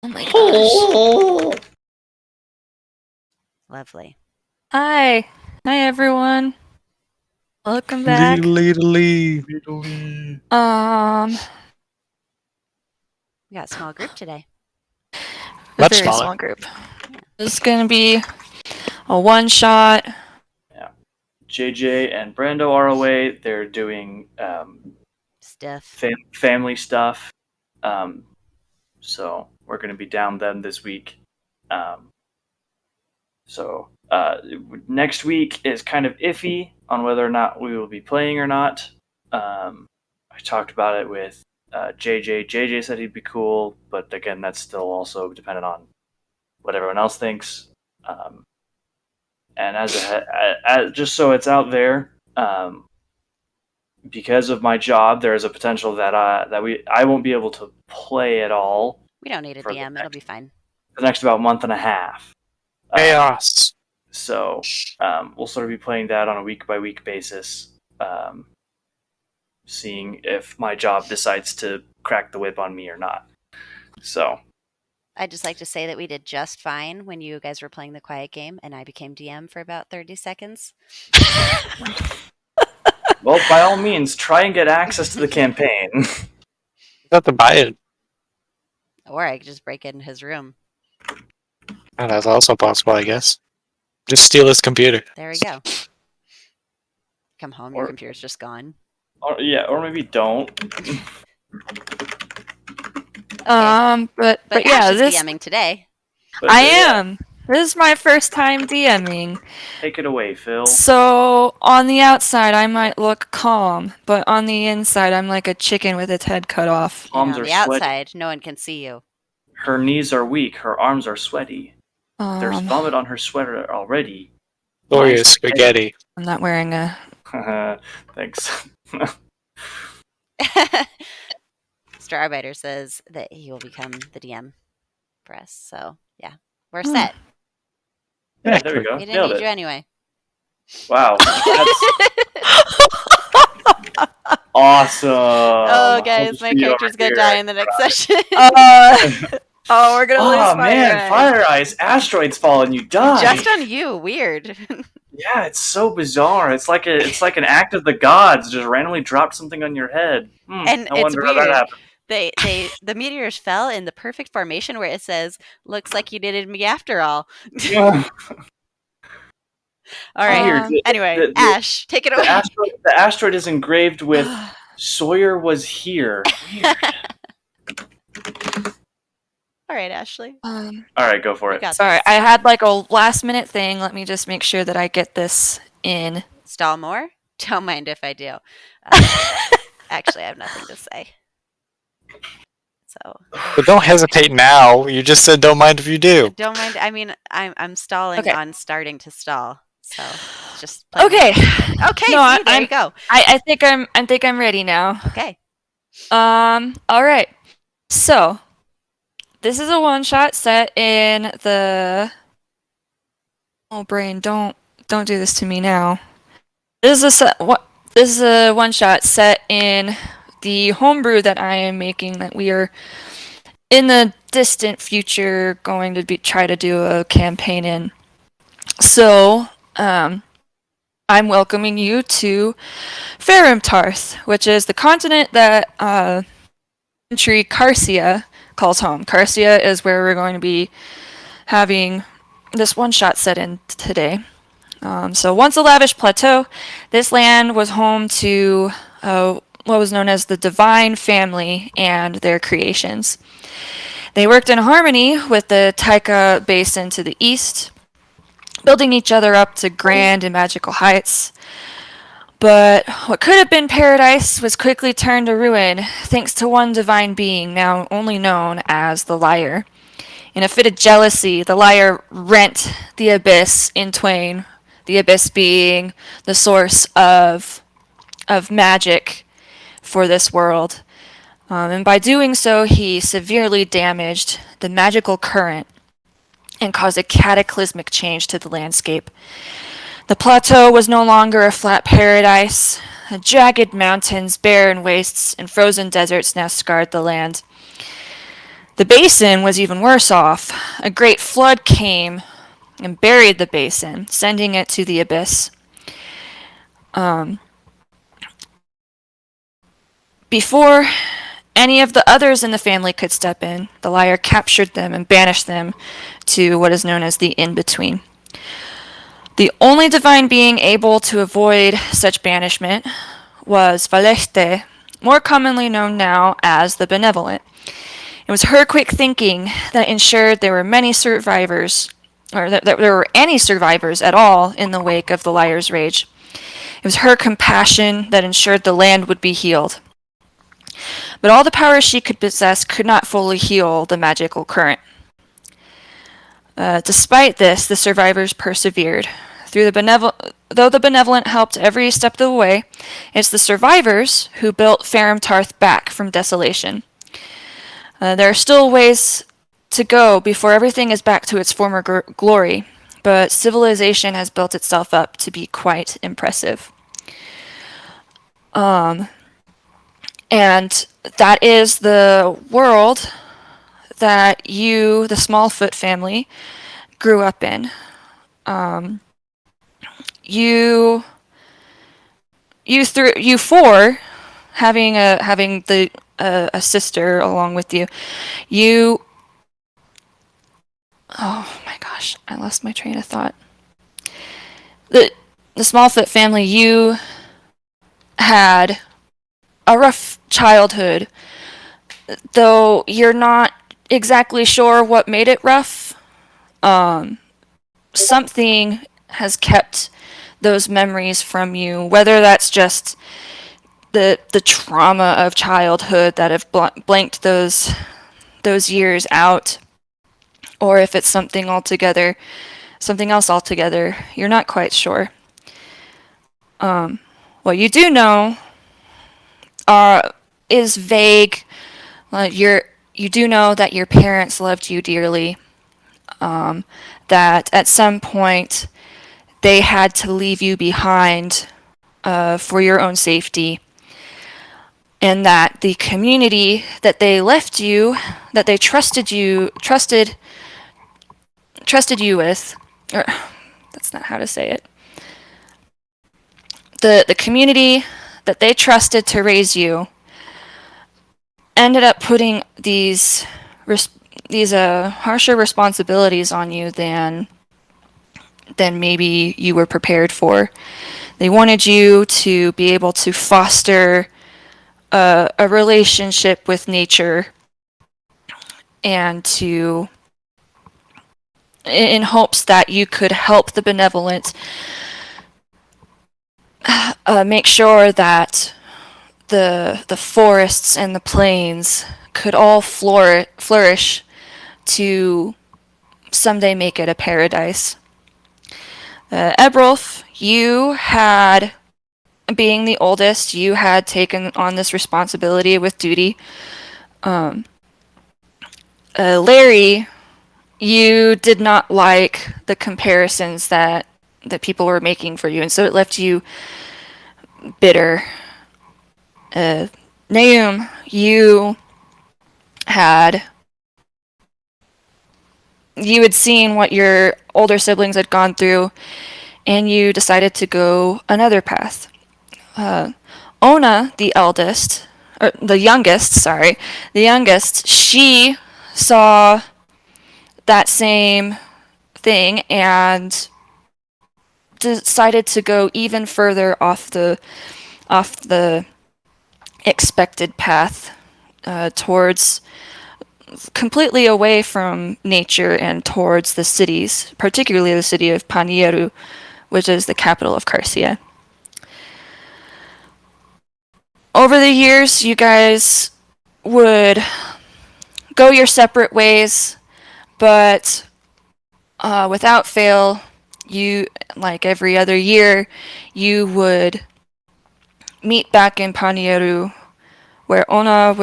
Oh my gosh. Lovely. Hi everyone. Welcome back. Lee. We got a small group today. Much very smaller. small group. This is gonna be a one shot. Yeah. JJ and Brando are away. They're doing Stiff. family stuff. So we're going to be down them this week. So next week is kind of iffy on whether or not we will be playing or not. I talked about it with JJ. JJ said he'd be cool, but again, that's still also dependent on what everyone else thinks. And as just so it's out there, because of my job, there is a potential that I won't be able to play at all. We don't need a DM. It'll be fine. The next about month and a half. Chaos. So we'll sort of be playing that on a week-by-week basis, seeing if my job decides to crack the whip on me or not. So I'd just like to say that we did just fine when you guys were playing the quiet game, and I became DM for about 30 seconds. well, by all means, try and get access to the campaign. You have to buy it. Or I could just break in his room. Oh, that's also possible, I guess. Just steal his computer. There we go. Come home, your Or- computer's just gone. Or maybe don't. But yeah, Ash is this DMing today. But, I am. This is my first time DMing. Take it away, Phil. So on the outside I might look calm, but on the inside I'm like a chicken with its head cut off. And Palms on are the sweaty. outside, no one can see you. Her knees are weak. Her arms are sweaty. There's Um, vomit on her sweater already. Gloria spaghetti. I'm not wearing a. Thanks. Starbiter says that he will become the DM for us. So yeah, we're Hmm. set. Yeah, there we go. We didn't Nailed need it. you anyway. Wow. That's awesome. Oh, guys, my I'll just be character's over gonna here. die in the next session. We're gonna lose Oh Fire man, Eyes. Fire Eyes, asteroids fall and you die. Just on you, weird. Yeah, it's so bizarre. It's like an act of the gods just randomly dropped something on your head. And no it's wonder how that weird. happened. The meteors fell in the perfect formation where it says, "Looks like you needed me after all." Yeah. All right. Weird. Anyway, The- Ash, take it away. The asteroid is engraved with Sawyer was here. Weird. All right, Ashley. All right, go for You it. got Sorry, this. I had like a last minute thing. Let me just make sure that I get this in. Stall more? Don't mind if I do. Actually, I have nothing to say. So But don't hesitate now. You just said don't mind if you do. don't mind. I mean, I'm stalling Okay. on starting to stall. So just play Okay. Okay, No, see, there you go. I think I'm ready now. Okay. All right. So, this is a one shot set in the. Oh, brain, don't do this to me now. This is a one shot set in the homebrew that I am making that we are in the distant future going to try to do a campaign in. So, I'm welcoming you to Feremtarth, which is the continent that country Carcia calls home. Carcia is where we're going to be having this one shot set in today. So once a lavish plateau, this land was home to what was known as the Divine Family and their creations. They worked in harmony with the Taika Basin to the east, building each other up to grand and magical heights. But what could have been paradise was quickly turned to ruin thanks to one divine being now only known as the Liar. In a fit of jealousy, the Liar rent the abyss in twain, the abyss being the source of magic for this world. And by doing so, he severely damaged the magical current and caused a cataclysmic change to the landscape. The plateau was no longer a flat paradise. Jagged mountains, barren wastes, and frozen deserts now scarred the land. The basin was even worse off. A great flood came and buried the basin, sending it to the abyss. Before any of the others in the family could step in, the liar captured them and banished them to what is known as the in-between. The only divine being able to avoid such banishment was Valeste, more commonly known now as the Benevolent. It was her quick thinking that ensured there were many survivors, or that there were any survivors at all in the wake of the liar's rage. It was her compassion that ensured the land would be healed. But all the powers she could possess could not fully heal the magical current. Despite this, the survivors persevered. Though the Benevolent helped every step of the way, it's the survivors who built Feremtarth back from desolation. There are still ways to go before everything is back to its former glory, but civilization has built itself up to be quite impressive. And that is the world that you, the Smallfoot family, grew up in. You four, having a sister along with you, oh my gosh, I lost my train of thought. The Smallfoot family, you had a rough childhood, though you're not exactly sure what made it rough. Something has kept those memories from you, whether that's just the trauma of childhood that have blanked those years out, or if it's something else altogether. You're not quite sure. What you do know is vague. You do know that your parents loved you dearly. That at some point they had to leave you behind for your own safety, and that the community that they left you, that they trusted you with, or that's not how to say it. The community that they trusted to raise you ended up putting these harsher responsibilities on you than maybe you were prepared for. They wanted you to be able to foster a relationship with nature, and in hopes that you could help the Benevolent make sure that the forests and the plains could all flourish to someday make it a paradise. Ebrulf, being the oldest, you had taken on this responsibility with duty. Larry, you did not like the comparisons that people were making for you, and so it left you bitter. Naum, you had seen what your older siblings had gone through, and you decided to go another path. Ona, the youngest, she saw that same thing and decided to go even further off the expected path, towards completely away from nature and towards the cities, particularly the city of Panieru, which is the capital of Carcia. Over the years, you guys would go your separate ways, but without fail, you, like every other year, you would meet back in Panieru, where Ona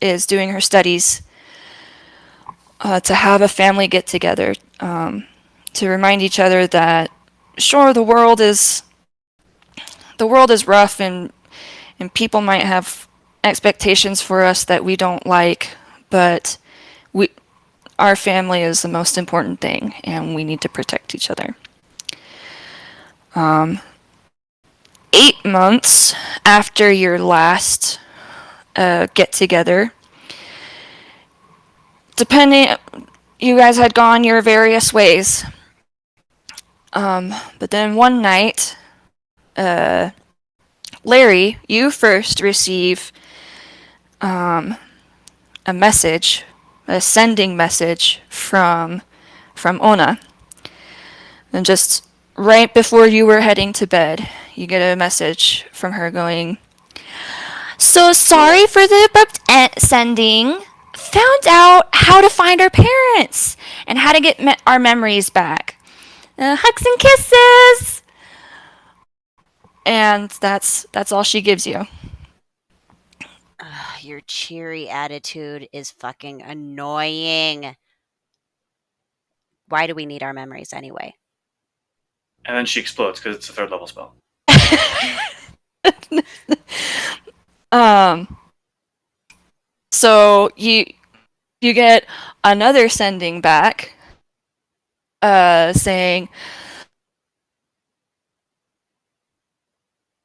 is doing her studies, to have a family get together, to remind each other that sure, the world is rough, and people might have expectations for us that we don't like, but our family is the most important thing, and we need to protect each other. 8 months after your last get together, you guys had gone your various ways. But then one night, Larry, you first receive a message, a sending message from Ona. And just right before you were heading to bed, you get a message from her going, "So sorry for the abrupt sending. Found out how to find our parents and how to get our memories back. Hugs and kisses." And that's all she gives you. Your cheery attitude is fucking annoying. Why do we need our memories anyway? And then she explodes because it's a 3rd level spell. So you get another sending back, saying,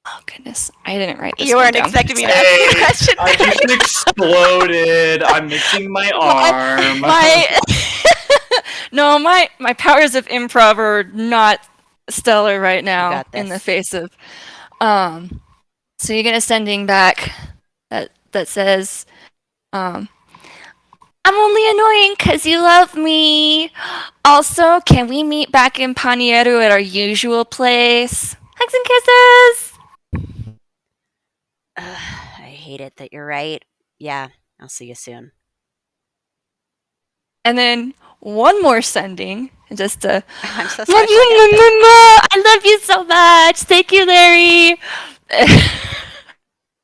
"Oh goodness, I didn't write this. You one weren't down. expecting me to ask you a question. I just exploded. I'm missing my arm. No, my powers of improv are not stellar right now got in the this. face of. So you get a sending back that says, "I'm only annoying because you love me. Also, can we meet back in Panieru at our usual place? Hugs and kisses." I hate it that you're right. Yeah, I'll see you soon. And then one more sending, just I'm so "Love sorry. you, Mama. I love you so much. Thank you, Larry."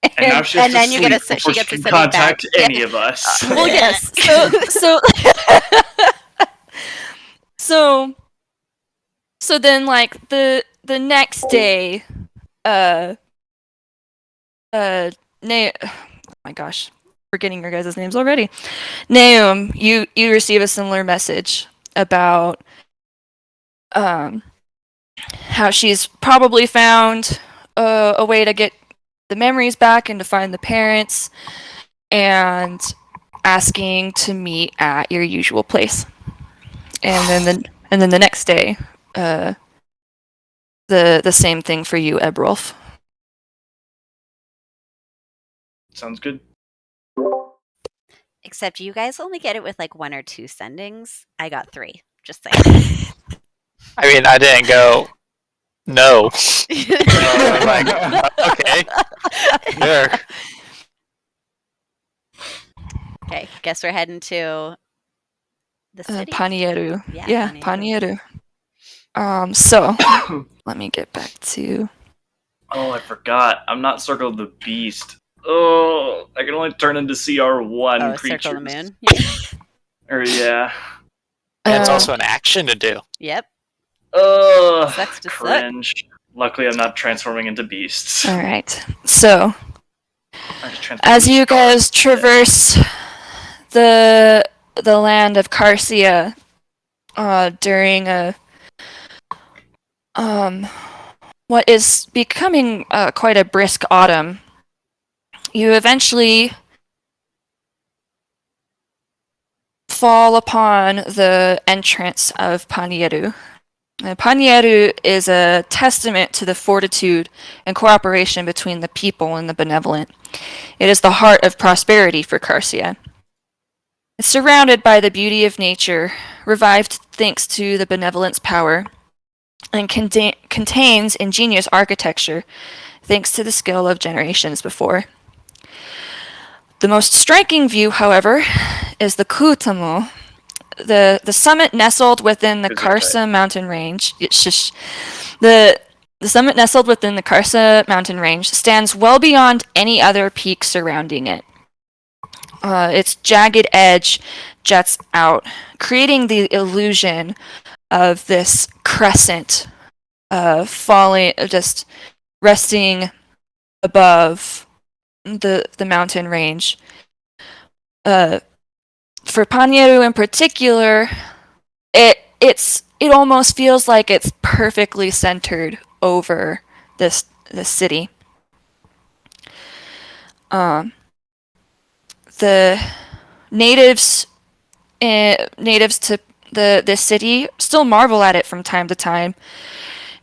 And now she has and to then you sleep get a- before she gets she a can sending back. contact any of us. Well, yes. So then, like the next day, oh my gosh, forgetting your guys' names already. Naum, you receive a similar message about how she's probably found a way to get the memories back and to find the parents, and asking to meet at your usual place. And then the next day, the same thing for you, Ebrolf. Sounds good. Except you guys only get it with like 1 or 2 sendings. I got 3. Just saying. I mean, I didn't go, no. I'm like, okay, sure. Okay, guess we're heading to the city. Panieru. Yeah, Yeah, Panieru. So let me get back to. Oh, I forgot. I'm not Circle of the Beast. Oh, I can only turn into CR1 creatures. Circle the moon. Or yeah. And it's also an action to do. Yep. Sucks to cringe. Luckily, I'm not transforming into beasts. All right. So I just transform as into you stars. guys traverse the land of Carcia, during a what is becoming quite a brisk autumn, you eventually fall upon the entrance of Panieru. Panieru is a testament to the fortitude and cooperation between the people and the benevolent. It is the heart of prosperity for Carcia. It's surrounded by the beauty of nature, revived thanks to the benevolence power, and contains ingenious architecture thanks to the skill of generations before. The most striking view, however, is the Kutamo, the summit nestled within the Karsa mountain range. The summit nestled within the Karsa mountain range stands well beyond any other peak surrounding it. Its jagged edge juts out, creating the illusion of this crescent falling, just resting above the mountain range. for Panieru in particular, it almost feels like it's perfectly centered over this city. The natives to the city still marvel at it from time to time,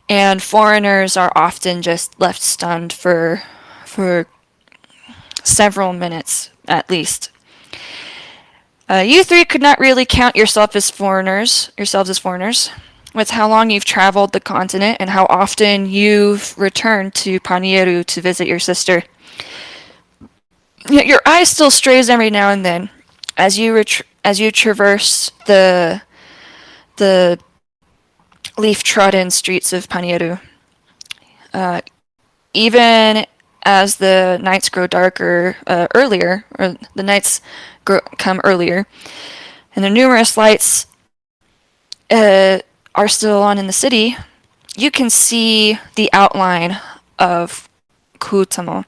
and foreigners are often just left stunned for several minutes at least. You three could not really count yourselves as foreigners, with how long you've traveled the continent and how often you've returned to Panieru to visit your sister. Yet your eye still strays every now and then as you traverse the leaf-trodden streets of Panieru. Even as the nights grow darker come earlier, and the numerous lights are still on in the city, you can see the outline of Kutamo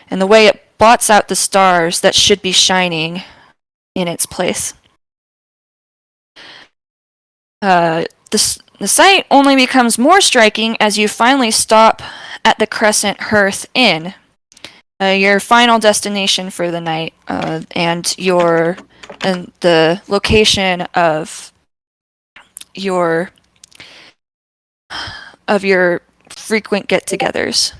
and the way it blots out the stars that should be shining in its place. The sight only becomes more striking as you finally stop at the Crescent Hearth Inn, your final destination for the night, and the location of your frequent get-togethers.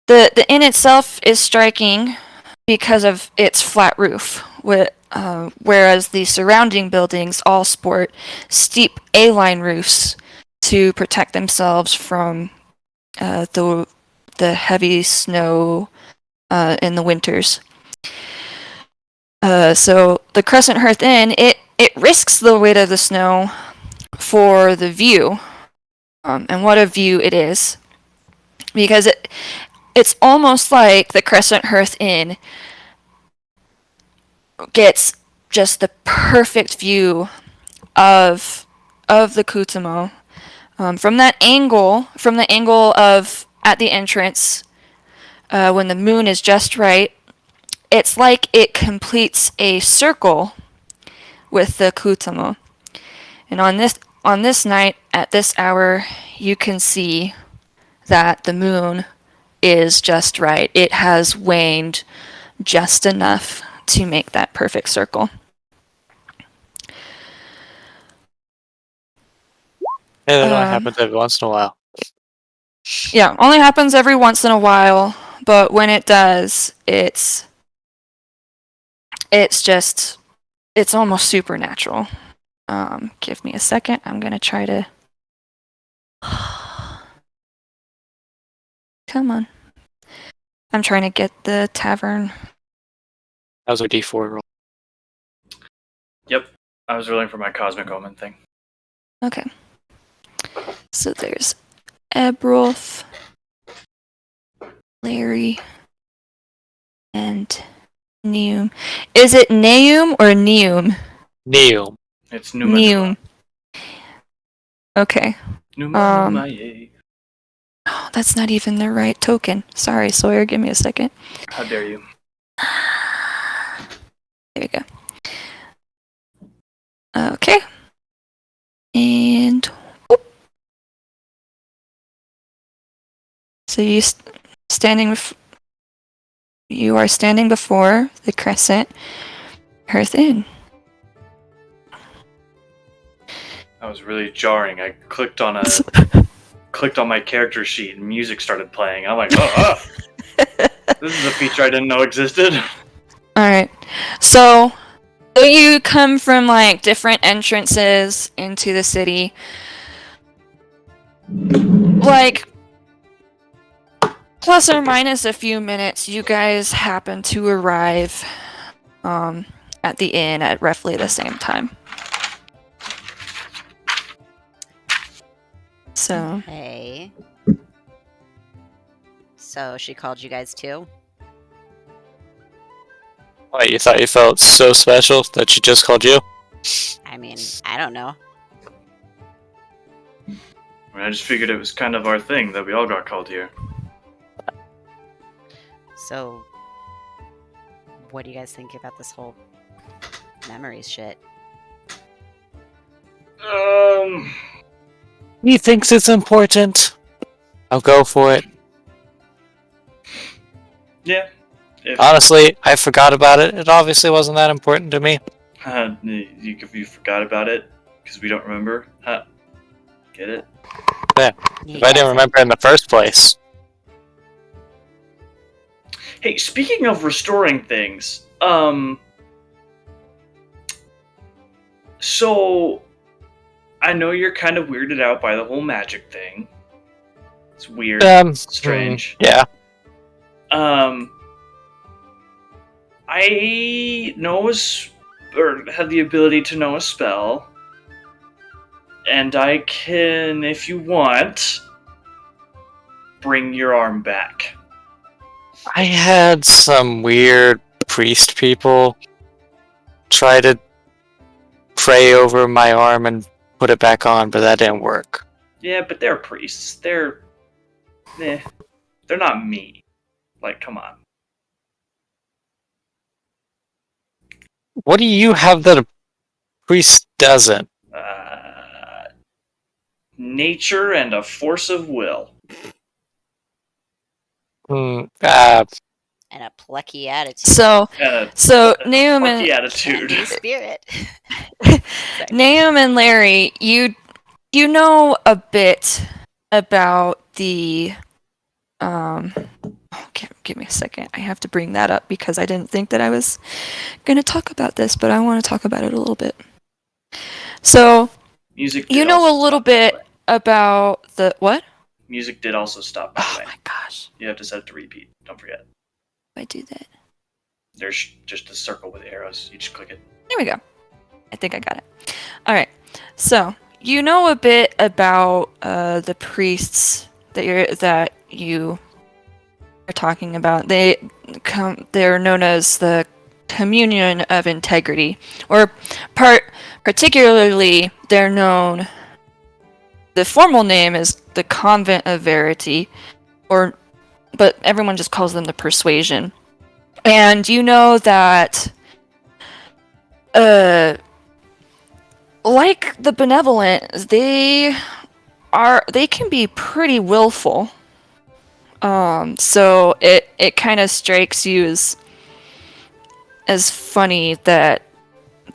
The inn itself is striking because of its flat roof, whereas the surrounding buildings all sport steep A-line roofs to protect themselves from the heavy snow in the winters. So the Crescent Hearth Inn, it risks the weight of the snow for the view, and what a view it is, because it's almost like the Crescent Hearth Inn gets just the perfect view of the Kutamo from the angle of at the entrance when the moon is just right. It's like it completes a circle with the Kutamo, and on this night at this hour, you can see that the moon is just right. It has waned just enough to make that perfect circle. And it only happens every once in a while. Yeah, only happens every once in a while, but when it does, it's almost supernatural. Give me a second. I'm gonna try to. Come on. I'm trying to get the tavern. That was a D4 roll. Yep. I was rolling for my Cosmic Omen thing. Okay. So there's Ebroth, Larry, and Neum. Is it Neum or Neum? Neum. It's Numa. Neum. Okay. Numa, yay. Oh, that's not even the right token. Sorry, Sawyer. Give me a second. How dare you? There we go. Okay. And whoop. So you are standing before the Crescent Hearth Inn. That was really jarring. I clicked on my character sheet and music started playing. I'm like, oh. This is a feature I didn't know existed. Alright. So you come from like different entrances into the city. Like plus or minus a few minutes, you guys happen to arrive at the inn at roughly the same time. So Hey. So she called you guys too? What, you thought you felt so special that she just called you? I mean, I don't know. I just figured it was kind of our thing that we all got called here. So, what do you guys think about this whole memories shit? He thinks it's important. I'll go for it. Yeah. Honestly, I forgot about it. It obviously wasn't that important to me. You forgot about it because we don't remember. Huh. Get it? If I didn't remember in the first place. Hey, speaking of restoring things, so I know you're kind of weirded out by the whole magic thing. It's weird, strange. Yeah. I know or have the ability to know a spell, and I can, if you want, bring your arm back. I had some weird priest people try to pray over my arm and put it back on, but that didn't work. Yeah, but they're priests. They're not me. Like, come on. What do you have that a priest doesn't? Nature and a force of will. And a plucky attitude. So Naum Plucky and attitude. And a spirit. Naum and Larry, you know a bit about the give me a second. I have to bring that up because I didn't think that I was going to talk about this, but I want to talk about it a little bit. So, Music. You know a little bit about the what? Music did also stop. By the Oh way. my gosh! You have to set it to repeat. Don't forget. I do that. There's just a circle with arrows. You just click it. There we go. I think I got it. All right. So you know a bit about the priests that you are talking about. They're known as the Communion of Integrity, or particularly they're known. The formal name is the Convent of Verity, but everyone just calls them the Persuasion. And you know that, like the Benevolent, they can be pretty willful. So it kind of strikes you as funny that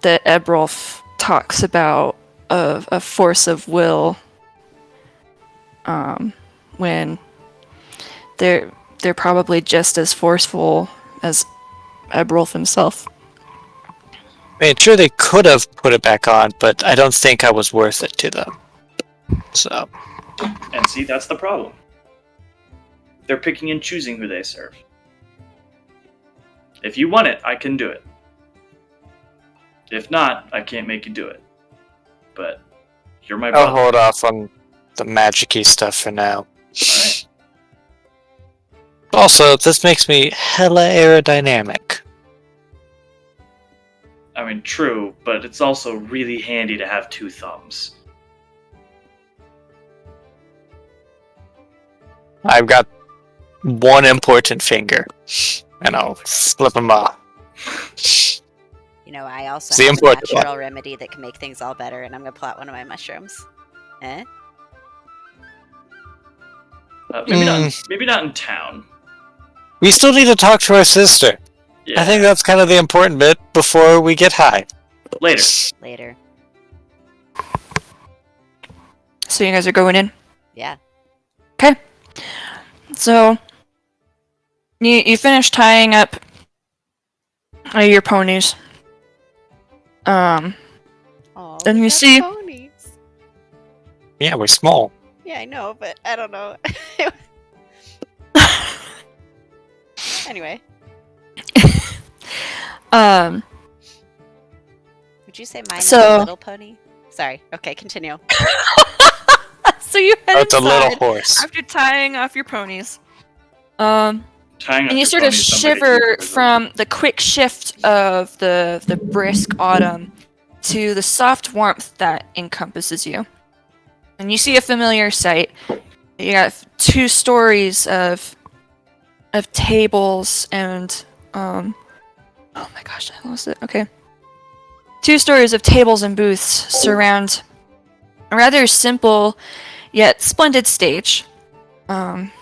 Ebrolf talks about a force of will, when they're probably just as forceful as Ebrolf himself. I mean, sure, they could have put it back on, but I don't think I was worth it to them. So. And see, that's the problem. They're picking and choosing who they serve. If you want it, I can do it. If not, I can't make you do it. But you're my brother. I'll hold off on the magic-y stuff for now. Alright. Also, this makes me hella aerodynamic. I mean, true, but it's also really handy to have two thumbs. I've got one important finger, and I'll flip them off. You know, I also See, have a important natural remedy that can make things all better, and I'm going to plot one of my mushrooms. Eh? Maybe not in town. We still need to talk to our sister. Yeah. I think that's kind of the important bit before we get high. Later. So you guys are going in? Yeah. Okay. So you finish tying up your ponies. Oh, And you see- ponies. Yeah, we're small. Yeah, I know, but I don't know. Anyway, would you say mine is a little pony? Sorry. Okay, continue. So you head It's a little inside horse. after tying off your ponies. Tying up And you your sort of ponies sounds like a shiver huge rhythm. from the quick shift of the brisk autumn to the soft warmth that encompasses you. And you see a familiar sight. You got 2 stories of tables and Oh my gosh, I lost it. Okay. 2 stories of tables and booths surround a rather simple yet splendid stage. And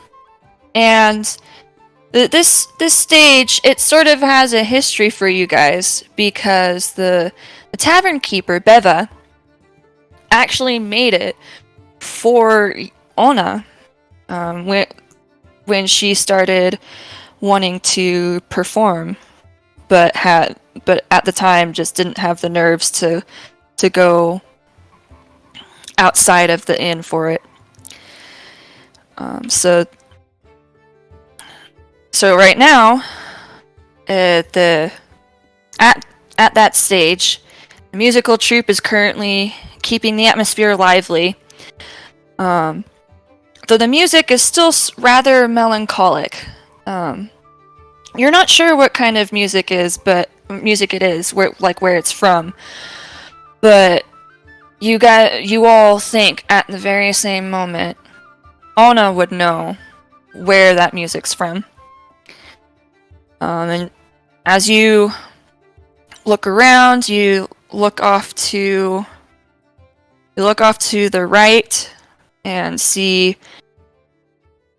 this stage, it sort of has a history for you guys because the tavern keeper, Beva, actually made it for Ona when she started wanting to perform, but at the time just didn't have the nerves to go outside of the inn for it. So right now, at that stage, the musical troupe is currently keeping the atmosphere lively. Though the music is still rather melancholic. You're not sure what kind of music it is, where it's from. But you all think at the very same moment, Ona would know where that music's from. And as you look around, you look off to the right and see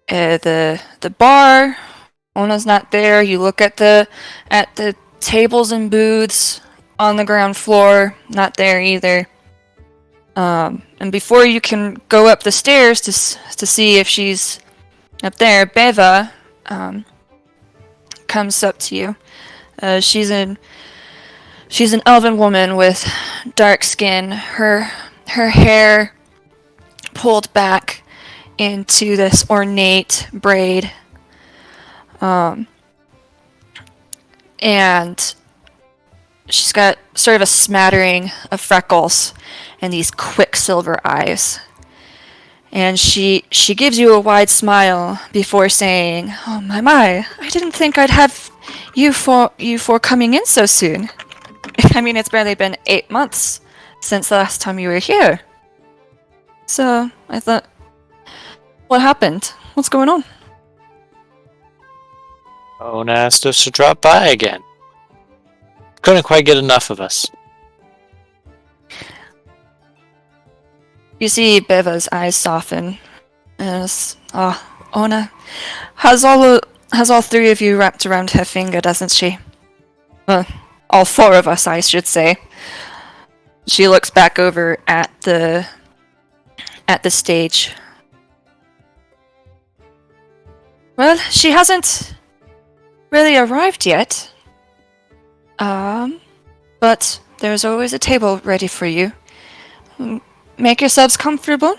the bar. Ona's not there. You look at the tables and booths on the ground floor, not there either. And before you can go up the stairs to see if she's up there, Beva comes up to you. She's an elven woman with dark skin. Her hair pulled back into this ornate braid. And she's got sort of a smattering of freckles and these quicksilver eyes. And she gives you a wide smile before saying, "Oh my, I didn't think I'd have you for coming in so soon. I mean, it's barely been 8 months since the last time you were here. So, I thought, what happened? What's going on?" Ona asked us to drop by again. Couldn't quite get enough of us. You see Beva's eyes soften. Ona has all 3 of you wrapped around her finger, doesn't she? All 4 of us, I should say. She looks back over at the stage. Well, she hasn't really arrived yet. But there's always a table ready for you. Make yourselves comfortable.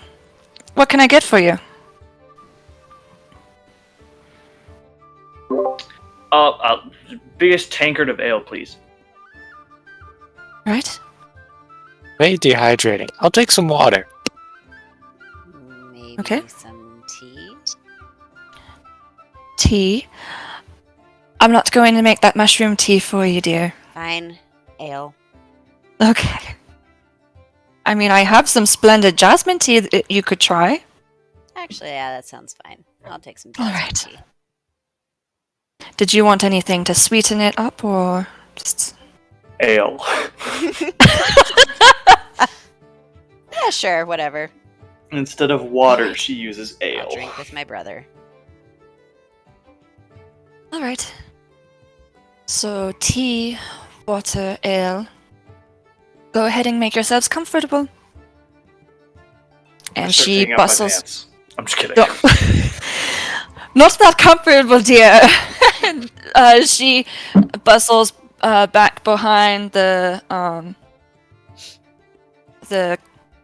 What can I get for you? Biggest tankard of ale, please. Right? Way dehydrating. I'll take some water. Maybe Okay. some tea. Tea? I'm not going to make that mushroom tea for you, dear. Fine. Ale. Okay. I mean, I have some splendid jasmine tea that you could try. Actually, yeah, that sounds fine. I'll take some All jasmine right. tea. Did you want anything to sweeten it up, or just... Ale. Yeah, sure, whatever. Instead of water, she uses ale. I'll drink with my brother. All right. So, tea, water, ale. Go ahead and make yourselves comfortable. And Start she taking off my bustles. pants. I'm just kidding. No. Not that comfortable, dear. She bustles back behind the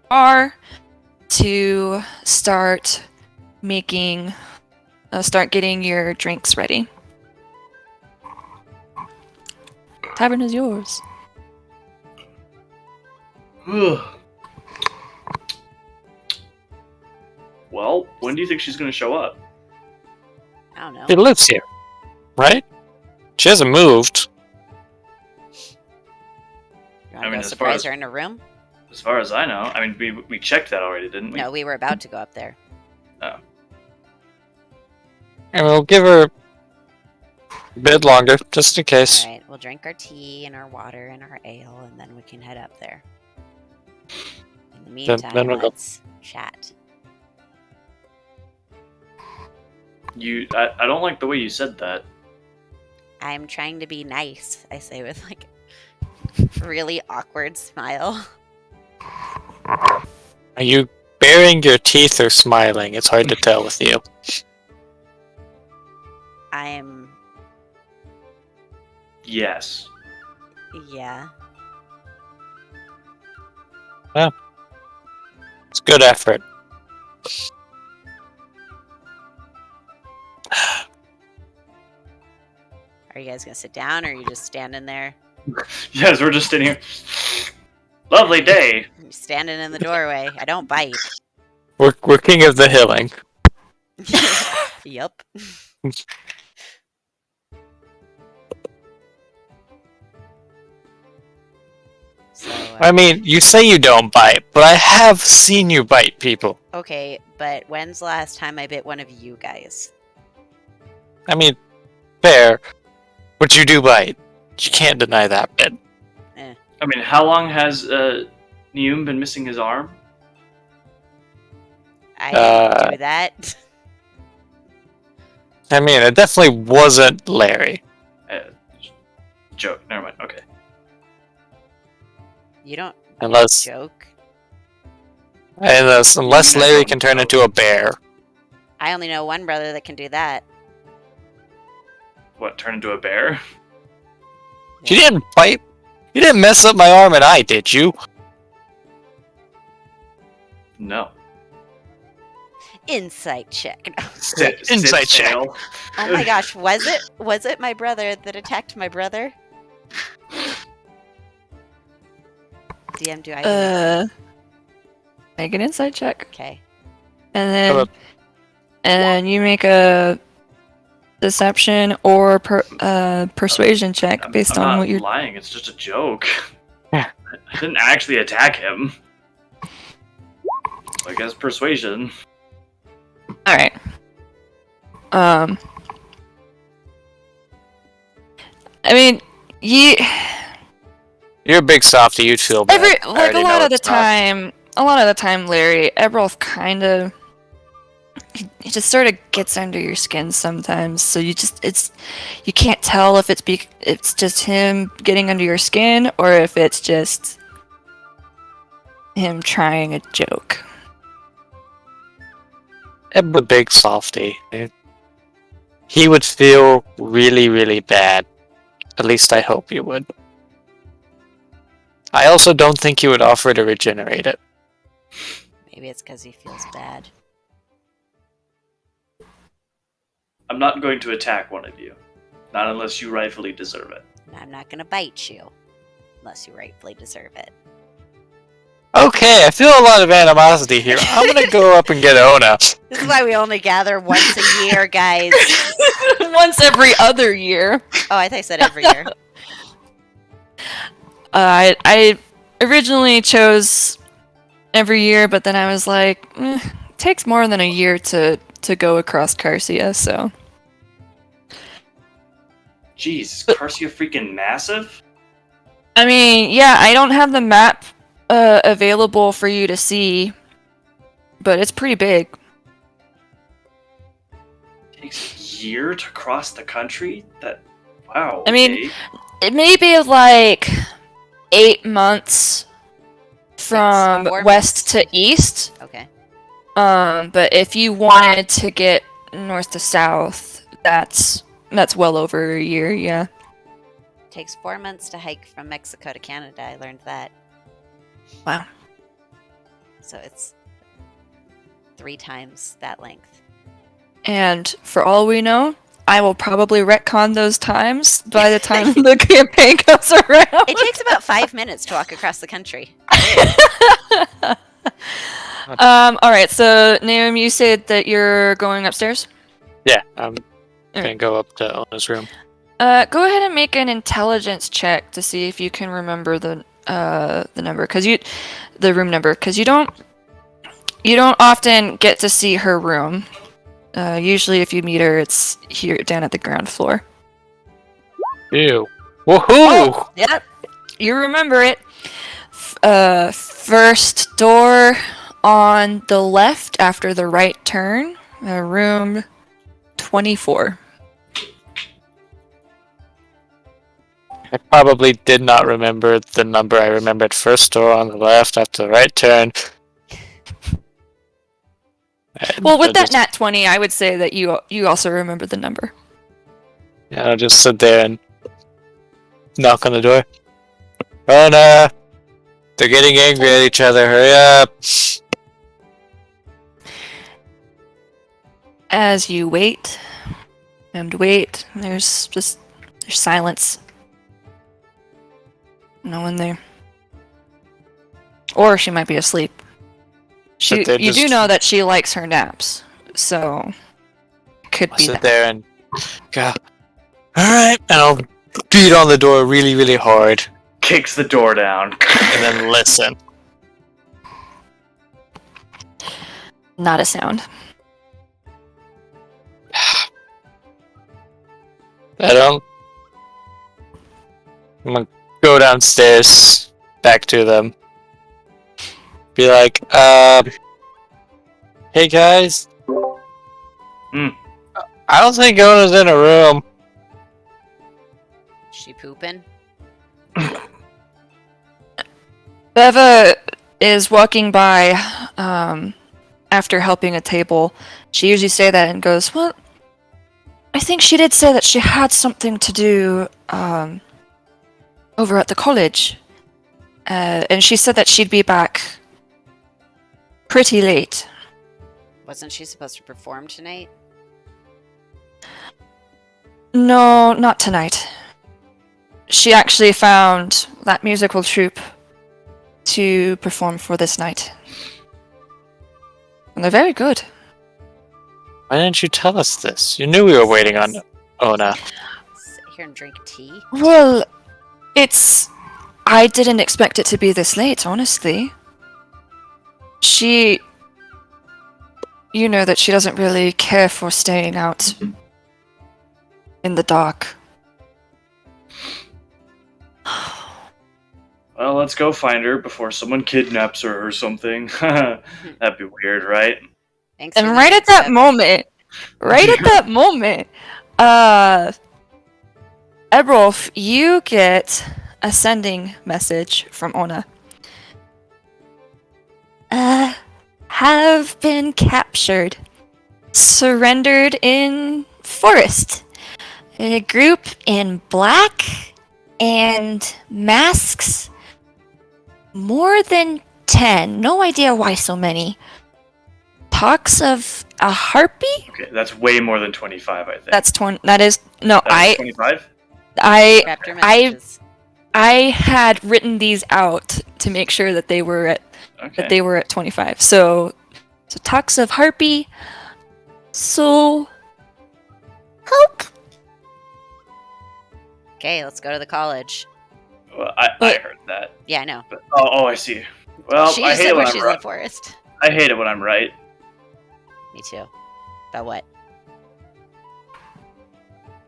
bar to start getting your drinks ready. Tavern is yours. Well, when do you think she's going to show up? I don't know. She lives here, right? She hasn't moved. You want I to mean, go as far surprise as- her in her room? As far as I know. I mean, we checked that already, didn't we? No, we were about to go up there. And we'll give her A bit longer, just in case. All right, we'll drink our tea and our water and our ale, and then we can head up there. In the meantime, then we'll go. let's chat. I don't like the way you said that. I'm trying to be nice, I say with like really awkward smile. Are you baring your teeth or smiling? It's hard to tell with you. I'm Yes. yeah. It's good effort. Are you guys gonna sit down or are you just standing there? Yes, we're just sitting here. Lovely day. I'm standing in the doorway. I don't bite. We're king of the hilling. Yup. So, I mean, you say you don't bite, but I have seen you bite people. okay, but when's the last time I bit one of you guys? I mean, fair, but you do bite. You can't deny that bit. I mean, how long has Neum been missing his arm? I didn't do that. I mean, it definitely wasn't Larry. Joke. Never mind. Okay. You don't Unless joke. Larry can turn into a bear. I only know one brother that can do that. What, turn into a bear? You didn't bite. You didn't mess up my arm and eye, did you? No. Insight check. No. Insight check. fail. Oh my gosh, was it my brother that attacked my brother? DM, do I Make an insight check. Okay. And then you make a deception or persuasion check based I'm on not what you're. lying. It's just a joke. Yeah. I didn't actually attack him. So I guess persuasion. All right. I mean, You're a big softy. You'd feel bad. I a already lot know of the it's not. time, Larry, Ebrolf kind of, he just sort of gets under your skin sometimes. So you can't tell if it's just him getting under your skin or if it's just him trying a joke. Eb a big softy. He would feel really, really bad. At least I hope he would. I also don't think he would offer to regenerate it. Maybe it's because he feels bad. I'm not going to attack one of you. Not unless you rightfully deserve it. And I'm not gonna bite you unless you rightfully deserve it. Okay, I feel a lot of animosity here. I'm gonna go up and get Ona. This is why we only gather once a year, guys. Once every other year. Oh, I thought I said every year. I originally chose every year, but then I was like, it takes more than a year to go across Carcia, so. Jeez, is Carcia freaking massive? I mean, yeah, I don't have the map available for you to see, but it's pretty big. It takes a year to cross the country? Wow. I mean, okay. it may be like 8 months from 4 west months. to east. Okay. But if you wanted to get north to south, that's well over a year, yeah. Takes 4 months to hike from Mexico to Canada. I learned that. Wow. So it's 3 times that length. And for all we know, I will probably retcon those times by the time the campaign comes around. It takes about 5 minutes to walk across the country. Alright, so Naomi, you said that you're going upstairs? Yeah, I'm gonna go up to Ona's room. Go ahead and make an intelligence check to see if you can remember the number, the room number, because you don't often get to see her room. Usually, if you meet her, it's here down at the ground floor. Ew. Oh, Woohoo! yep. You remember it. First door on the left after the right turn. Room 24. I probably did not remember the number. I remembered first door on the left after the right turn. Well, with that just, nat 20, I would say that you also remember the number. yeah, I'll just sit there and knock on the door. Oh no! They're getting angry at each other. Hurry up! As you wait and wait, there's silence. No one there. Or she might be asleep. You do know that she likes her naps, so could I'll be sit that. there and go. All right, and I'll beat on the door really, really hard, Kicks the door down. and then listen. Not a sound. I don't. I'm gonna go downstairs, back to them. Be like, hey guys. Hmm. I don't think Ona's in a room. She pooping? Beva is walking by after helping a table. She usually say that and goes, well, I think she did say that she had something to do over at the college. And she said that she'd be back pretty late. Wasn't she supposed to perform tonight? No, not tonight. She actually found that musical troupe to perform for this night. And they're very good. Why didn't you tell us this? You knew we were waiting on Ona. Sit here and drink tea? Well, I didn't expect it to be this late, honestly. You know that she doesn't really care for staying out in the dark. Well, let's go find her before someone kidnaps her or something. That'd be weird, right? Thanks And for the right at that heads up. moment, Ebrolf, you get a sending message from Ona. Have been captured. Surrendered in forest. A group in black and masks. More than 10. No idea why so many. Talks of a harpy? Okay, that's way more than 25, I think. That's 20. That is no. That's 25? Scrapped your messages. I had written these out to make sure that they were at Okay. 25. So talks of harpy. So help. Okay, let's go to the college. Well, I heard that. Yeah, I know. But, oh, I see. Well, She I just hate said it when where I'm she's in the right. forest. I hate it when I'm right. Me too. About what?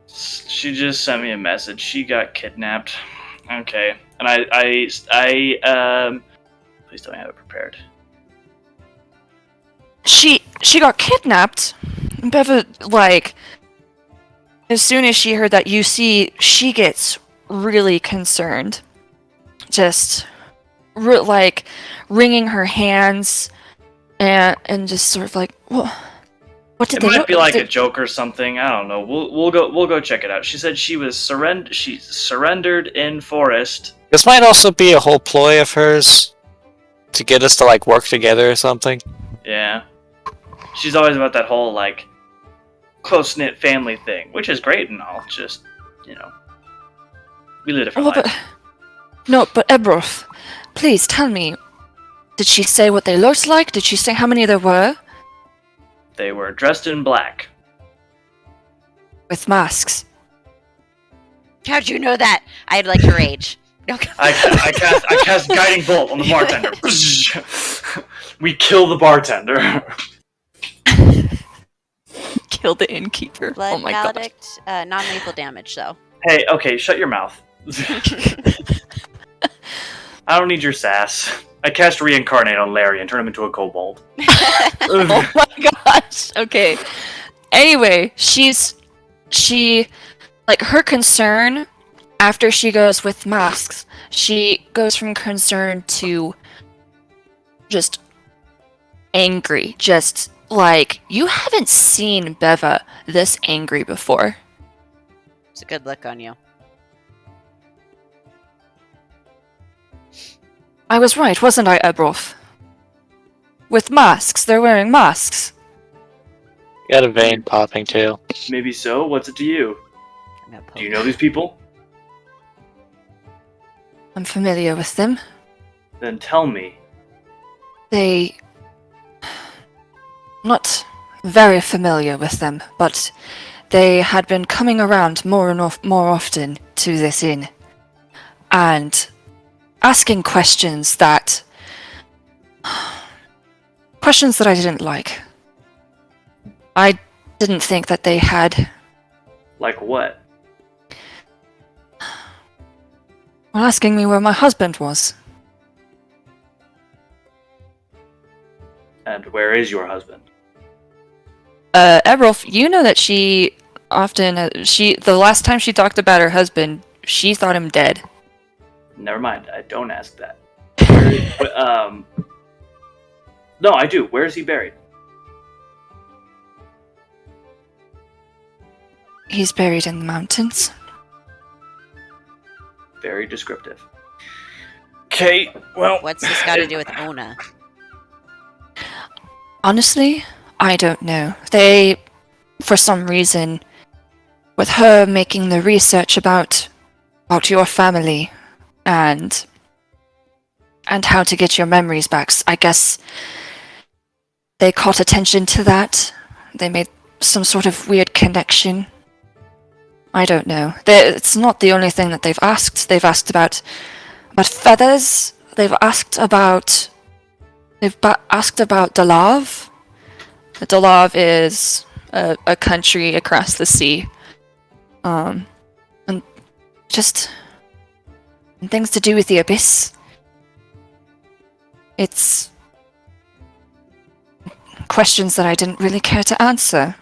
She just sent me a message. She got kidnapped. Okay. And I please tell me I have it prepared. She got kidnapped. Beva, like, as soon as she heard that she gets really concerned. Just, like, wringing her hands and just sort of like, what did It they do? might be like a joke or something. I don't know. We'll go check it out. She said she was surrendered in forest. This might also be a whole ploy of hers to get us to like work together or something. Yeah. She's always about that whole like close-knit family thing, which is great and all. Just, we live different lives. But Ebroth, please tell me, did she say what they looked like? Did she say how many there were? They were dressed in black. With masks. How'd you know that? I'd like to rage. I cast guiding bolt on the bartender. We kill the bartender. Kill the innkeeper. Blood Oh my god. addict, non-lethal damage though. Hey, okay, shut your mouth. I don't need your sass. I cast reincarnate on Larry and turn him into a kobold. Oh my gosh. Okay. Anyway, her concern after she goes with masks, she goes from concern to just angry. Just like, you haven't seen Beva this angry before. It's a good look on you. I was right, wasn't I, Ebroth? With masks, they're wearing masks. Got a vein popping too. Maybe so. What's it to you? I'm gonna Do you poke. know these people? I'm familiar with them. Then tell me. Not very familiar with them, but they had been coming around more often to this inn, and asking questions that I didn't like. I didn't think that they had. Like what? Well, asking me where my husband was. And where is your husband? Eberolf, you know that she often, the last time she talked about her husband, she thought him dead. Never mind. I don't ask that. No, I do. Where is he buried? He's buried in the mountains. Very descriptive. Okay, well... What's this got to do with Ona? Honestly, I don't know. They, for some reason, with her making the research about your family and how to get your memories back, I guess they caught attention to that. They made some sort of weird connection. I don't know. It's not the only thing that they've asked. They've asked about feathers. They've asked about Dalav. Dalav is a country across the sea. And just things to do with the abyss. It's questions that I didn't really care to answer,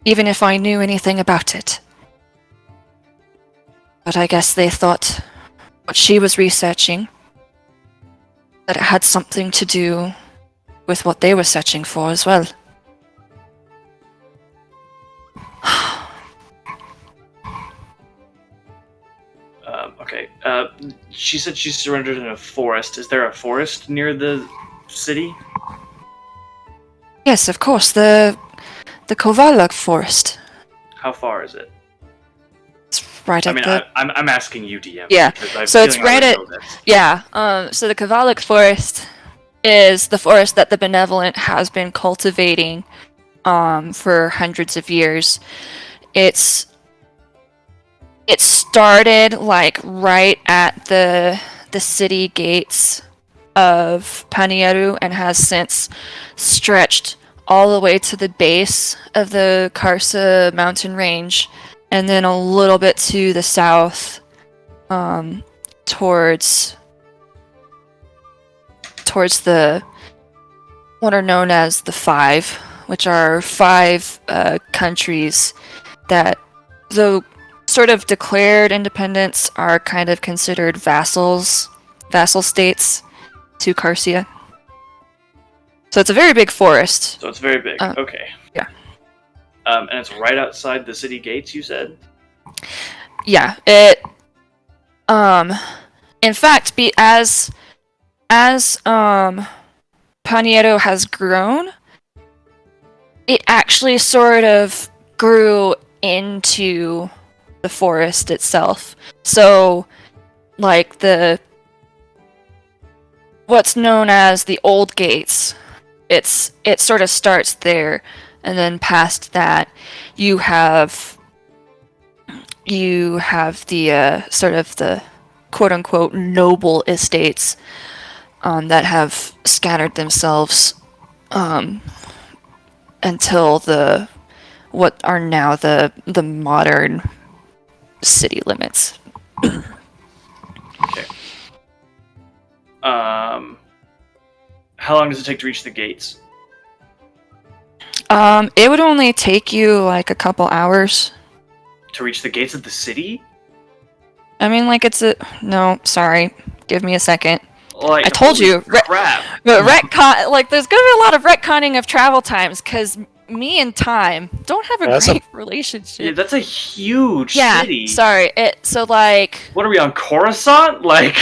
even if I knew anything about it. But I guess they thought what she was researching, that it had something to do with what they were searching for as well. Okay. She said she surrendered in a forest. Is there a forest near the city? Yes, of course, the Kovalak forest. How far is it? It's right I at mean, the... I'm asking you, DM. Yeah, because I have so a it's feeling I right would at- know this. Yeah, so the Kovalak forest is the forest that the Benevolent has been cultivating for hundreds of years. It started like right at the city gates of Panieru and has since stretched all the way to the base of the Karsa mountain range, and then a little bit to the south towards the what are known as the Five, which are five countries that, though sort of declared independence, are kind of considered vassal states to Carcia. So it's a very big forest. So it's very big. Okay. yeah. And it's right outside the city gates, you said? Yeah, it in fact, as Paniero has grown, it actually sort of grew into the forest itself. So, like what's known as the old gates, it sort of starts there, and then past that, you have the sort of the quote-unquote noble estates that have scattered themselves until what are now the modern city limits. Okay. How long does it take to reach the gates? It would only take you like a couple hours. To reach the gates of the city? I mean, like no, sorry. Give me a second. Like, I told holy you, crap. but retcon, like, there's gonna be a lot of retconning of travel times, because me and Time don't have a That's great Yeah, relationship. that's a huge Yeah, city. sorry. So, like, What are we on, Coruscant? Like,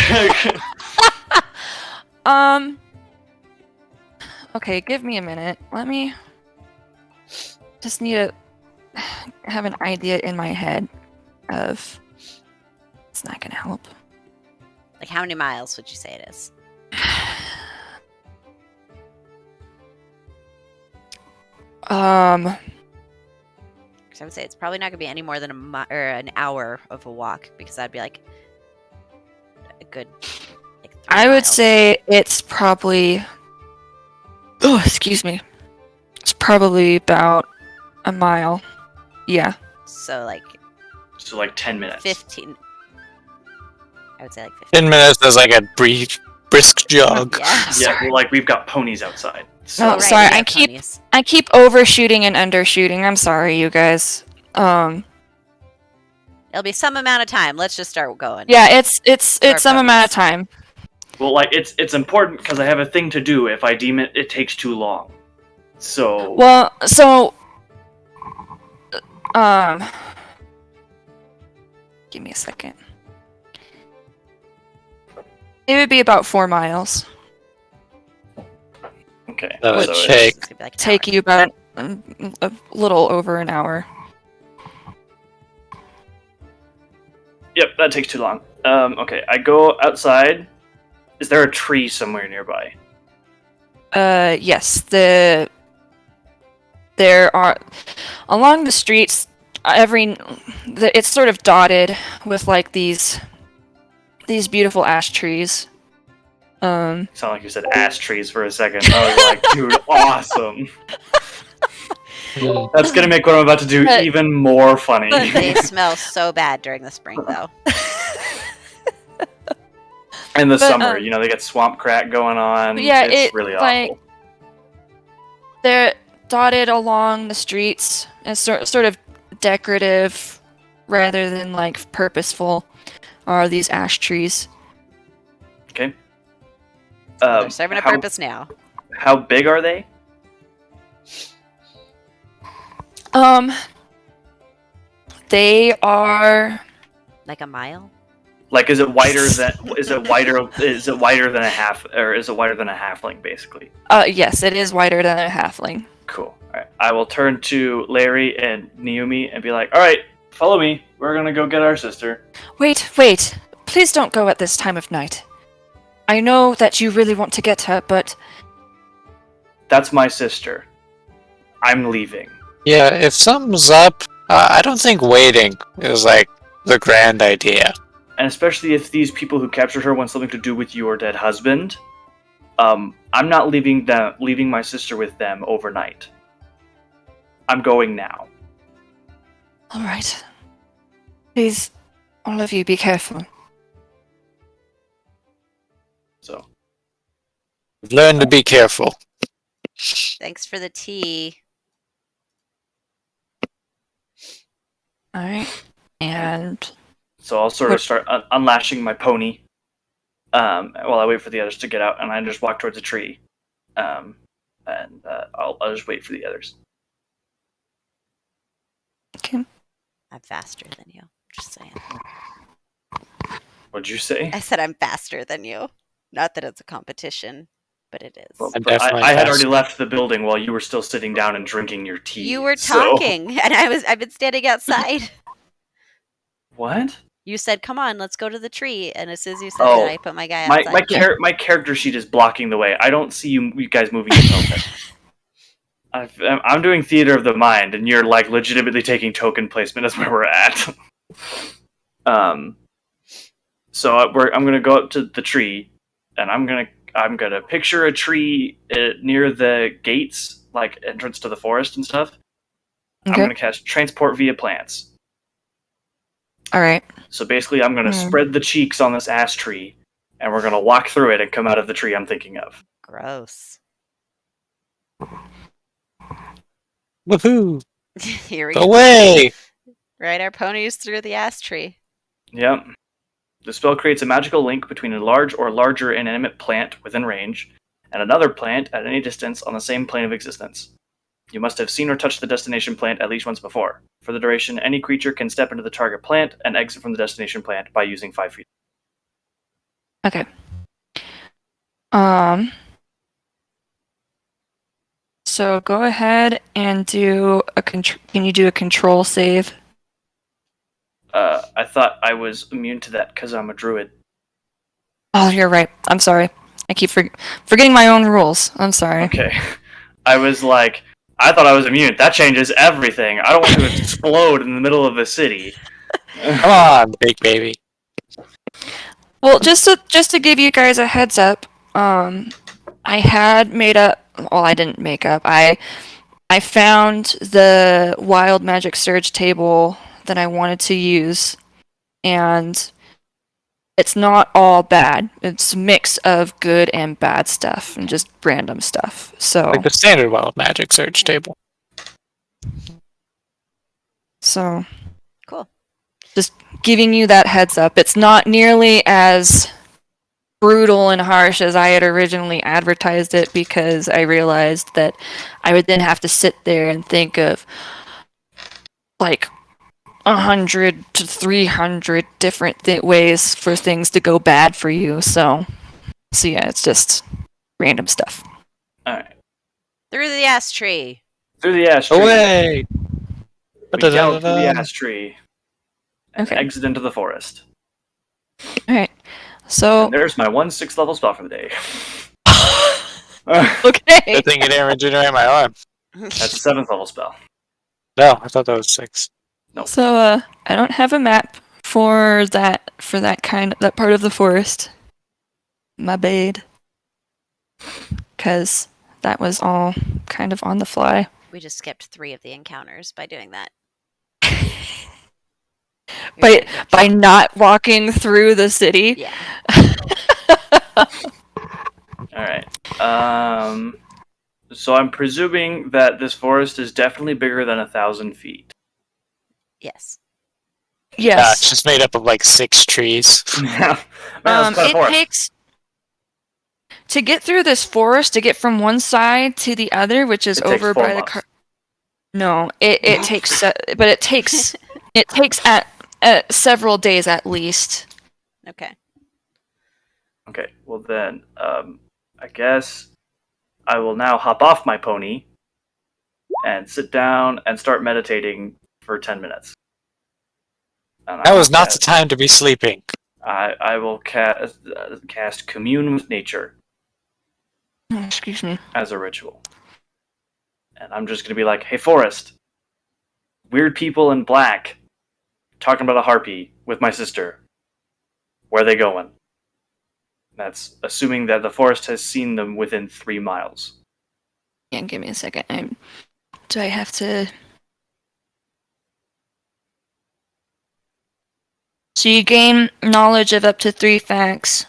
okay, give me a minute. Let me just need to have an idea in my head of. It's not gonna help. Like, how many miles would you say it is? Um, Because I would say it's probably not going to be any more than an hour of a walk, because that'd be like a good. Like 3 I would miles. say it's probably. Oh, excuse me. It's probably about a mile. Yeah. So like so like 10 minutes. 15. I would say like 15. 10 minutes is like a brisk jog. Yeah. Yeah, Sorry. well, like we've got ponies outside. So Oh, right, sorry, we I have keep- ponies. I keep overshooting and undershooting. I'm sorry, you guys. It'll be some amount of time. Let's just start going. Yeah, it's Our some amount of ponies. time. Well, like it's important because I have a thing to do. If I deem it takes too long. So Well, so give me a second. It would be about 4 miles. okay. That would so So take- it's gonna be like an Take hour. you about a little over an hour. Yep, that takes too long. Okay, I go outside. Is there a tree somewhere nearby? Yes, there are along the streets. It's sort of dotted with like these beautiful ash trees. Sound like you said ash trees for a second. I was like, dude, awesome. That's gonna make what I'm about to do But- even more funny. They smell so bad during the spring, though. In the but, summer, you know, they get swamp crack going on. yeah, it's really like- awful. They're dotted along the streets as sort of decorative rather than like purposeful. Are these ash trees? Okay. They're serving a how, purpose now. How big are they? They are. Like a mile? Like, is it wider than a half, or is it wider than a halfling, basically? Yes, it is wider than a halfling. Cool. All right. I will turn to Larry and Naomi and be like, "All right, follow me. We're gonna go get our sister." Wait. Please don't go at this time of night. I know that you really want to get her, but That's my sister. I'm leaving. Yeah, if something's up, I don't think waiting is like the grand idea. And especially if these people who captured her want something to do with your dead husband, I'm not leaving my sister with them overnight. I'm going now. all right. Please, all of you, be careful. So Learn to be careful. Thanks for the tea. All right, and I'll sort of start unlashing my pony while I wait for the others to get out, and I just walk towards a tree, and I'll just wait for the others. okay. I'm faster than you. Just saying. What'd you say? I said I'm faster than you. Not that it's a competition, but it is. Well, I'm but definitely I had fast. already left the building while you were still sitting down and drinking your tea. You were so- talking, and I've been standing outside. What? You said, "Come on, let's go to the tree," and as soon as you said Oh, that, I put my guy outside. My character sheet is blocking the way. I don't see you guys moving your token. I'm doing theater of the mind, and you're like legitimately taking token placement. That's where we're at. So I'm gonna go up to the tree, and I'm gonna picture a tree near the gates, like entrance to the forest and stuff. I'm Okay. gonna cast transport via plants. All right. So basically, I'm going to spread the cheeks on this ash tree, and we're going to walk through it and come out of the tree I'm thinking of. Gross. Woohoo! Here we go. Away! Ride our ponies through the ass tree. Yep. The spell creates a magical link between a large or larger inanimate plant within range and another plant at any distance on the same plane of existence. You must have seen or touched the destination plant at least once before. For the duration, any creature can step into the target plant and exit from the destination plant by using 5 feet. Okay. So go ahead and do a can you do a control save? I thought I was immune to that because I'm a druid. Oh, you're right. I'm sorry. I keep forgetting my own rules. I'm sorry. Okay. I was like, I thought I was immune. That changes everything. I don't want to explode in the middle of the city. Come on, big baby. Well, just to give you guys a heads up, I had made up. Well, I didn't make up. I found the wild magic surge table that I wanted to use, and it's not all bad. It's a mix of good and bad stuff, and just random stuff. So, Like the standard wild magic search table. so Cool. just giving you that heads up. It's not nearly as brutal and harsh as I had originally advertised it, because I realized that I would then have to sit there and think of like 100 to 300 different ways for things to go bad for you. So yeah, it's just random stuff. Alright. Through the ass tree. Through the ash tree. Away! We gallop through the ash tree. And Okay. exit into the forest. Alright. So And there's my 1/6 level spell for the day. okay. Good thing you didn't regenerate my arm. That's 7th level spell. No, I thought that was 6. So I don't have a map for that part of the forest. My bad. Cause that was all kind of on the fly. We just skipped 3 of the encounters by doing that. By not walking through the city. Yeah. Alright. So I'm presuming that this forest is definitely bigger than 1,000 feet. Yes. Yes. It's just made up of like 6 trees. Man, that's quite a It forest. takes to get through this forest, to get from one side to the other, which is It takes over 4 by the months. car. No, it takes, but it takes at several days at least. Okay. Okay, well then, I guess I will now hop off my pony and sit down and start meditating for 10 minutes. And I That will was not cast- the time to be sleeping. I will cast Commune with Nature Oh, excuse me. as a ritual. And I'm just going to be like, hey, Forest, weird people in black talking about a harpy with my sister. Where are they going? That's assuming that the forest has seen them within 3 miles. Yeah, give me a second. Do I have to? So you gain knowledge of up to 3 facts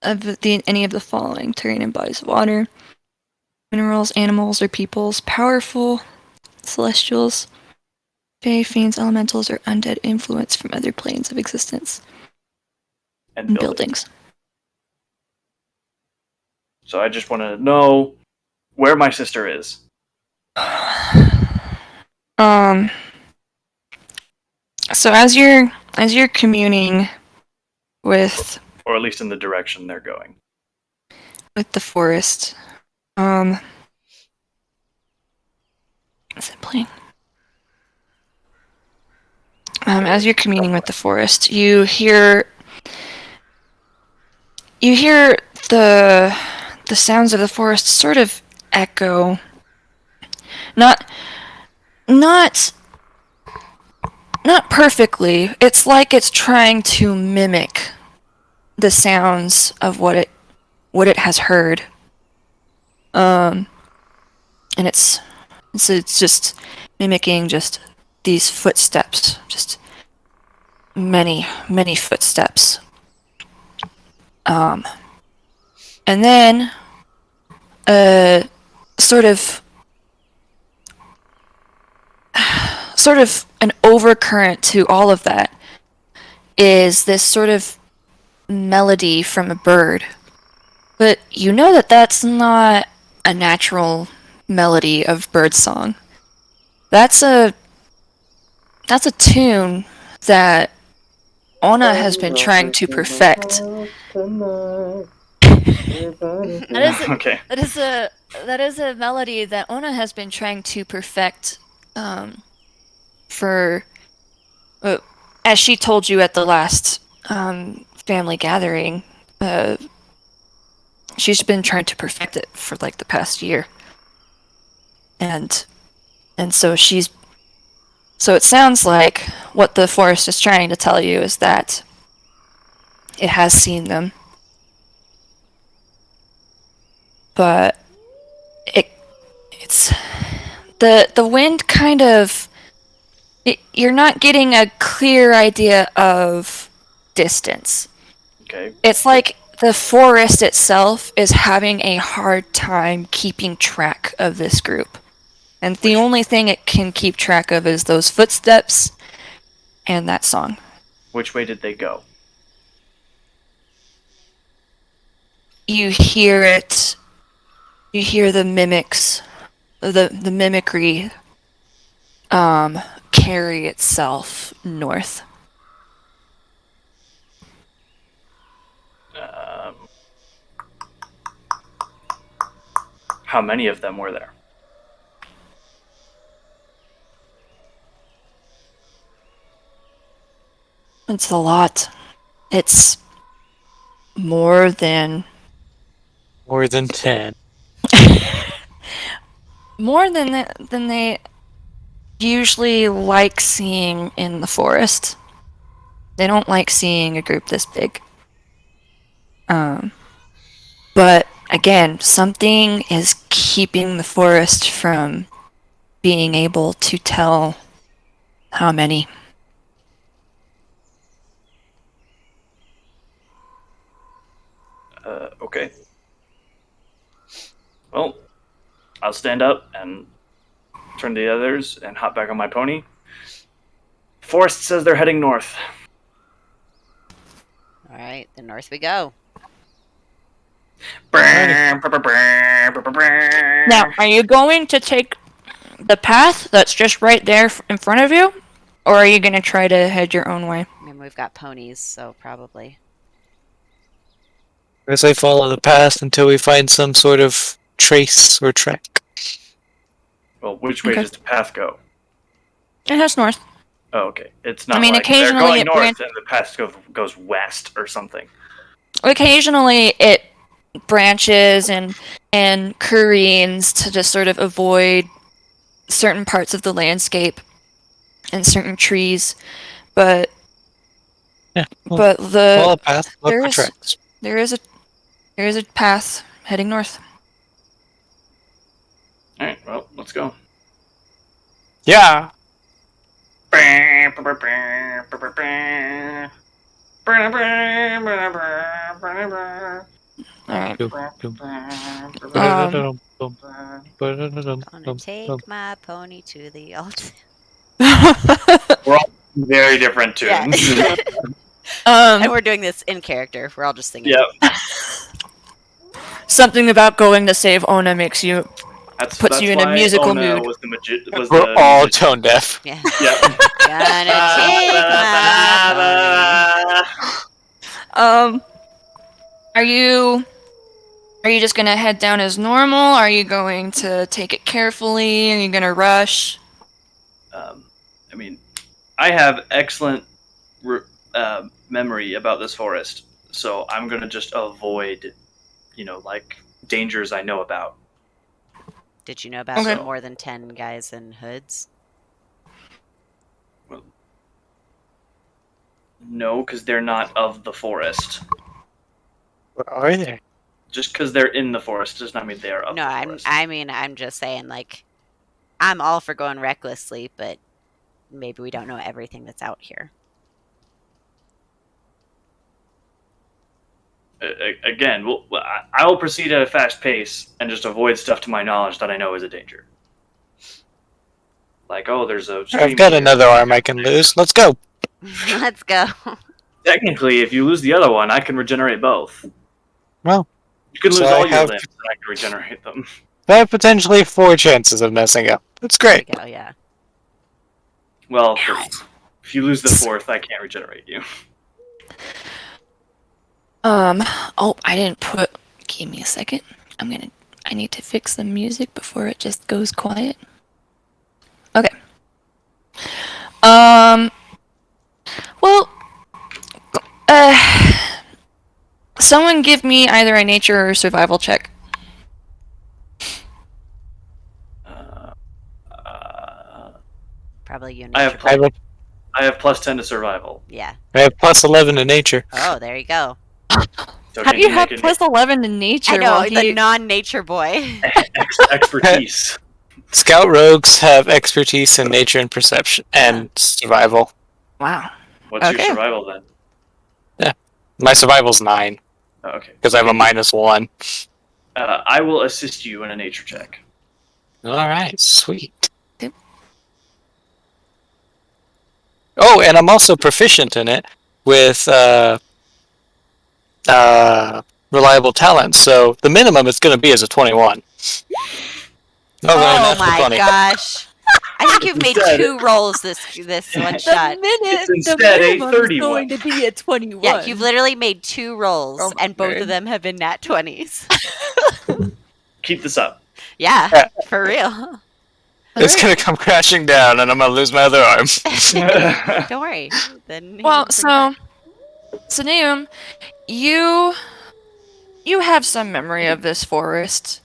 of any of the following: terrain and bodies of water, minerals, animals, or peoples, powerful celestials, fae, fiends, elementals, or undead influence from other planes of existence, And and buildings. buildings. So I just want to know where my sister is. So as you're communing with Or at least in the direction they're going. the forest, is it playing? As you're communing with the forest, you hear the sounds of the forest sort of echo. Not perfectly. It's like it's trying to mimic the sounds of what it has heard. And it's just mimicking just these footsteps, just many, many footsteps. And then, sort of an overcurrent to all of that is this sort of melody from a bird. But you know that that's not a natural melody of birdsong. That's a tune that Ona has been trying to perfect. Okay. That is a melody that Ona has been trying to perfect for as she told you at the last family gathering, she's been trying to perfect it for like the past year. And so it sounds like what the forest is trying to tell you is that it has seen them. But it's the wind kind of you're not getting a clear idea of distance. Okay. It's like the forest itself is having a hard time keeping track of this group. And the only thing it can keep track of is those footsteps and that song. Which way did they go? You hear it. You hear the mimics, the mimicry carry itself north. How many of them were there? It's a lot. It's more than 10. more than they usually like seeing in the forest. They don't like seeing a group this big. But again, something is keeping the forest from being able to tell how many. Okay. Well, I'll stand up and turn to the others and hop back on my pony. Forest says they're heading north. All right, then north we go. Now, are you going to take the path that's just right there in front of you? Or are you going to try to head your own way? I mean, we've got ponies, so probably. I guess I follow the path until we find some sort of trace or track. Well, which way Okay. does the path go? It heads north. Oh, okay. It's not I mean, like they're occasionally going it north and the path goes west or something. Occasionally it branches and careens to just sort of avoid certain parts of the landscape and certain trees. But Yeah. but Follow the path, look there for is- tracks. there is a path heading north. All right. Well, let's go. Yeah. All right. Gonna take my pony to the altar. We're all very different tunes. Yeah. And um, we're doing this in character. We're all just singing. Yep. something about going to save Ona makes you puts you in a why musical Ona mood. Was We're all tone deaf. Yeah. Yep. Gonna take my pony. Are you just gonna head down as normal? Are you going to take it carefully? Are you gonna rush? I mean, I have excellent memory about this forest, so I'm gonna just avoid, like dangers I know about. Did you know about Okay. the more than 10 guys in hoods? Well, no, because they're not of the forest. Where are they? Just because they're in the forest does not mean they are of No, the forest. I'm just saying, like, I'm all for going recklessly, but maybe we don't know everything that's out here. Again, I will proceed at a fast pace and just avoid stuff to my knowledge that I know is a danger. Like, oh, there's a stream I've got here. another arm I can lose. Let's go. Let's go. Technically, if you lose the other one, I can regenerate both. Well, You can so lose I all your have- limbs, and I can regenerate them. I have potentially 4 chances of messing up. That's There you great. go, yeah. Well, if you lose the fourth, I can't regenerate you. Oh, I didn't put. Give me a second. I need to fix the music before it just goes quiet. Okay. Well, someone give me either a nature or survival check. Probably you. I have nature I have, boy. a, I have plus 10 to survival. Yeah. I have plus 11 to nature. Oh, there you go. So How can do you have make plus 11 in nature? I know, while the he... non-nature boy. expertise? Scout rogues have expertise in nature and perception and survival. Wow. What's your Okay. survival then? My survival's 9 Oh, okay. because I have a -1. I will assist you in a nature check. All right, sweet. Yep. Oh, and I'm also proficient in it with reliable talent. So the minimum it's going to be is a 21. Oh, Oh natural my 20. gosh. I think you've made Instead- 2 rolls this one shot. It's instead a 31. to be a 21. Yeah, you've literally made 2 rolls, Oh, and both okay. of them have been nat 20s. Keep this up. Yeah, for real. It's going to come crashing down, and I'm going to lose my other arm. Don't worry. Then he Well, can bring it so Neum, you have some memory of this forest.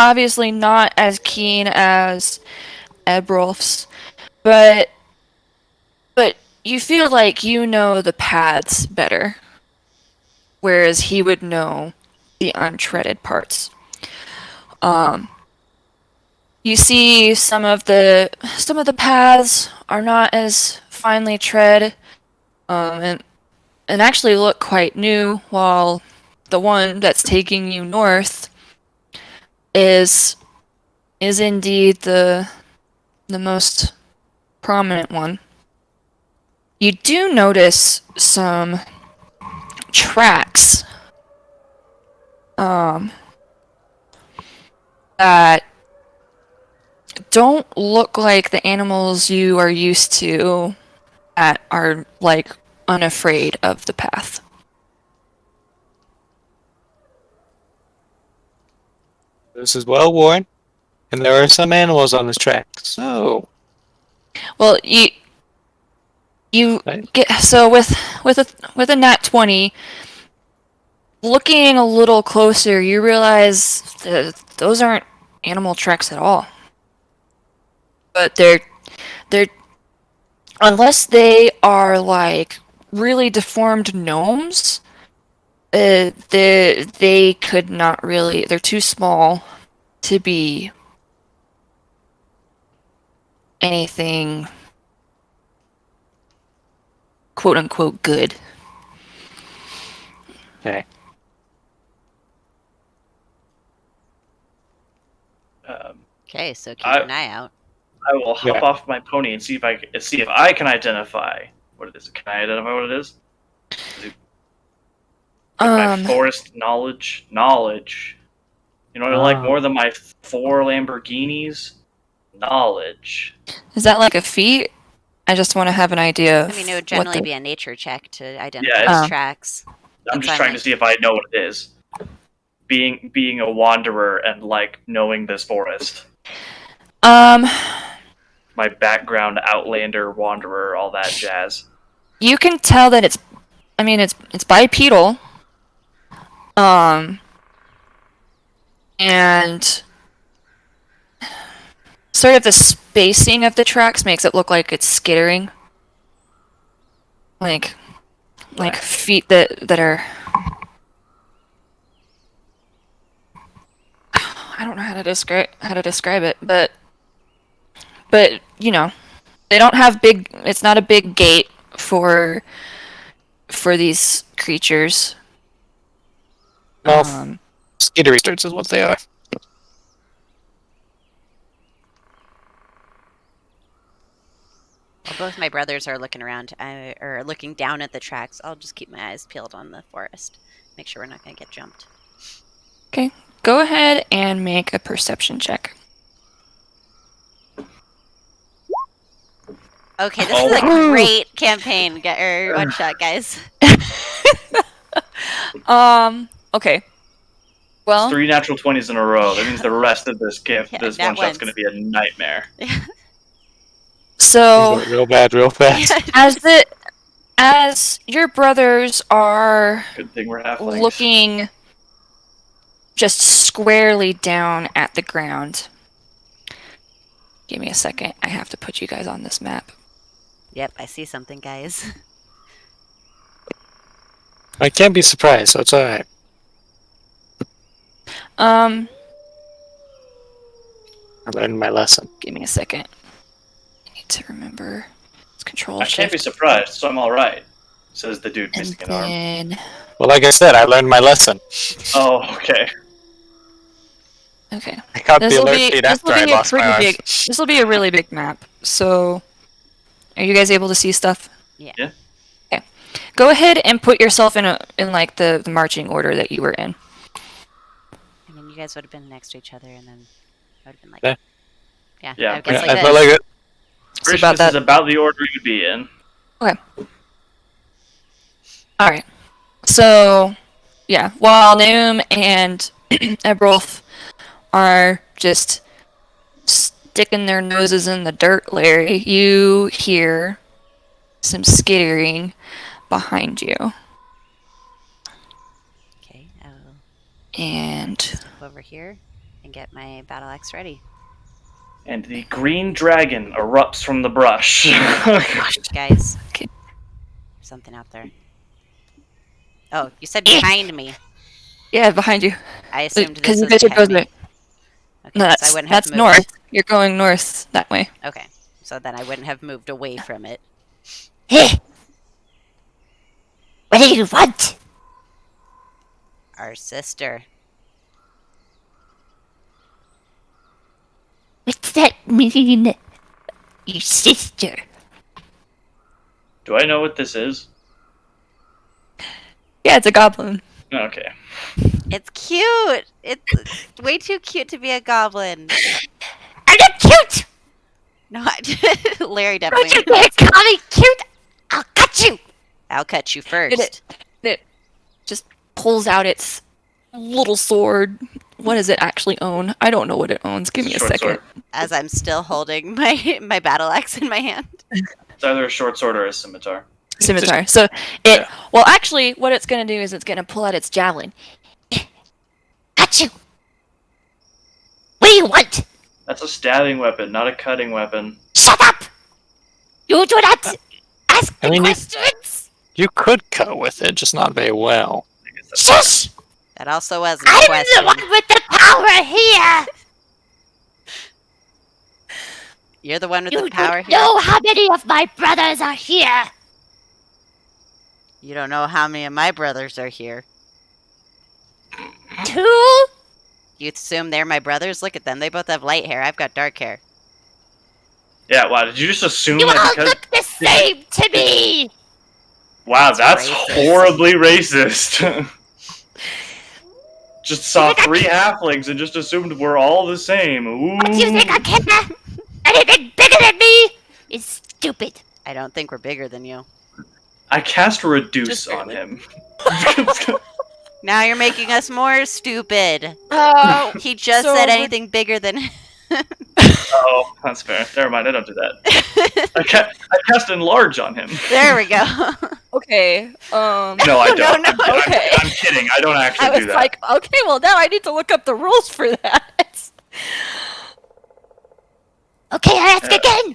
Obviously not as keen as Ebrolf's, but you feel like you know the paths better, whereas he would know the untreaded parts. You see some of the paths are not as finely tread, and actually look quite new, while the one that's taking you north is indeed the most prominent one. You do notice some tracks that don't look like the animals you are used to that are like unafraid of the path. This is well worn, and there are some animals on this track. So, Well, you Right. get so with a nat 20, looking a little closer, you realize that those aren't animal tracks at all. But they're unless they are like really deformed gnomes, they could not really. They're too small to be anything quote unquote good. okay. Okay, so keep I- an eye out. I will hop Yeah. off my pony and see if I can identify what it is. Can I identify what it is? With my forest knowledge. You know what I like more than my 4 Lamborghinis? Knowledge. Is that like a feat? I just want to have an idea. I mean, it would what generally the- be a nature check to identify it's- these tracks. I'm That's just trying to fine. see if I know what it is. Being a wanderer and like knowing this forest. My background outlander wanderer, all that jazz. You can tell that it's bipedal. And sort of the spacing of the tracks makes it look like it's skittering. Like feet that are, I don't know how to describe it, but but you know, they don't have big. It's not a big gate for these creatures. Well, skittery starts is what they are. While both my brothers are looking around, or looking down at the tracks, I'll just keep my eyes peeled on the forest. Make sure we're not going to get jumped. Okay, go ahead and make a perception check. Okay, this is a great campaign, or one shot, guys. Okay. Well, 3 natural 20s in a row. That means the rest of this Yeah, this nat one shot's ones. going to be a nightmare. so Real bad, real fast. as your brothers are Good thing we're halflings. looking just squarely down at the ground. Give me a second. I have to put you guys on this map. Yep, I see something, guys. I can't be surprised, so it's alright. Um, I learned my lesson. give me a second. I need to remember. It's Control I can't be Shift. surprised, so I'm alright, says the dude And missing an arm. then, Well, like I said, I learned my lesson. Oh, okay. okay. I got the This'll alert be- feed this'll after I be a lost my pretty arm. big- This will be a really big map. So, are you guys able to see stuff? Yeah. Yeah. Okay. Go ahead and put yourself in like the marching order that you were in. I mean, you guys would have been next to each other, and then I would have been like, Yeah. Yeah, I guess Yeah, like I this. feel like it. So Pretty about sure this that. is about the order you'd be in. All right. So, yeah, while Naum and Ebrolf are just sticking their noses in the dirt, Larry, you hear some skittering behind you. Okay, I will And step over here and get my battle axe ready. And the green dragon erupts from the brush. Guys. Okay. There's something out there. Oh, you said behind me. yeah, behind you. I assumed Because this you was guys are behind both me. there. Okay, No, so I wouldn't have that's moved. north. You're going north that way. Okay, so then I wouldn't have moved away from it. Hey! What do you want? Our sister. What's that mean? Your sister. Do I know what this is? Yeah, it's a goblin. Okay. It's cute! It's way too cute to be a goblin. I'm not cute! No, Larry Don't definitely. you dare call me cute! I'll cut you! I'll cut you first. It just pulls out its little sword. What does it actually own? I don't know what it owns. Give me a Short second. sword. As I'm still holding my battle axe in my hand. It's either a short sword or a scimitar. Scimitar. So it. Well, actually, what it's gonna do is it's gonna pull out its javelin. Cut you! What do you want? That's a stabbing weapon, not a cutting weapon. Shut up! You do not ask I me mean, questions! You could cut with it, just not very well. I guess that's Shush! That also wasn't a I'm question. the one with the power here! You're the one with You the power don't here. know how many of my brothers are here! You don't know how many of my brothers are here. 2? You assume they're my brothers? Look at them. They both have light hair. I've got dark hair. Yeah, wow, did you just assume You all that because... look the same to me! Wow, that's racist. horribly racist. Just saw 3 halflings and just assumed we're all the same. Ooh. What do you think I care? Anything bigger than me is stupid. I don't think we're bigger than you. I cast Reduce Just on barely. him. Now you're making us more stupid. Oh, He just So said we're- anything bigger than. Oh, that's fair. Never mind, I don't do that. I cast Enlarge on him. There we go. okay. No, I don't. No, no, okay. I'm kidding. I don't actually I was do that. like, okay, well now I need to look up the rules for that. Okay, I ask again.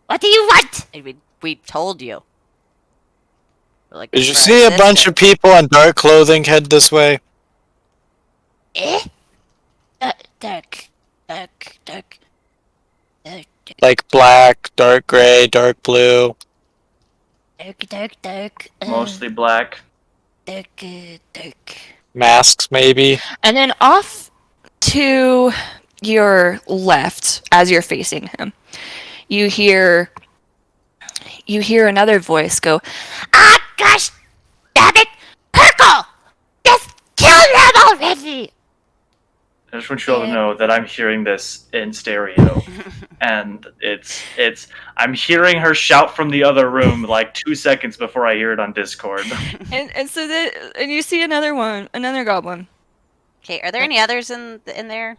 What do you want? I mean, we told you. We're looking Did you for our see a bunch sister. of people in dark clothing head this way? Eh? Dark like black, dark gray, dark blue? Dark. Mostly black. Dark. Masks, maybe? And then off to your left, as you're facing him, you hear another voice go, Ah, gosh, damn it! Perkle! Just kill them already! I just want you all to know that I'm hearing this in stereo, and I'm hearing her shout from the other room like 2 seconds before I hear it on Discord. and so and you see another goblin. Okay, are there any others in there?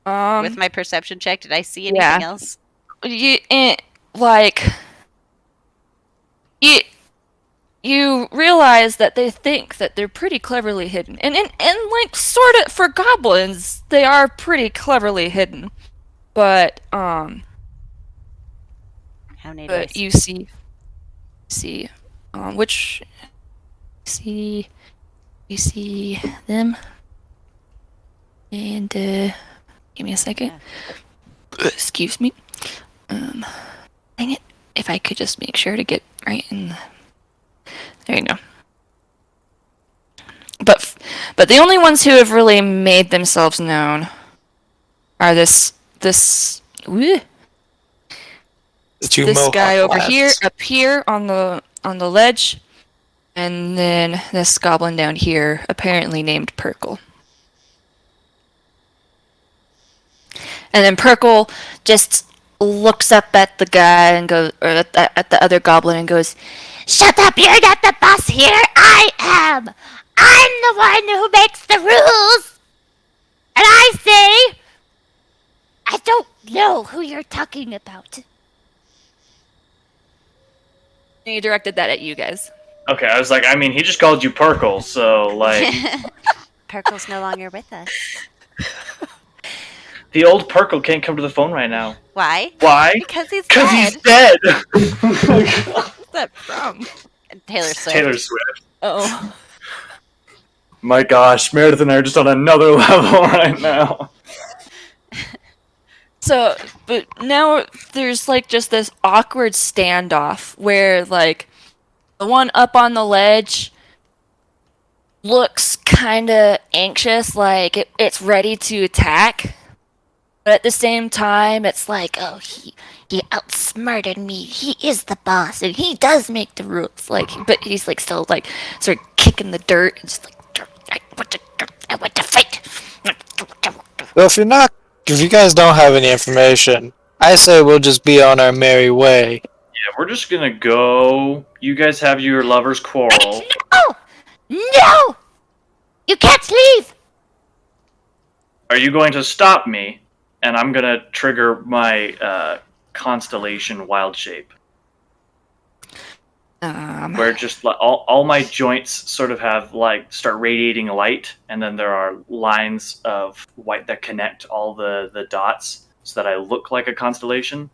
Um, With my perception check, did I see yeah. anything else? You realize that they think that they're pretty cleverly hidden, and like sort of for goblins, they are pretty cleverly hidden, but How many do I but see? you see them, and give me a second. Excuse me. Dang it! If I could just make sure to get right in. There you go. But the only ones who have really made themselves known are this The two Mohawk guy over lads. here, up here on the ledge, and then this goblin down here, apparently named Perkle. And then Perkle just looks up at the guy and goes, or at the other goblin and goes, Shut up, you're not the boss here, I am! I'm the one who makes the rules! And I say, I don't know who you're talking about. and he directed that at you guys. Okay, I was like, I mean, he just called you Perkle, so like Perkle's no longer with us. the old Perkle can't come to the phone right now. Why? Why? Because he's Because dead. he's dead. What's that from? Taylor Swift. Taylor Swift. Oh. My gosh, Meredith and I are just on another level right now. So, but now there's like just this awkward standoff where like the one up on the ledge looks kind of anxious, like it's ready to attack. But at the same time, it's like, Oh, he outsmarted me. He is the boss, and he does make the rules. like, but he's like still like sort of kicking the dirt and just like, I want to fight. Well, if you guys don't have any information, I say we'll just be on our merry way. Yeah, we're just gonna go. You guys have your lovers' quarrel. No! You can't leave! Are you going to stop me? And I'm gonna trigger my constellation wild shape, where just like all my joints sort of have like start radiating light, and then there are lines of white that connect all the dots, so that I look like a constellation.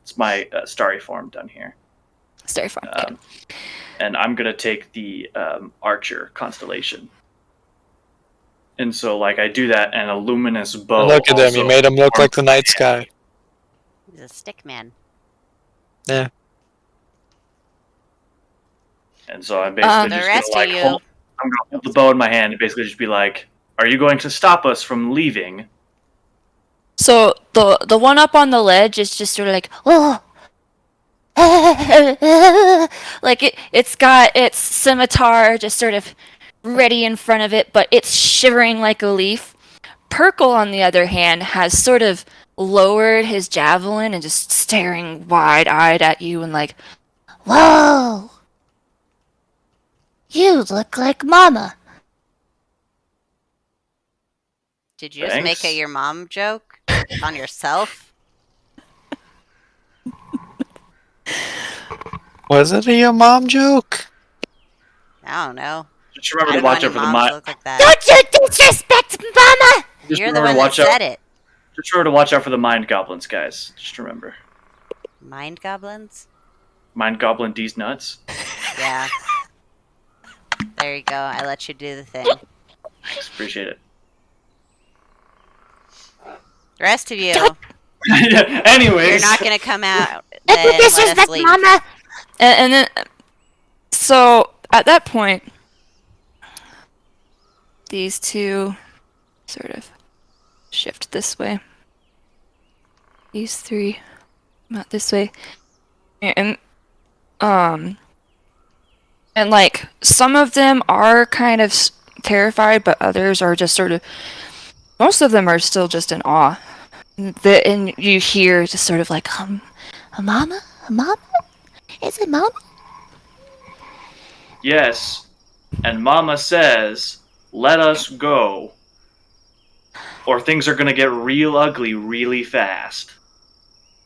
It's my starry form down here. stay fine. And I'm gonna take the Archer constellation. And so, like, I do that, and a luminous bow. Look at him, you also made him look forms like the night sky. He's a stick man. Yeah. And so I'm basically The just rest gonna, of like, you- I'm gonna hold the bow in my hand and basically just be like, "Are you going to stop us from leaving?" So the one up on the ledge is just sort of like, Oh! like it's got its scimitar just sort of ready in front of it, but it's shivering like a leaf. Perkle, on the other hand, has sort of lowered his javelin and just staring wide-eyed at you and like, Whoa! You look like Mama. Did you just make a Thanks. your mom joke on yourself? Was it a your mom joke? I don't know. Just remember I to don't know watch any out for the moms mind. look like that. Don't you disrespect Mama! Just You're the remember one to that watch out. said it. Just remember to watch out for the mind goblins, guys. Just remember, Mind goblins? mind goblin D's nuts. Yeah. There you go. I let you do the thing. Just appreciate it. The rest of you, Anyways. You're not gonna come out. Look Then at this let is us like leave. Mama. And then, so at that point, these two sort of shift this way. These three come out this way, and like some of them are kind of terrified, but others are just sort of. Most of them are still just in awe. And you hear just sort of like A mama? A mama? Is it mama? Yes. And Mama says, let us go. Or things are gonna get real ugly really fast.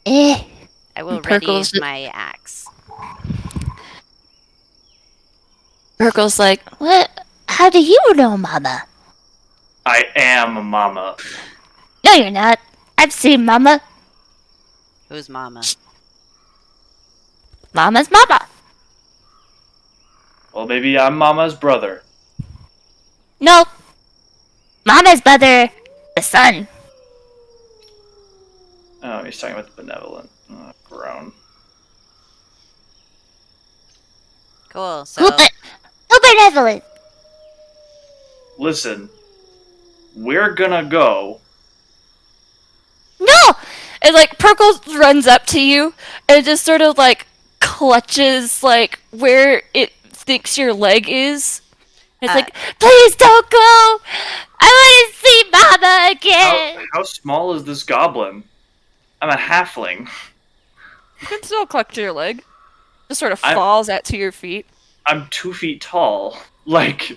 Eh. I will ready Perkles- my axe. Urkel's like, What? How do you know Mama? I am Mama. No, you're not. I've seen Mama. Who's Mama? Mama's Mama. Well, maybe I'm Mama's brother. No. Mama's brother, the son. Oh, he's talking about the benevolent. Oh, groan. Cool. So Who benevolent? Listen, we're gonna go. No. and like Perkle runs up to you and just sort of like clutches like where it thinks your leg is. It's like, Please don't go. I want to see Mama again. How small is this goblin? I'm a halfling. you can still clutch your leg. Just sort of I'm- falls out to your feet. I'm 2 feet tall. Like,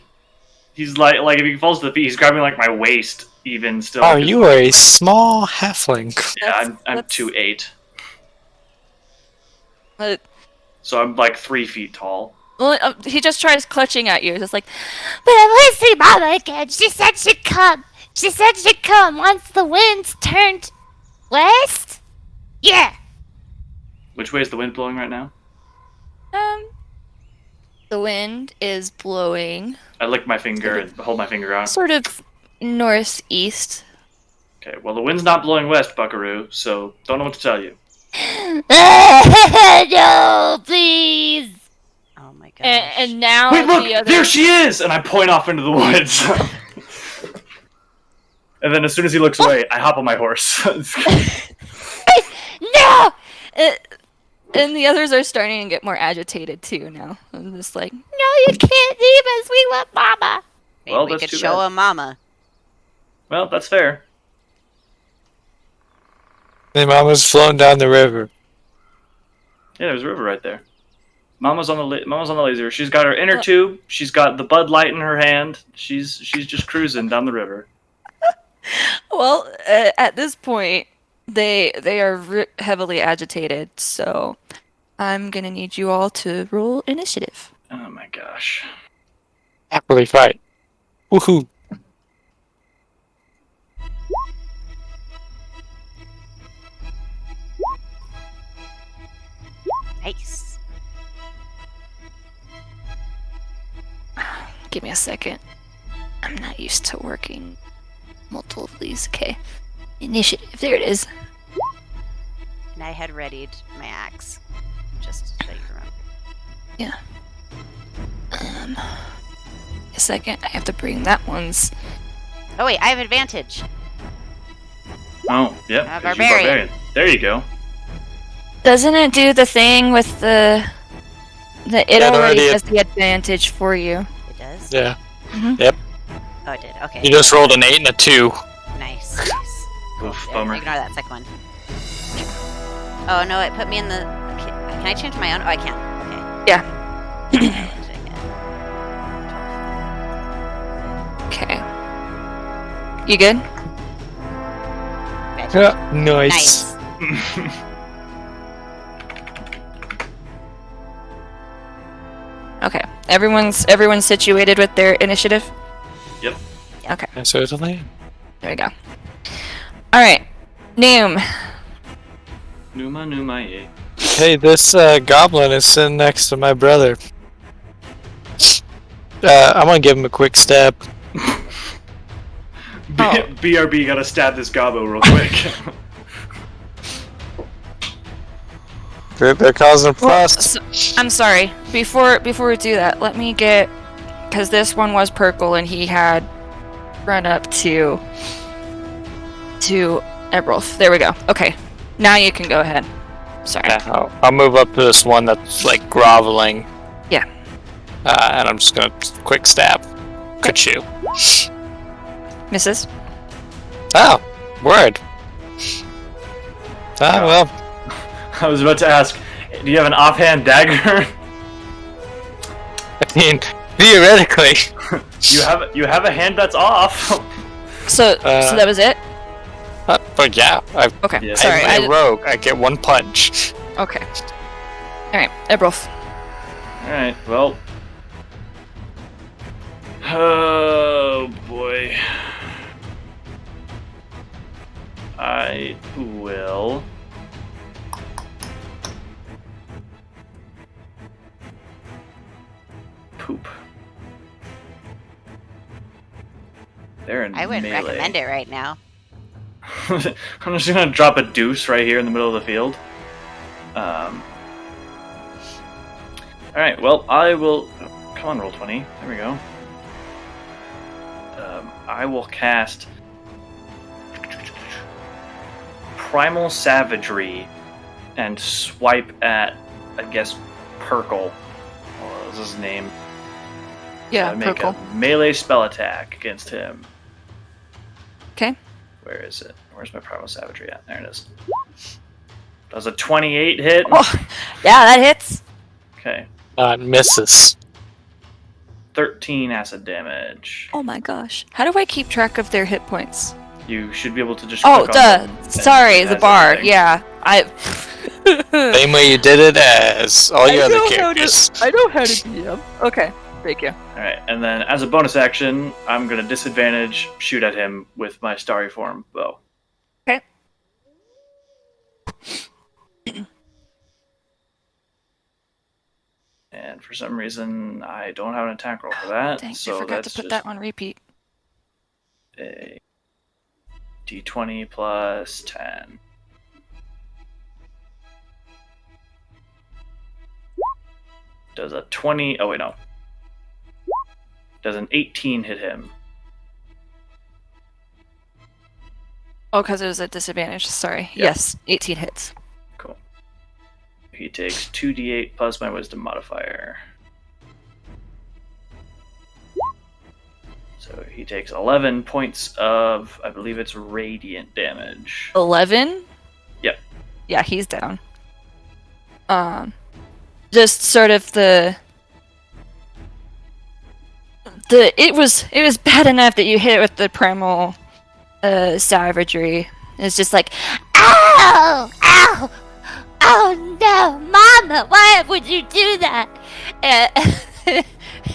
he's like if he falls to the feet, he's grabbing like my waist even still. Oh, you are a small halfling. Yeah, I'm That's- 2'8", But, so I'm like 3 feet tall. well, he just tries clutching at you. It's like, But I want to see Mama again. She said she'd come. She said she'd come once the winds turned west. Yeah. Which way is the wind blowing right now? the wind is blowing I lick my finger and hold my finger out. sort of northeast. Okay, well the wind's not blowing west, Buckaroo, so don't know what to tell you. No, please. oh my gosh. And now Wait, look! the other. There she is! And I point off into the woods. And then as soon as he looks away, I hop on my horse. No. And the others are starting to get more agitated too now. I'm just like, No, you can't leave us. We want Mama. Maybe well, we that's could too show bad. a Mama. Well, that's fair. The mama's flown down the river. Yeah, there's a river right there. Mama's on the laser. She's got her inner tube. She's got the Bud Light in her hand. She's just cruising down the river. well, at this point, they are heavily agitated. So I'm gonna need you all to roll initiative. Oh my gosh. Happily fight. Woohoo. Nice. Give me a second. I'm not used to working multiple of these. Okay, initiative. There it is. And I had readied my axe. Just so you remember. A second. I have to bring that one's. Oh wait, I have advantage. Oh, yep. A 'cause you're barbarian. There you go. Doesn't it do the thing with the? It Yeah, already already- has the advantage for you. It does? Yeah. Oh, it did. Okay. You just rolled an 8 and a 2. Nice. Nice. Oof, Yeah, bummer. Ignore that second one. Oh no, it put me in the. Okay, can I change my own? Oh, I can. Okay. Yeah. What did I get? Okay. You good? Advantage. Yeah, nice. Nice. Okay. Everyone's situated with their initiative. Yep. Okay. And certainly. There we go. All right. Noom. Numa, yeah. Hey, this goblin is sitting next to my brother. I'm gonna give him a quick stab. Oh. BRB gotta stab this gobbo real quick. They're causing Well, fuss. I'm sorry. Before we do that, let me get, because this one was Perkle and he had run up to Ebrolf. There we go. Okay, now you can go ahead. Sorry. Yeah, I'll move up to this one that's like groveling. Yeah. And I'm just gonna quick stab. Ka-choo. Misses. Oh, word. Ah, well. I was about to ask, do you have an offhand dagger? I mean, theoretically. you have a hand that's off. So that was it. But yeah, Okay. Yeah. Sorry. I'm a rogue. I get one punch. Okay. All right, Ebrolf. All right. Well. Oh boy. I will. Poop. They're in I wouldn't melee. recommend it right now. I'm just gonna drop a deuce right here in the middle of the field. Alright, well, I will... oh, come on, roll 20. There we go. I will cast... Primal Savagery and swipe at, I guess, Perkle. What was his name? Yeah, Make Perkle. a melee spell attack against him. Okay. Where is it? Where's my Primal Savagery at? There it is. Does a 28 hit? Oh, yeah, that hits. Okay. Misses. 13 acid damage. Oh my gosh. How do I keep track of their hit points? You should be able to just Oh, click on them and sorry, it the has bar. everything. Yeah, Same way you did it as all your other characters. I know how to DM. Okay, thank you. Alright, and then as a bonus action, I'm going to disadvantage shoot at him with my Starry Form bow. Okay. And for some reason, I don't have an attack roll for that. Dang, so I forgot that's to put just that on repeat. a d20 plus 10. Does a 20... oh wait, no. Does an 18 hit him? Oh, because it was a disadvantage. Sorry. Yeah. Yes, 18 hits. Cool. He takes 2d8 plus my wisdom modifier. So he takes 11 points of, I believe it's radiant damage. 11? Yep. Yeah, he's down. Just sort of it was bad enough that you hit it with the primal savagery. It's just like, Ow! Ow! Oh no, Mama, why would you do that?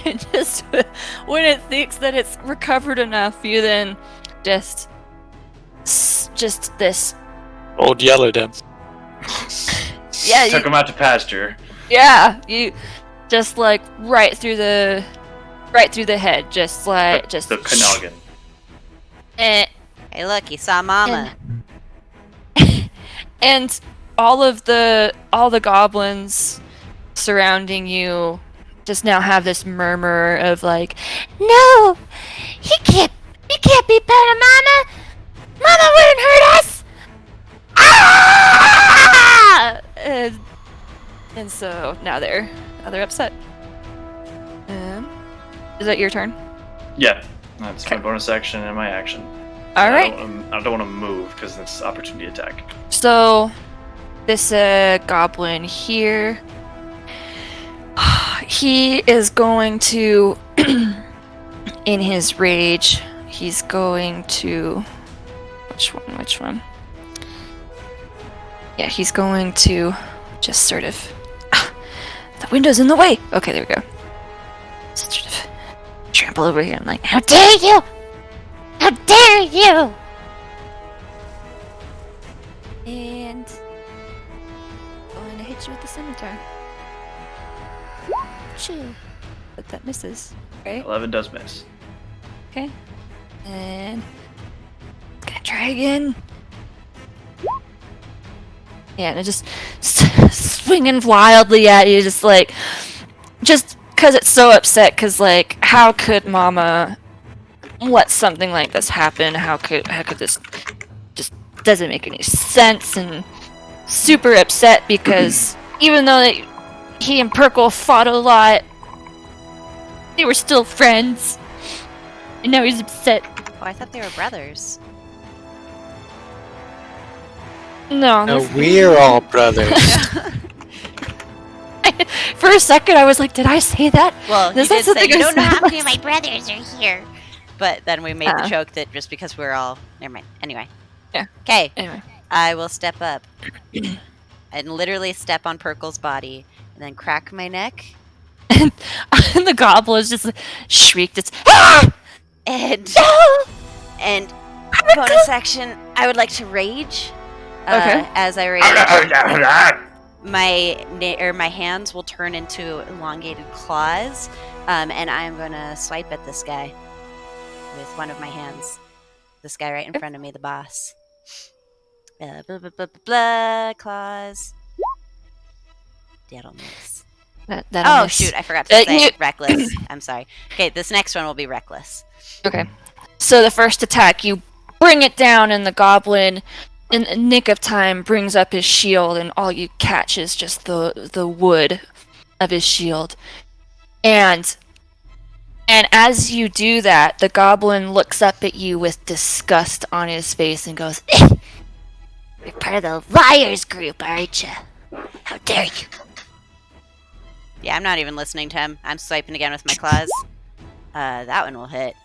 and just when it thinks that it's recovered enough, you then just this. Old yellow them. Yeah, Took him out to pasture. yeah, you just like right through the head, just like just The Kanogan. eh. Hey, look, you saw Mama. And all the goblins surrounding you just now have this murmur of like, No! He can't be part of Mama! Mama wouldn't hurt us! Ah! and so now they're upset. Is that your turn? Yeah, that's my Okay. bonus action and my action. All I right. I don't want to move because it's opportunity attack. So this goblin here, he is going to, in his rage, he's going to, which one? Yeah, he's going to just sort of, the window's in the way. Okay, there we go. Just sort of trample over here and like, How dare you! How dare you! and going to hit you with the scimitar. Choo. But that misses, right? 11 does miss. Okay. And gonna try again. Yeah, and it just swinging wildly at you, just because it's so upset. Because like, how could Mama let something like this happen? How could this just doesn't make any sense? And super upset because even though he and Perkle fought a lot, they were still friends. And now he's upset. Oh, I thought they were brothers. No, No, we're all brothers. for a second I was like, did I say that? Well, you Is that did say something you I don't know said? how many How many of my brothers are here? But then we made the Uh. joke that just because we're all... Never mind. Anyway. Yeah. Okay. Anyway. I will step up and literally step on Perkle's body and then crack my neck. And the goblin just shrieked, it's ah! And bonus action, I would like to rage. Okay. As I rage, my hands will turn into elongated claws, and I'm gonna swipe at this guy with one of my hands. This guy right in front of me, the boss. Blah, blah, blah, blah, blah, claws. That'll miss. That'll Oh, miss. shoot, I forgot to say you- reckless. I'm sorry. Okay, this next one will be reckless. Okay. So the first attack, you bring it down, and the goblin, in the nick of time, brings up his shield, and all you catch is just the wood of his shield. And as you do that, the goblin looks up at you with disgust on his face and goes, You're part of the liars group, aren't you? How dare you? Yeah, I'm not even listening to him. I'm swiping again with my claws. That one will hit.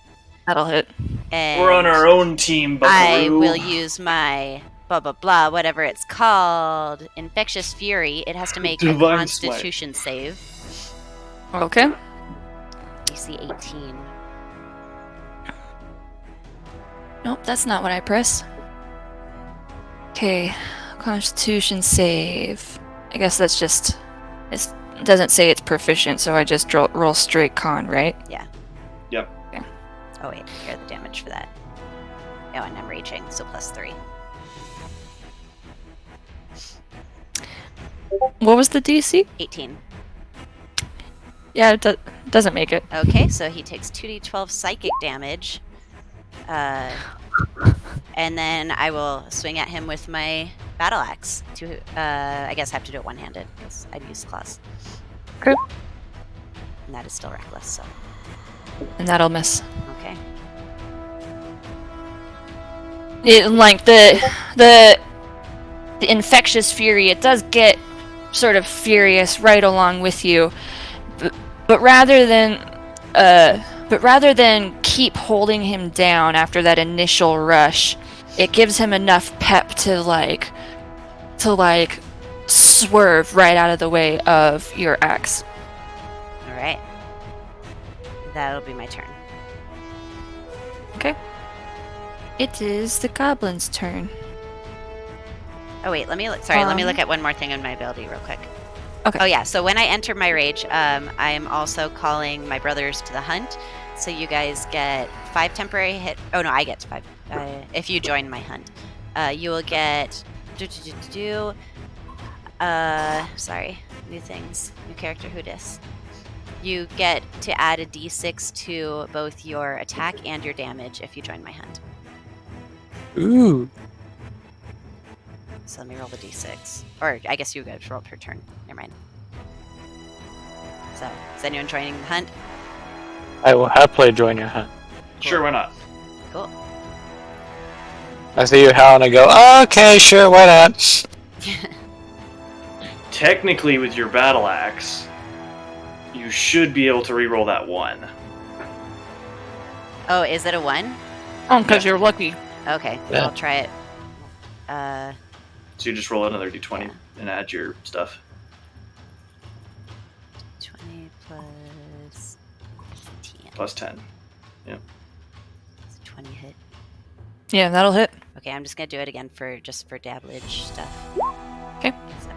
that'll hit. And We're on our own team, I buckaroo. will use my blah blah blah, whatever it's called, infectious fury. It has to make a Divine Smite. Constitution save. Okay. DC 18. Nope, that's not what I press. Okay, Constitution save. I guess that's just... It doesn't say it's proficient, so I just roll straight con, right? Yep. Oh wait, here are the damage for that. Oh, and I'm raging, so +3. What was the DC? 18. Yeah, it doesn't make it. Okay, so he takes 2d12 psychic damage. And then I will swing at him with my battle axe. I guess I have to do it one-handed because I'd use claws. Okay. And that is still reckless, so And that'll miss. okay. Like the infectious fury, it does get sort of furious right along with you, but rather than keep holding him down after that initial rush, it gives him enough pep to swerve right out of the way of your axe. All right. That'll be my turn. Okay. It is the goblin's turn. Oh wait, let me look at one more thing on my ability real quick. Okay. Oh yeah, so when I enter my rage, I am also calling my brothers to the hunt. So you guys get 5 temporary hit. Oh no, I get 5. If you join my hunt, you will get sorry, new things, new character. Who dis? You get to add a d6 to both your attack and your damage if you join my hunt. Ooh. So let me roll the d6. Or I guess you guys roll per turn. Never mind. So, is anyone joining the hunt? I will happily join your hunt. Sure, why not? Cool. I see you howl and I go, okay, sure, why not? Technically, with your battle axe, you should be able to reroll that 1. Oh, is it a 1? Oh, because you're lucky. Okay, Yeah. I'll try it. So you just roll another d20 Yeah. and add your stuff. 20 plus 10. Plus 10. It's a 20 hit. Yeah, that'll hit. Okay, I'm just gonna do it again for dabblage stuff. Okay. So,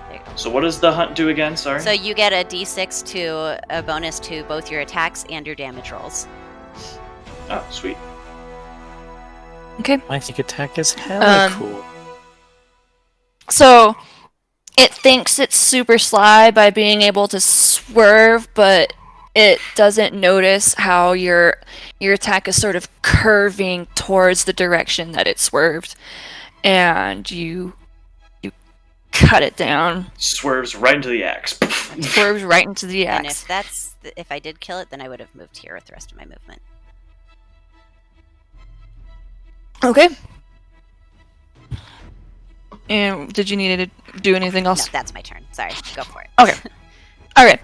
there you go. So what does the hunt do again? Sorry? So you get a d6 to a bonus to both your attacks and your damage rolls. Oh, sweet. Okay. My sneak attack is hella Um, cool. So, it thinks it's super sly by being able to swerve, but it doesn't notice how your attack is sort of curving towards the direction that it swerved, and you cut it down. Swerves right into the axe. Swerves right into the And axe. if I did kill it, then I would have moved here with the rest of my movement. Okay. And did you need to do anything No, else? that's my turn. Sorry, go for it. Okay. All right.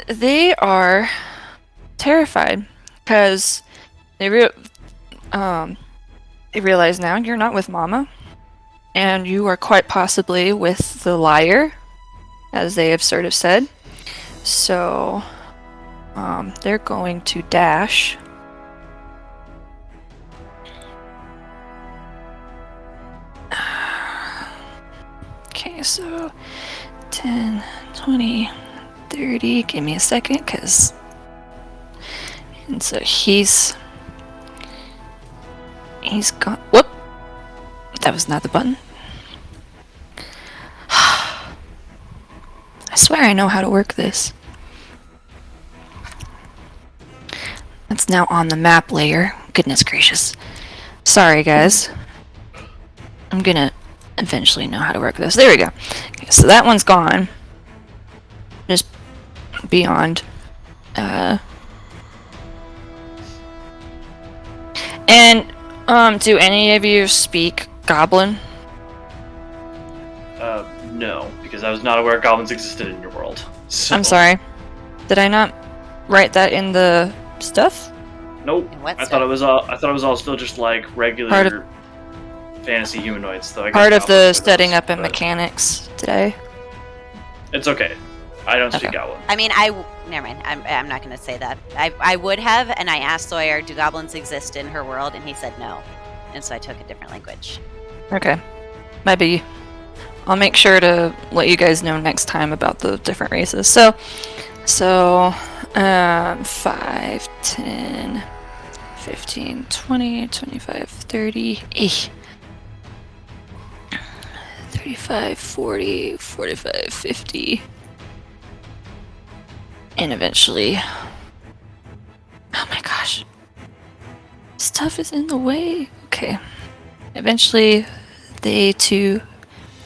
They are terrified because they realize now you're not with Mama, and you are quite possibly with the liar, as they have sort of said. So, they're going to dash. Okay, so 10, 20, 30. Give me a second, because... And so he's gone... Whoop! That was not the button. I swear I know how to work this. That's now on the map layer. Goodness gracious. Sorry, guys. I'm gonna eventually know how to work this. There we go. Okay, so that one's gone. Just beyond. And, do any of you speak Goblin? No, because I was not aware goblins existed in your world. So. I'm sorry. Did I not write that in the stuff? Nope. What I stuff? thought it was all. I thought it was all still just like regular Part of- fantasy humanoids. Though I guess Part of the goblins are setting those, up and but mechanics today. It's okay. I don't speak Okay. goblin. I mean, never mind. I'm not going to say that. I would have, and I asked Sawyer, do goblins exist in her world? And he said no. And so I took a different language. Okay. Maybe I'll make sure to let you guys know next time about the different races. So 5, 10, 15, 20, 25, 30, 35, 40, 45, 50. And eventually... Oh my gosh. Stuff is in the way. Okay. Eventually, they too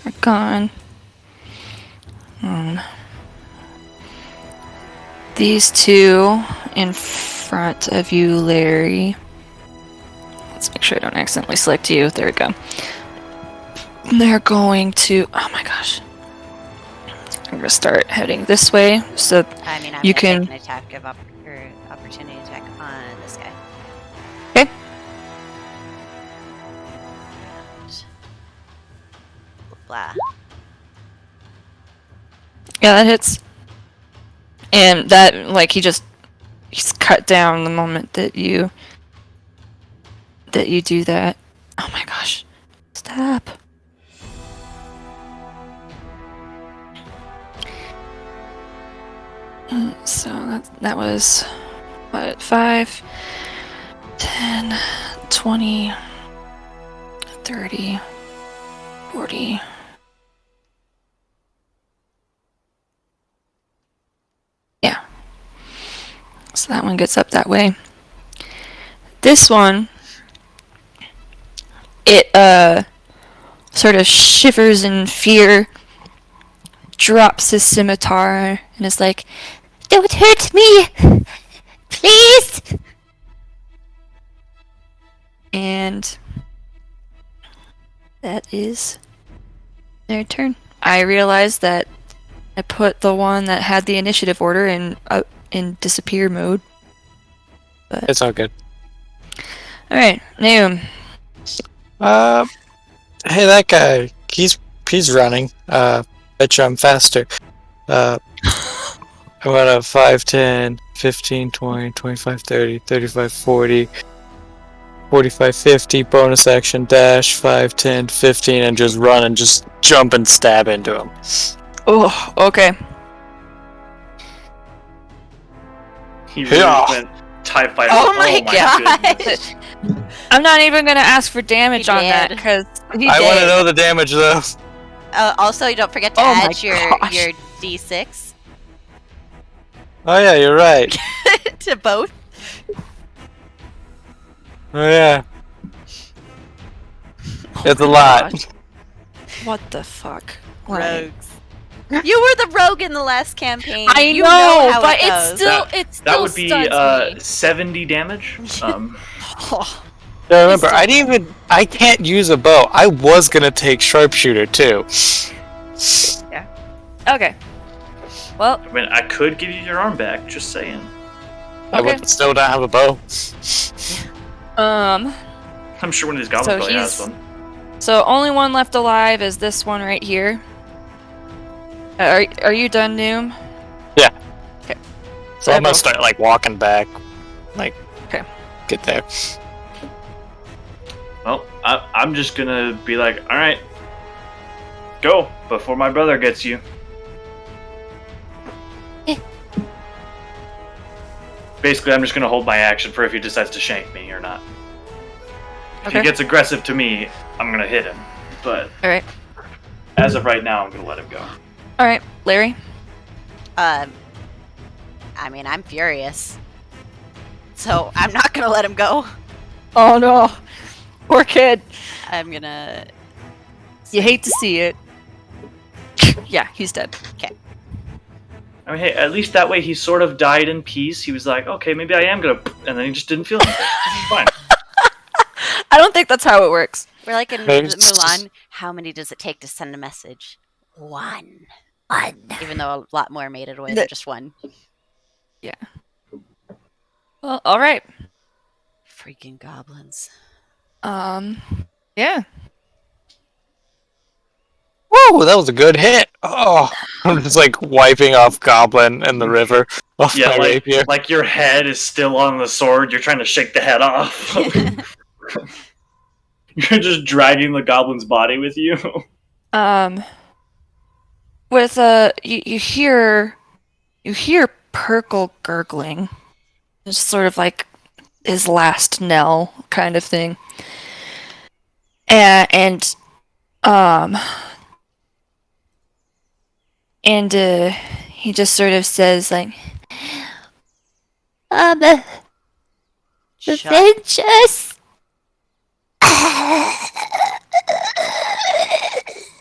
are gone. These two in front of you, Larry. Let's make sure I don't accidentally select you. There we go. They're going to... Oh my gosh. I'm going to start heading this way, so I mean, I'm you going can... to take an attack of opportunity attack on this guy. Okay. Blah. Yeah, that hits. And that, like, he's cut down the moment that you do that. Oh my gosh. Stop. So that was, what, 5, 10, 20, 30, 40. Yeah. So that one gets up that way. This one, it sort of shivers in fear, drops his scimitar, and is like, Don't hurt me! Please! and that is their turn. I realized that I put the one that had the initiative order in disappear mode. But It's all good. all right, Naum. Hey, that guy. He's running. Bet you I'm faster. I'm at a 5, 10, 15, 20, 25, 30, 35, 40, 45, 50, bonus action, dash, 5, 10, 15, and just run and just jump and stab into him. Oh, okay. He really Yeah. went TIE fighter. Oh my God. goodness. I'm not even gonna ask for damage You on that did. because He I want to did. know the damage though. Also, don't forget to Oh my add your gosh. D6 Oh yeah, you're right. to both. Oh yeah. It's a my lot. gosh. What the fuck? Like, Rogues. You were the rogue in the last campaign. I you know, how but it goes. it still That would be stuns me. 70 damage. Oh, Yeah, remember, Still- I can't use a bow. I was gonna take sharpshooter too. okay. Well, I mean, I could give you your arm back. Just saying. I Okay. would still not have a bow. I'm sure one of these goblins So probably has he's- one. so only one left alive is this one right here. Are you done, Noom? Yeah. Okay. So I'm gonna Everyone- start like walking back, like Okay. get there. Well, I'm just gonna be like, all right, go before my brother gets you. Basically, I'm just gonna hold my action for if he decides to shank me or not. If Okay. he gets aggressive to me, I'm gonna hit him. But All right. as of right now, I'm gonna let him go. All right, Larry. I mean, I'm furious. So I'm not gonna let him go. Oh no, poor kid. I'm gonna. You hate to see it. Yeah, he's dead. I mean, hey, at least that way he sort of died in peace. He was like, okay, maybe I am gonna, and then he just didn't feel anything. Fine. I don't think that's how it works. We're like in There's- Mulan. How many does it take to send a message? One. Even though a lot more made it away than just one. Well, all right. Freaking goblins. Yeah. Whoa, that was a good hit. Oh, I'm just like wiping off Goblin in the river off Yeah, my rapier. like your head is still on the sword. You're trying to shake the head off. You're just dragging the goblin's body with you. With you hear Perkle gurgling. It's sort of like his last knell kind of thing. And he just sort of says like, Shut Adventures.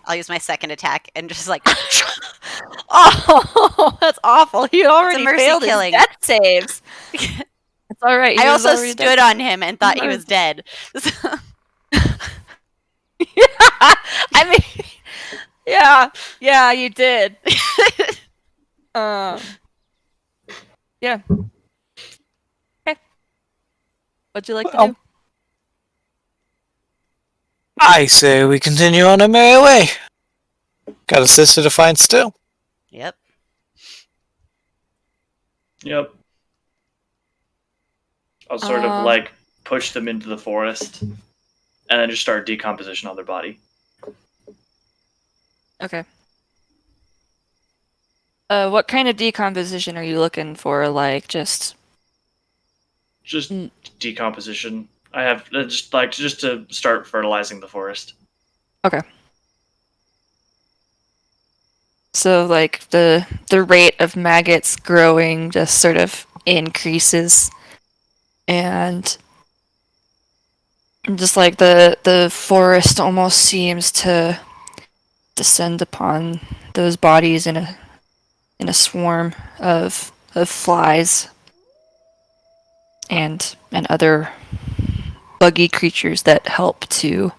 I'll use my second attack and just like oh, that's awful. He already mercy failed killing. his death saves. It's all right. I also stood on him and thought he Sorry. was dead. I mean, yeah, you did. Yeah. Okay. What'd you like to Well, do? I say we continue on our merry way. Got a sister to find still. Yep. Yep. I'll sort of like push them into the forest and then just start decomposition on their body. Okay. What kind of decomposition are you looking for? Like just Just decomposition. I have just to start fertilizing the forest. so like the rate of maggots growing just sort of increases, and just like the forest almost seems to descend upon those bodies in a swarm of flies and other buggy creatures that help to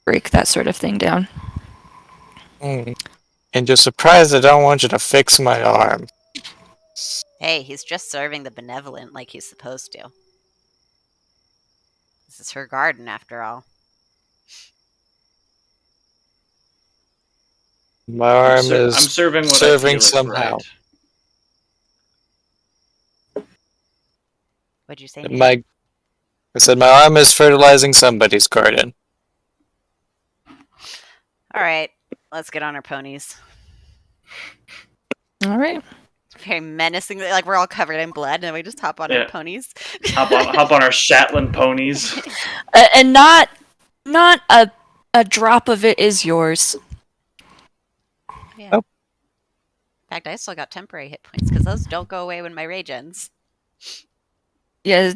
break that sort of thing down. Mm. And you're surprised I don't want you to fix my arm. Hey, he's just serving the benevolent like he's supposed to. This is her garden, after all. My arm I'm is serving what I serving feel is somehow. right. What'd you say? Nick? I said my arm is fertilizing somebody's garden. All right, let's get on our ponies. All right. Very menacingly, like we're all covered in blood, and we just hop on Yeah. our ponies. Hop on our Shetland ponies. And not a a drop of it is yours. Yeah. Oh. In fact, I still got temporary hit points because those don't go away when my rage ends. Yeah,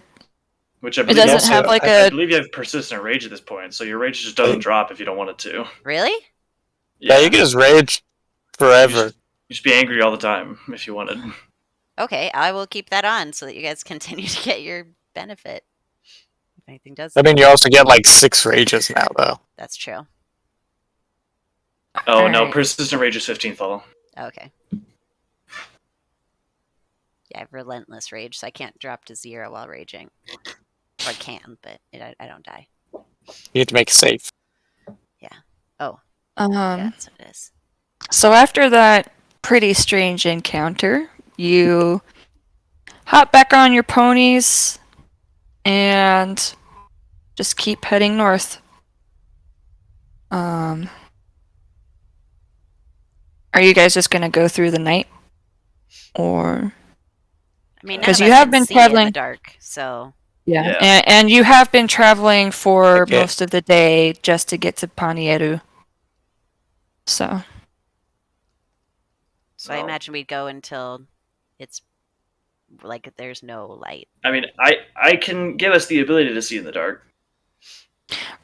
Which I it believe you doesn't also have like I a. believe you have persistent rage at this point, so your rage just doesn't drop if you don't want it to. Really? Yeah, you can just rage forever. You should be angry all the time if you wanted. Okay, I will keep that on so that you guys continue to get your benefit. If anything does, I mean, you also get like 6 rages now, though. that's true. Oh no, Alright. persistent rage is 15th level. Okay. Yeah, I have relentless rage, so I can't drop to 0 while raging. Or I can, but I don't die. You have to make a save. Oh, yeah, Um. that's what it is. So after that pretty strange encounter, you hop back on your ponies and just keep heading north. Are you guys just gonna go through the night, or? I mean, none 'Cause of you us have can been see in the traveling- dark, so Yeah, Yeah. and you have been traveling for Okay. most of the day just to get to Panieru. So I Well, imagine we'd go until it's like there's no light. I mean, I can give us the ability to see in the dark.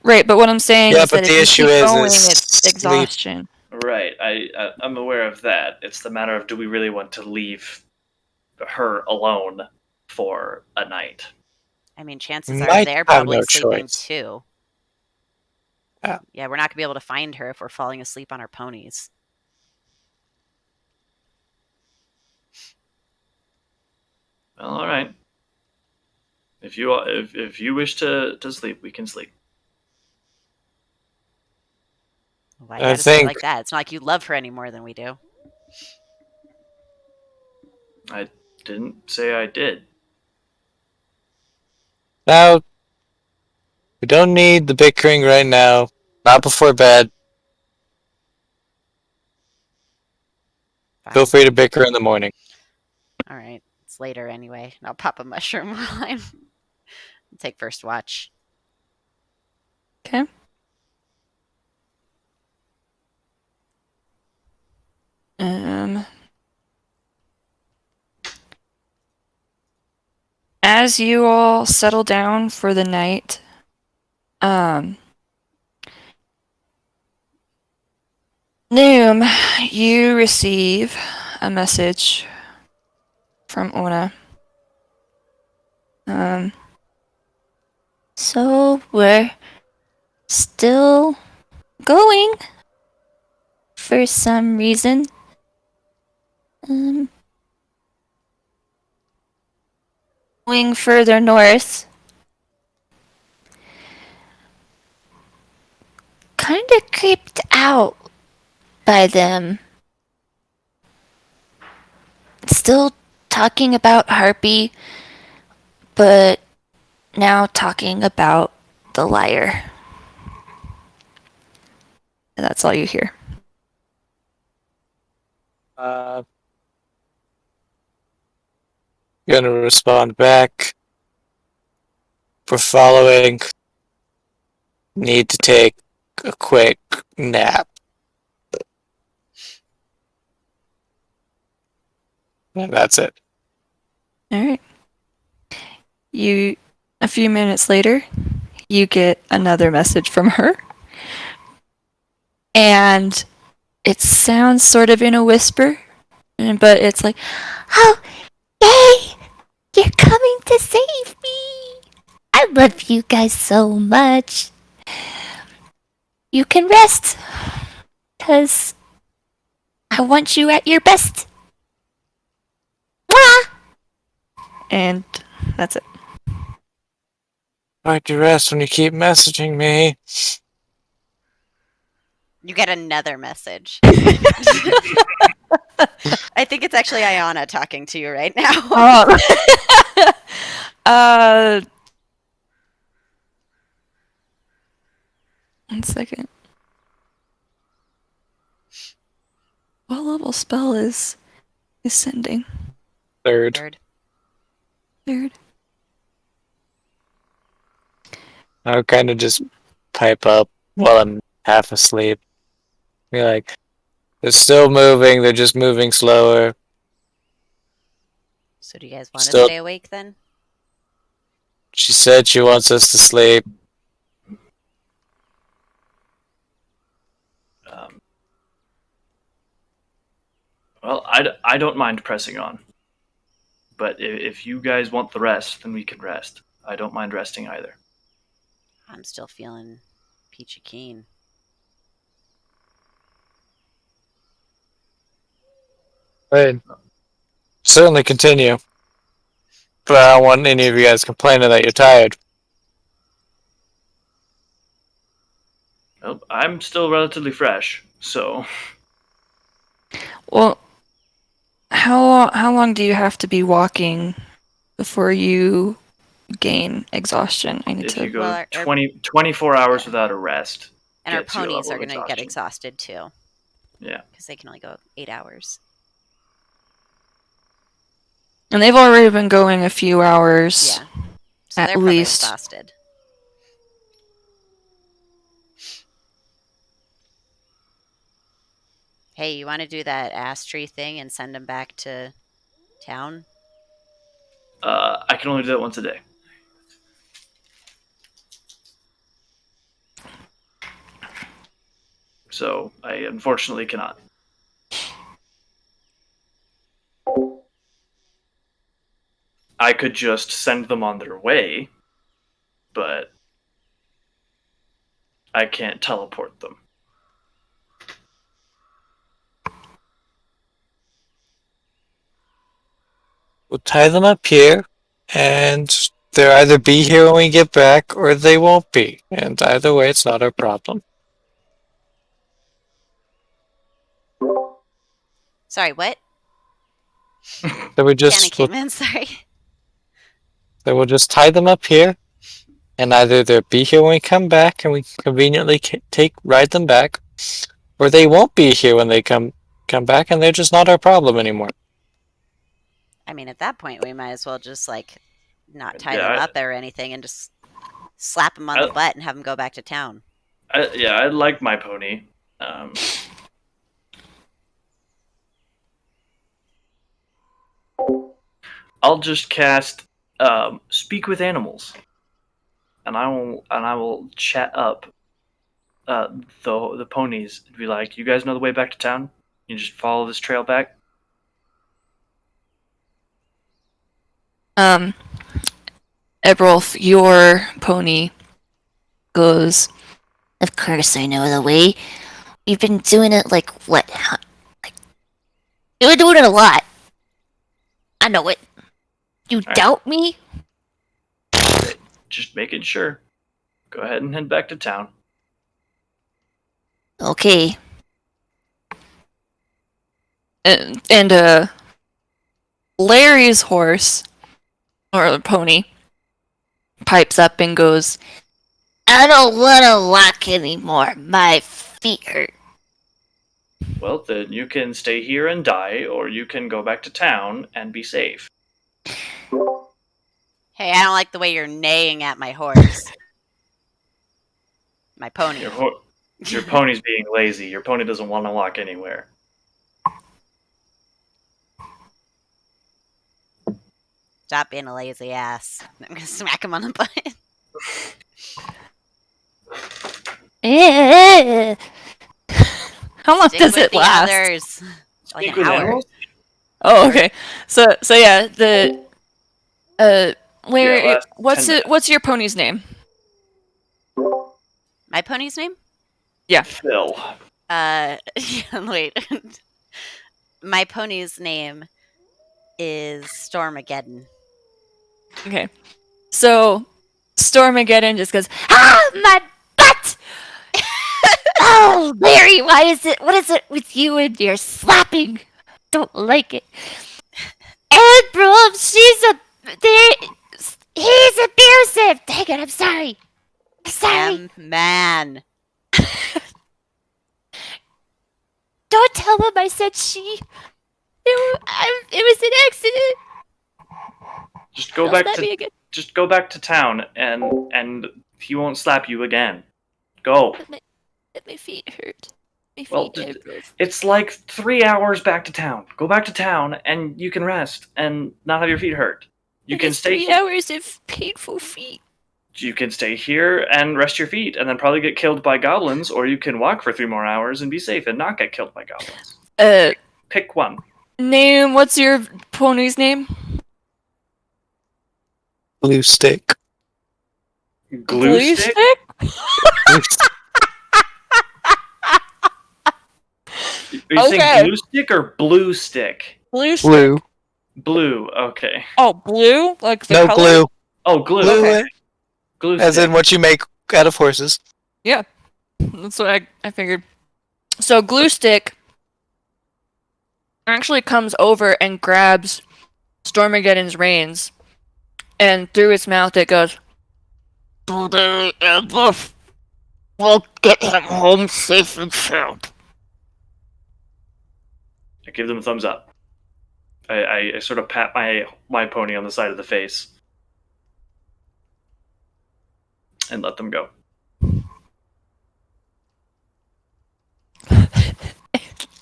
right, but what I'm saying Yeah, is but that if the you issue keep is going, sleep. it's exhaustion. Right. I'm aware of that. It's the matter of do we really want to leave her alone for a night? I mean, chances are Might they're have probably no sleeping choice. too. Yeah. We're not gonna be able to find her if we're falling asleep on our ponies. Well, all right. If you wish to sleep, we can sleep. Why I you gotta say it think- like that? It's not like you love her any more than we do. I didn't say I did. Now, we don't need the bickering right now. Not before bed. Feel Fine. free to bicker in the morning. All right. It's later anyway. I'll pop a mushroom while I'm take first watch. Okay. As you all settle down for the night, Noom, you receive a message from Ona. So we're still going for some reason. Going further north. Kinda creeped out by them. Still talking about Harpy, but now talking about the liar. And that's all you hear. Gonna respond back. We're following. Need to take a quick nap. And that's it. Alright. A few minutes later, you get another message from her. And it sounds sort of in a whisper, but it's like, Oh, yay! You're coming to save me! I love you guys so much. You can rest, 'cause I want you at your best. Mwah! and that's it. Hard to rest when you keep messaging me. You get another message. I think it's actually Ayana talking to you right now. One second. What level spell is sending? Third. Third. Third. I'll kind of just pipe up while I'm half asleep. You're like, they're still moving, they're just moving slower. So do you guys want to Still, stay awake then? she said she wants us to sleep. Um, well, I don't mind pressing on. But if you guys want the rest, then we can rest. I don't mind resting either. I'm still feeling peachy keen. Right. Certainly continue. But I don't want any of you guys complaining that you're tired. Well, I'm still relatively fresh, so Well, how long do you have to be walking before you gain exhaustion? I need if you to. go Well, 24 hours without a rest, And our gets you a ponies level are of going to get exhaustion. exhausted too. Yeah. Because they can only go 8 hours. And they've already been going a few hours. Yeah. So At they're probably least. exhausted. Hey, you want to do that ass tree thing and send them back to town? I can only do that once a day. So I unfortunately cannot. I could just send them on their way, but I can't teleport them. We'll tie them up here, and they'll either be here when we get back, or they won't be. And either way, it's not our problem. Sorry, what? So we Cannon just came in, sorry. so we'll just tie them up here, and either they'll be here when we come back, and we conveniently ride them back, or they won't be here when they come back, and they're just not our problem anymore. I mean, at that point, we might as well just, like, not tie Yeah, them up or anything and just slap them on the butt and have them go back to town. I like my pony. I'll just cast Speak with Animals, and I will chat up the ponies and be like, "You guys know the way back to town? You just follow this trail back." Ebrolf, your pony goes. Of course I know the way. We've been doing it like what? Like, we've been doing it a lot. I know it. You right. doubt me? Just making sure. Go ahead and head back to town. Okay. And Larry's horse, or pony, pipes up and goes, I don't want to walk anymore. My feet hurt. Well, then you can stay here and die, or you can go back to town and be safe. Hey, I don't like the way you're neighing at my horse. My pony. Your pony's being lazy. Your pony doesn't want to walk anywhere. Stop being a lazy ass. I'm going to smack him on the butt. how long Stick does with it the last? others. Like Speak an with hour. animals? Oh, okay. So yeah, the Larry, Yeah, last 10 minutes. what's your pony's name? My pony's name? Yeah. Phil. Wait. My pony's name is Stormageddon. Okay. So Stormageddon just goes, My butt! Oh, Larry, what is it with you and your slapping? Don't like it. April, he's abusive. Dang it, I'm sorry. I'm sorry. Man. Don't tell him I said she. It was an accident. Just go Don't back slap to me again. just go back to town, and he won't slap you again. Go. My feet hurt. My Well, feet hurt both. it's like 3 hours back to town. Go back to town and you can rest and not have your feet hurt. You It can is stay. 3 hours of painful feet. You can stay here and rest your feet, and then probably get killed by goblins, or you can walk for 3 more hours and be safe and not get killed by goblins. Pick one. Name, what's your pony's name? Blue stick. Glue stick? Are you Okay. saying glue stick or blue stick? Blue stick. Blue. Blue. Okay. Oh, blue? Like the No color? glue. Oh, glue. Glue. Okay. Glue As stick. in what you make out of horses. Yeah. That's what I figured. So glue stick actually comes over and grabs Stormageddon's reins, and through its mouth it goes, "Today, Elbow, we'll get him home safe and sound." I give them a thumbs up. I sort of pat my pony on the side of the face and let them go.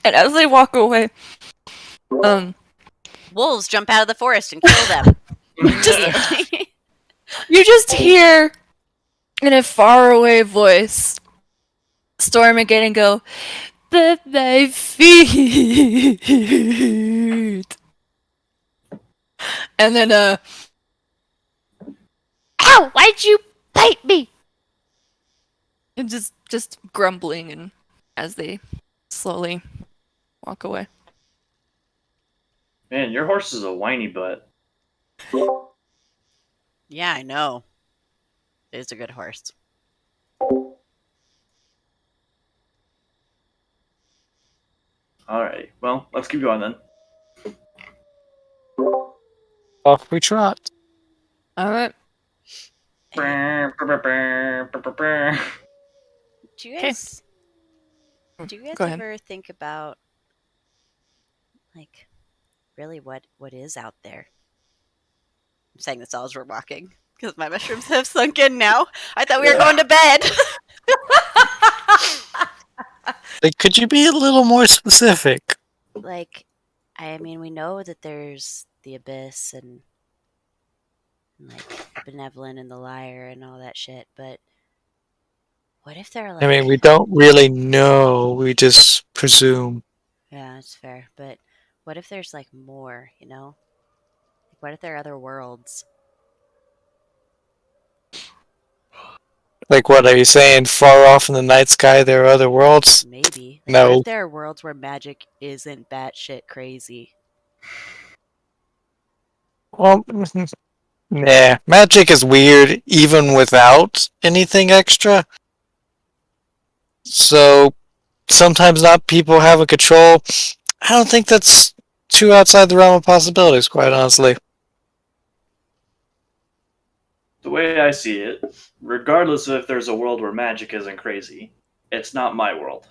And as they walk away, Wolves jump out of the forest and kill them. you just hear in a faraway voice Stormageddon go, "But my feet." And then Ow! Why'd you bite me? and just grumbling, and as they slowly walk away. Man, your horse is a whiny butt. Yeah, I know. It's a good horse. Alright, well, let's keep going then. Off we trot. All right. Do you guys Go ahead. ever think about, like, really what is out there? I'm saying this all as we're walking because my mushrooms have sunk in now. I thought we were going to bed. Like, could you be a little more specific? Like, I mean, we know that there's the abyss and like the benevolent and the liar and all that shit, but what if they're like? I mean, we don't really know. We just presume. Yeah, that's fair. But what if there's like more? You know, like what if there are other worlds? Like, what are you saying? Far off in the night sky, there are other worlds? Maybe. Like, No. what if there are worlds where magic isn't batshit crazy? Well, nah. Magic is weird even without anything extra. So, sometimes not people have a control. I don't think that's too outside the realm of possibilities, quite honestly. The way I see it, regardless of if there's a world where magic isn't crazy, it's not my world.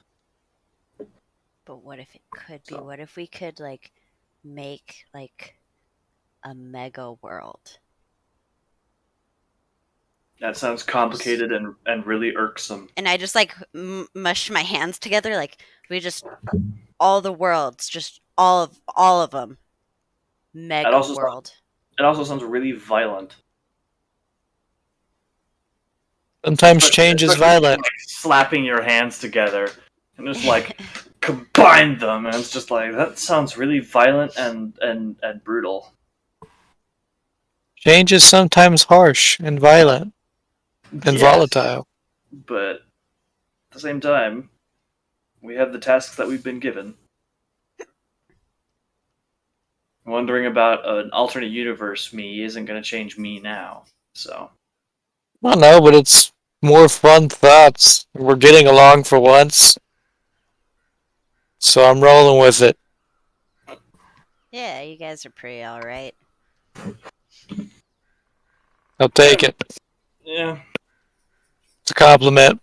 But what if it could be? So- What if we could like make like a mega world? That sounds complicated and really irksome. And I just like mush my hands together, like we just all the worlds, just all of them, mega also world. It also sounds really violent. Sometimes change is Especially, violent. like, slapping your hands together and just like combine them, and it's just like that sounds really violent and brutal. Change is sometimes harsh and violent and Yes, volatile. but at the same time, we have the tasks that we've been given. Wondering about an alternate universe me isn't going to change me now, so. Well, no, but it's more fun thoughts. We're getting along for once. So I'm rolling with it. Yeah, you guys are pretty all right. I'll take it. Yeah. It's a compliment.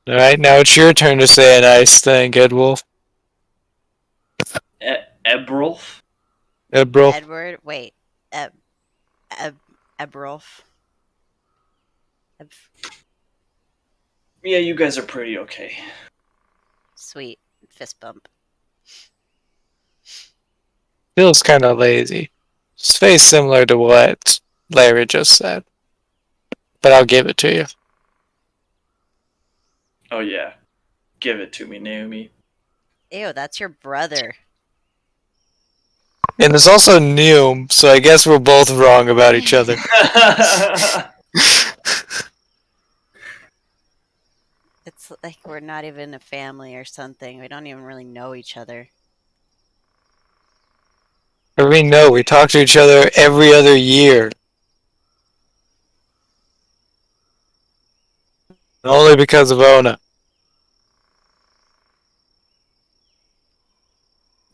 Alright, now it's your turn to say a nice thing, Ed Wolf. Ebrulf? Edbril. Edward, wait, Ebrulf. Yeah, you guys are pretty okay. Sweet. Fist bump. Feels kind of lazy. It's very similar to what Larry just said. But I'll give it to you. Oh yeah. Give it to me, Naomi. Ew, that's your brother. And there's also Neum, so I guess we're both wrong about each other. It's like we're not even a family or something. We don't even really know each other. I mean, no, we talk to each other every other year. Only because of Ona.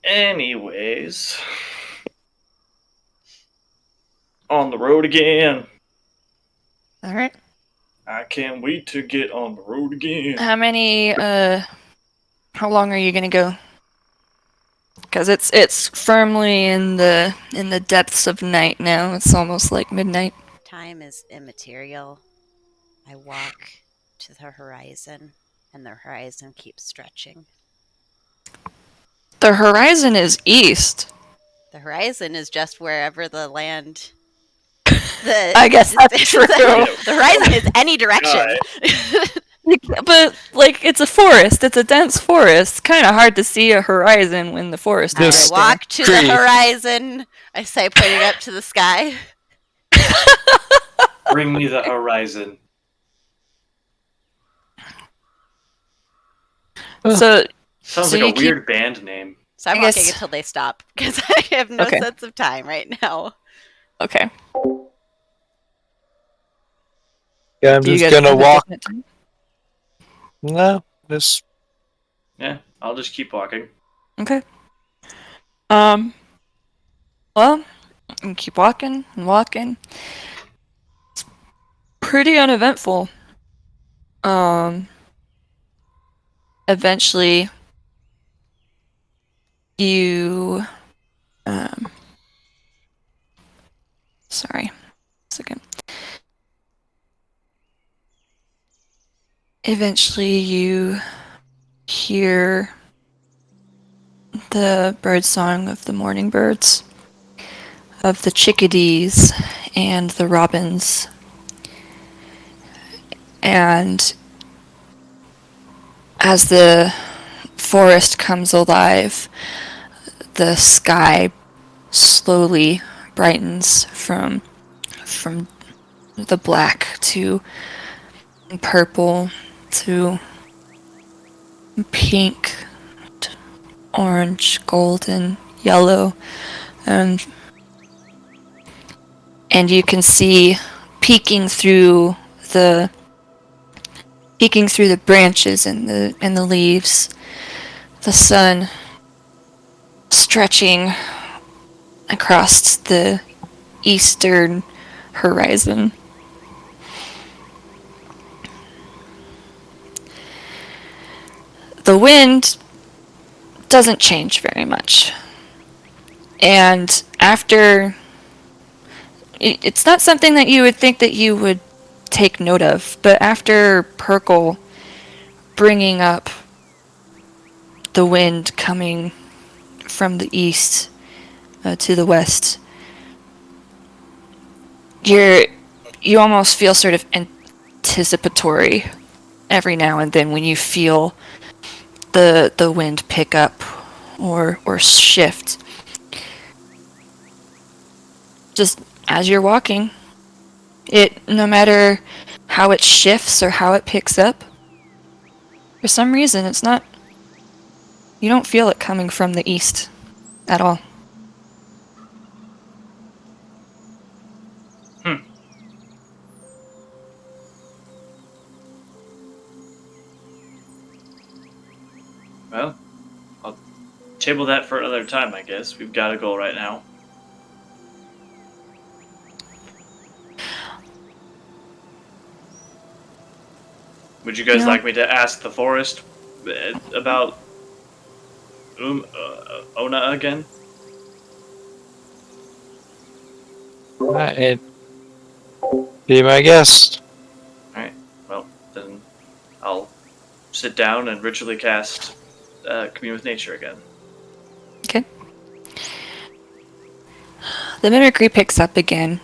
Anyways. On the road again. All right. I can't wait to get on the road again. How long are you gonna go? Because it's firmly in the depths of night now. It's almost like midnight. Time is immaterial. I walk to the horizon, and the horizon keeps stretching. The horizon is east. The horizon is just wherever the land. I guess that's true. The horizon is any direction. But like it's a forest. It's a dense forest. Kind of hard to see a horizon when the forest I is right walk to the horizon. I say, pointing up to the sky. Bring me the horizon. there. So Sounds So like a you keep- weird band name. So I'm I walking guess- until they stop because I have no Okay. sense of time right now. okay. Yeah, I'm Do you just guys gonna have a walk. definite time? No, just Yeah, I'll just keep walking. Okay. Well, you keep walking and walking. It's pretty uneventful. Eventually, you, sorry, a second. Eventually, you hear the bird song of the morning birds, of the chickadees and the robins. And as the forest comes alive, the sky slowly brightens from the black to purple to pink, to orange, golden, yellow, and you can see the peeking through the branches and the leaves, the sun stretching across the eastern horizon. The wind doesn't change very much. And after it's not something that you would think that you would take note of, but after Perkle bringing up the wind coming from the east to the west, you almost feel sort of anticipatory every now and then when you feel the wind pick up or shift. Just as you're walking, no matter how it shifts or how it picks up, for some reason you don't feel it coming from the east at all. Well, I'll table that for another time, I guess. We've got a goal right now. Would you guys Yeah. like me to ask the forest about Ona again? and be my guest. Alright, well, then I'll sit down and ritually cast Commune with Nature again. Okay. The mimicry picks up again.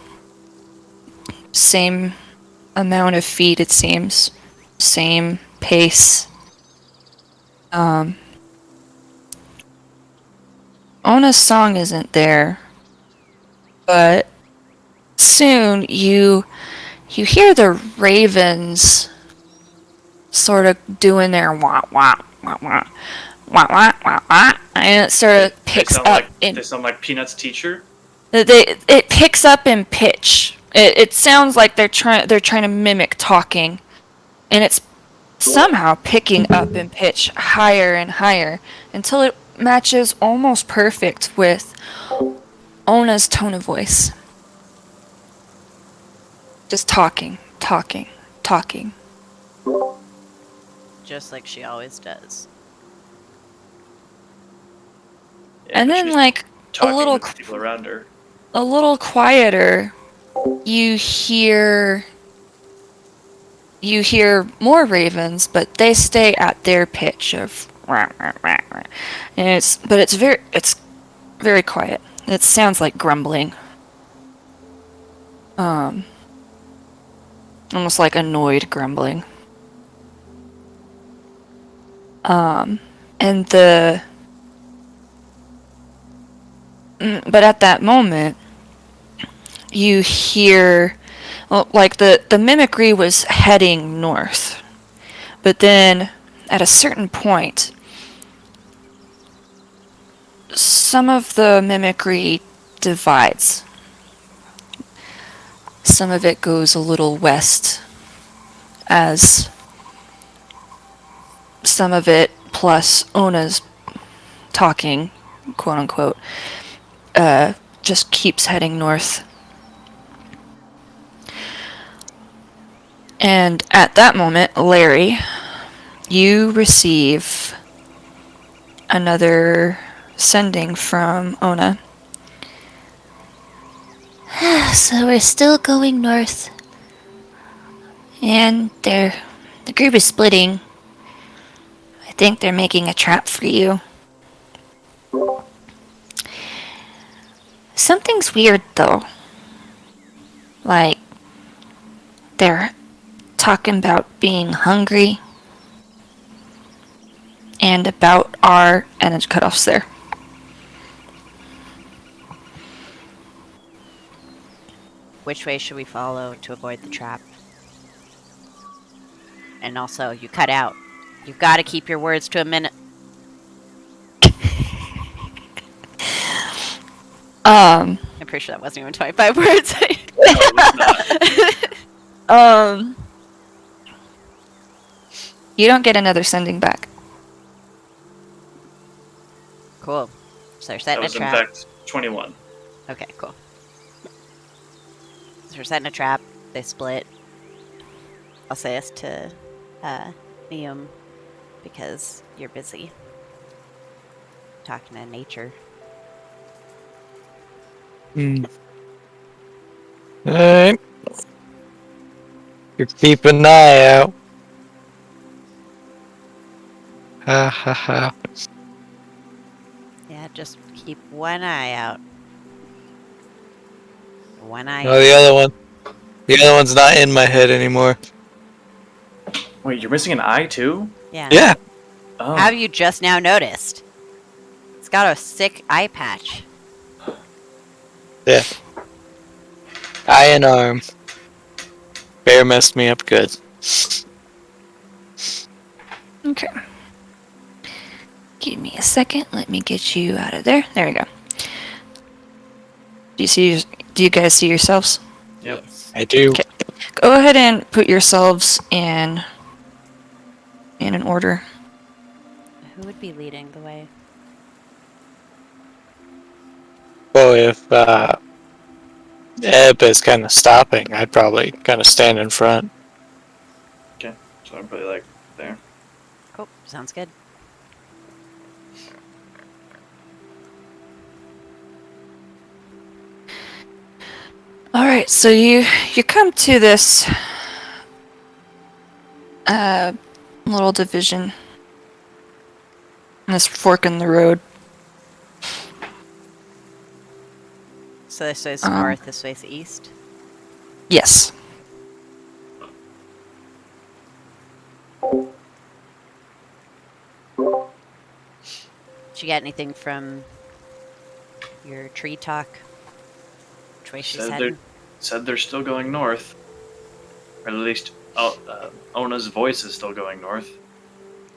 Same amount of feet, it seems. Same pace. Ona's song isn't there, but soon you hear the ravens sort of doing their wah wah wah wah wah wah wah wah, and it sort of picks up in. They sound like Peanut's teacher. It picks up in pitch. It sounds like they're trying to mimic talking, and it's somehow picking up in pitch higher and higher until it matches almost perfect with Ona's tone of voice. Just talking. Just like she always does. Yeah, And but then, she's like, talking a little with people around her. a little quieter, you hear more ravens, but they stay at their pitch of rah, rah, rah, rah. And it's very quiet. It sounds like grumbling. Almost like annoyed grumbling. But at that moment, you hear, well, like the mimicry was heading north, but then at a certain point, some of the mimicry divides. Some of it goes a little west, as some of it plus Ona's talking, quote unquote, just keeps heading north. And at that moment, Larry, you receive another sending from Ona. So we're still going north. And the group is splitting. I think they're making a trap for you. Something's weird though. Like, they're talking about being hungry. And about our... and it's cut offs there. Which way should we follow to avoid the trap? And also, you cut out. You've got to keep your words to a minute. I'm pretty sure that wasn't even 25 words. No, it's not. You don't get another sending back. Cool. So they're That setting a was in trap. fact 21. Okay, cool. So they're setting a trap. They split. I'll say this to Neum because you're busy talking to nature. Alright. You keep an eye out. Ha ha ha. Yeah, just keep one eye out. One eye No, the other one's not in my head anymore. Wait, you're missing an eye too? Yeah. Yeah. Oh. Have you just now noticed? It's got a sick eye patch. Yeah. Eye and arm. Bear messed me up good. Okay. Give me a second. Let me get you out of there. There we go. Do you guys see yourselves? Yep. Yes. I do. Okay. Go ahead and put yourselves in an order. Who would be leading the way? Well, if Eb is kind of stopping, I'd probably kind of stand in front. Okay. So I'm probably like there. Cool. Sounds good. All right, so you come to this little division. This fork in the road. So this way's Um, north, this way's east. Yes. Did you get anything from your tree talk? Which way she's heading? Said they're still going north. Or at least Ona's voice is still going north.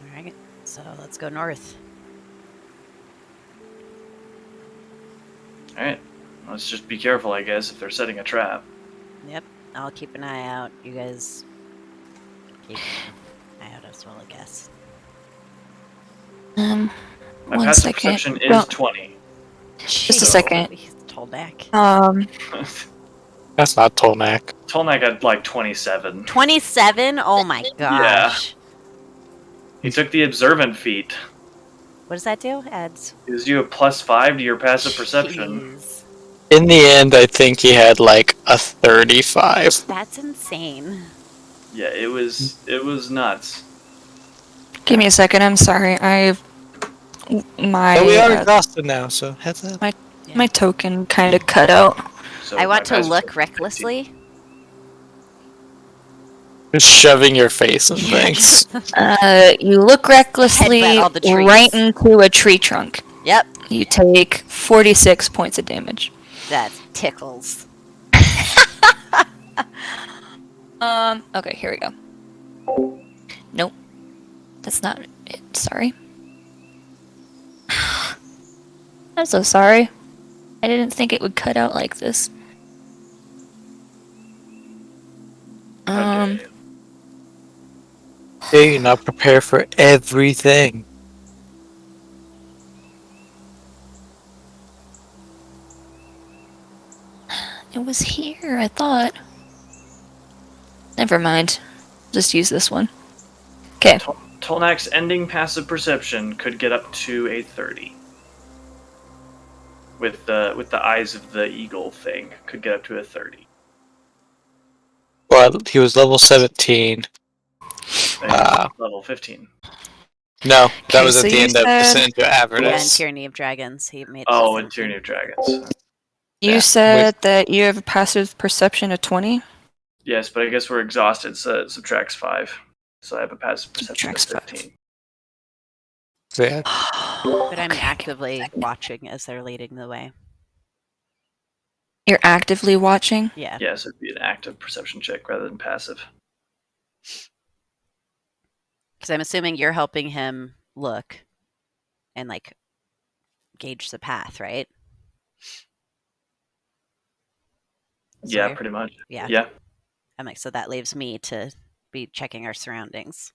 Alright, so let's go north. Alright. Let's just be careful, I guess, if they're setting a trap. Yep, I'll keep an eye out. You guys keep an eye out as well, I guess. My One passive second. perception is Well, 20. Just a second. He's Toldak. That's not Tolnak. Tolnak had like 27. 27? Oh my gosh. He took the observant feat. What does that do? Adds. Gives you a +5 to your passive perception. Jeez. In the end, I think he had like a 35. That's insane. Yeah, it was nuts. Give me a second. I'm sorry. My But we are exhausted now, so heads up. my token kind of cut out. So I my want to passive look perception is recklessly. Just shoving your face in things. You look recklessly Headbutt all the trees. right into a tree trunk. Yep, You take 46 points of damage. that tickles. Okay, here we go. Nope. That's not it. Sorry. I'm so sorry. I didn't think it would cut out like this. Okay. Hey, you're not prepared for everything. It was here, I thought. Never mind. Just use this one. Okay. Tolnak's ending passive perception could get up to a 30. With the eyes of the eagle thing, could get up to a 30. Well, he was level 17. Level 15. No, that Okay, was so at the you end of said- Descent into Yeah, and Avernus. Tyranny of Dragons. He made. Oh, it and Tyranny of Dragons. You Yeah, said that you have a passive perception of 20? Yes, but I guess we're exhausted, so it subtracts 5. So I have a passive perception of Subtracts 5. 15. Yeah. But I'm Okay, actively watching as they're leading the way. You're actively watching? Yeah. Yes, it'd be an active perception check rather than passive. Because I'm assuming you're helping him look and like gauge the path, right? Yeah, Sorry. pretty much. Yeah. Yeah. I'm like, so that leaves me to be checking our surroundings.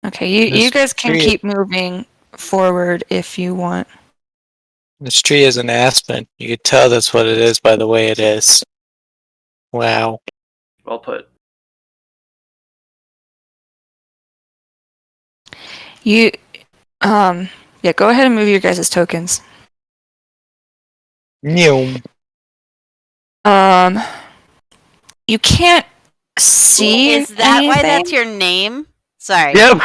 Okay, you This guys can tree- keep moving forward if you want. This tree is an aspen. You can tell that's what it is by the way it is. Wow. Well put. Yeah, go ahead and move your guys' tokens. Neum. You can't see Is that why anything? that's your name? Sorry. Yep.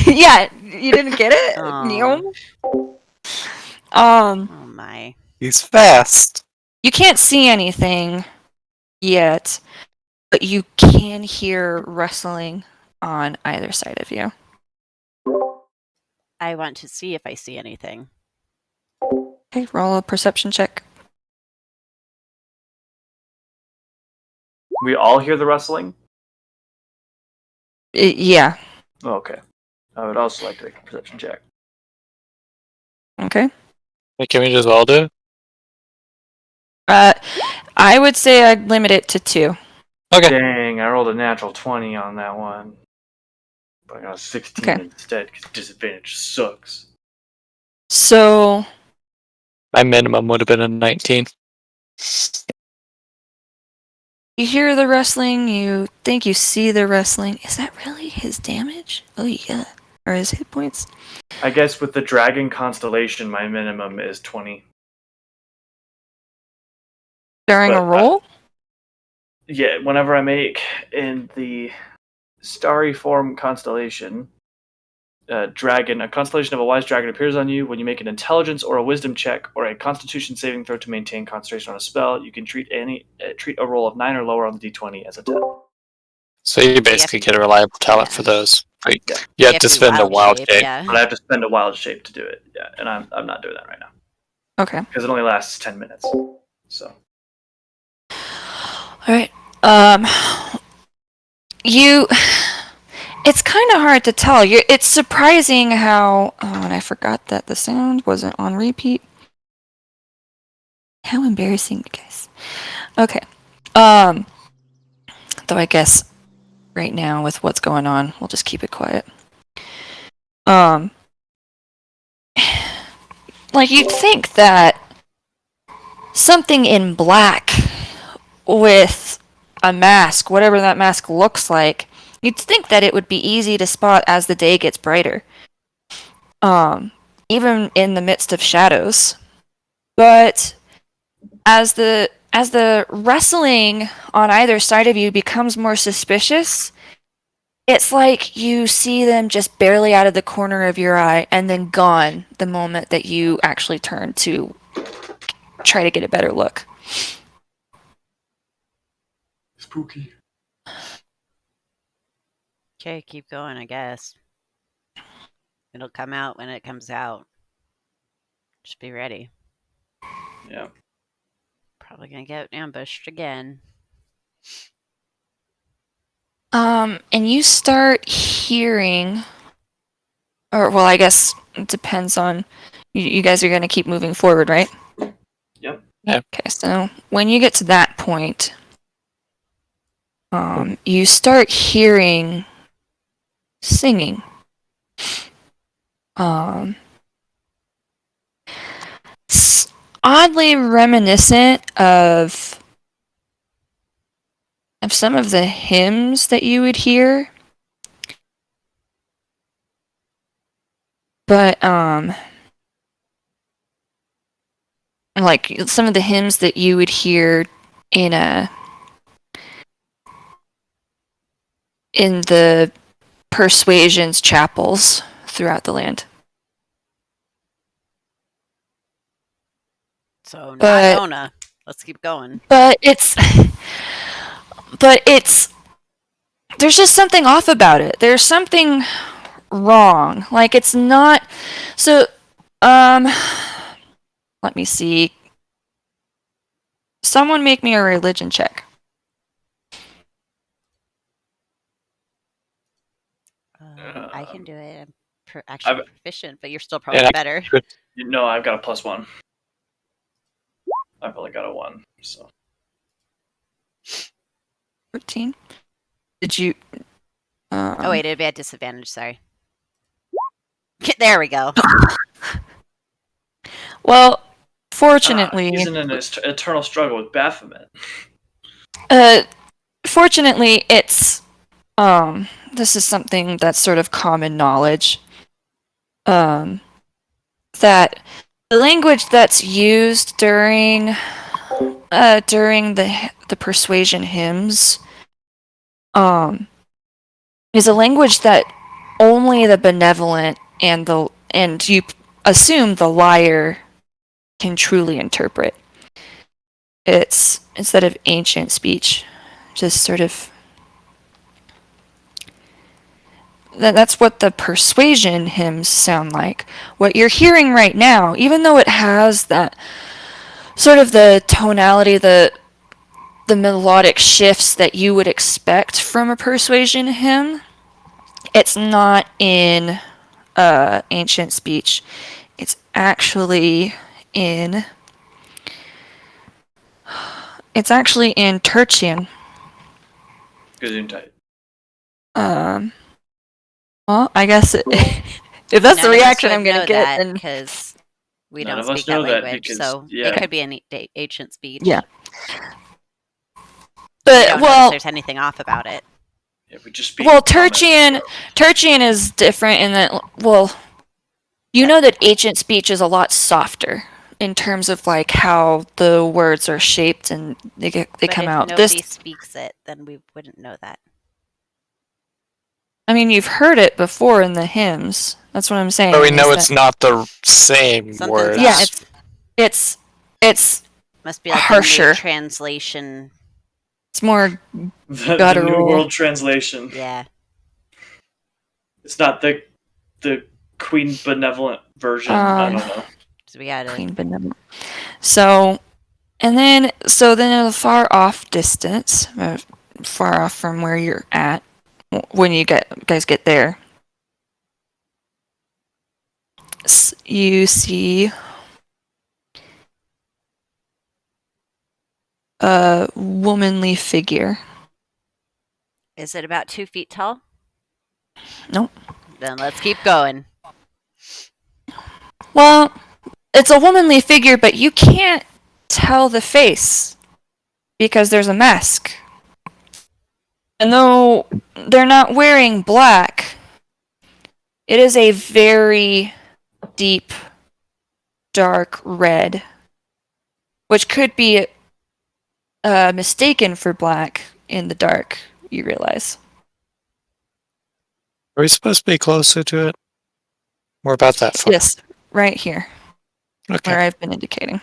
Yeah, you didn't get it? Oh. Neom? Oh my. He's fast. You can't see anything yet, but you can hear rustling on either side of you. I want to see if I see anything. Okay, roll a perception check. We all hear the rustling? Yeah. Oh, okay. I would also like to make a perception check. Okay. Hey, can we just all do it? I would say I'd limit it to 2. Okay. Dang, I rolled a natural 20 on that one. But I got a 16 Okay. instead because disadvantage sucks. So, My minimum would have been a 19. you hear the rustling, you think you see the rustling. Is that really his damage? Oh, yeah. Or his hit points? I guess with the dragon constellation, my minimum is 20. during a But, roll? Yeah, whenever I make in the starry form constellation, dragon, a constellation of a wise dragon appears on you. When you make an intelligence or a wisdom check or a constitution saving throw to maintain concentration on a spell, you can treat a roll of 9 or lower on the d20 as a 10. So you basically get a reliable talent Yeah. for those. But Yeah. you have to do spend a wild shape. Yeah. But I have to spend a wild shape to do it. Yeah, and I'm not doing that right now Okay. because it only lasts 10 minutes. So All right. It's kind of hard to tell. It's surprising how. Oh, and I forgot that the sound wasn't on repeat. How embarrassing, guys. Okay. Though I guess right now with what's going on, we'll just keep it quiet. Like you'd think that something in black with a mask, whatever that mask looks like, you'd think that it would be easy to spot as the day gets brighter. Even in the midst of shadows. But as the wrestling on either side of you becomes more suspicious, it's like you see them just barely out of the corner of your eye and then gone the moment that you actually turn to try to get a better look. spooky. Okay, keep going, I guess. It'll come out when it comes out. Just be ready. Yeah. Probably gonna get ambushed again. And you start hearing, or well, I guess it depends on, you guys are going to keep moving forward, right? Yep. Okay, so when you get to that point, you start hearing singing. Oddly reminiscent of some of the hymns that you would hear. But like some of the hymns that you would hear in the persuasions chapels throughout the land. So But- not Ona. Let's keep going. But it's there's just something off about it. There's something wrong. Like it's not so let me see. Someone make me a religion check. I can do it. I'm actually I've- proficient, but you're still probably Yeah, better. No, I've got a +1. I've only got a 1. So 13. Did you Oh wait, it'd be at disadvantage. Sorry. There we go. Well, fortunately, he's in an eternal struggle with Baphomet. fortunately, it's this is something that's sort of common knowledge. That the language that's used during the persuasion hymns is a language that only the benevolent and you assume the liar can truly interpret. It's instead of ancient speech, just sort of that's what the persuasion hymns sound like. What you're hearing right now, even though it has that sort of the tonality, the melodic shifts that you would expect from a persuasion hymn, it's not in ancient speech. It's actually in Tertian. Gesundheit. Well, I guess if that's the reaction I'm gonna get, then because we None don't of us speak that know that language, because- so yeah. it could be an ancient speech. Yeah. We But don't well, notice there's anything off about it. Yeah, we just speak. well, common. Tertian is different in that, well, you know that ancient speech is a lot softer. in terms of like how the words are shaped and they But come if out. nobody This, speaks it, then we wouldn't know that. I mean, you've heard it before in the hymns. That's what I'm saying. But we is know that- it's not the same Something's words. Yeah, it's Must be like a harsher. new translation. It's more The New Guttural. World Translation. Yeah. It's not the Queen Benevolent version. I don't know. So we gotta. Queen Benevolent. So, and then in a far off distance, far off from where you're at, when you guys get there, you see a womanly figure. Is it about 2 feet tall? Nope. Then let's keep going. Well, it's a womanly figure, but you can't tell the face because there's a mask. And though they're not wearing black, it is a very deep, dark red, which could be mistaken for black in the dark, you realize. Are we supposed to be closer to it? We're about that far. Yes, right here, Okay. where I've been indicating.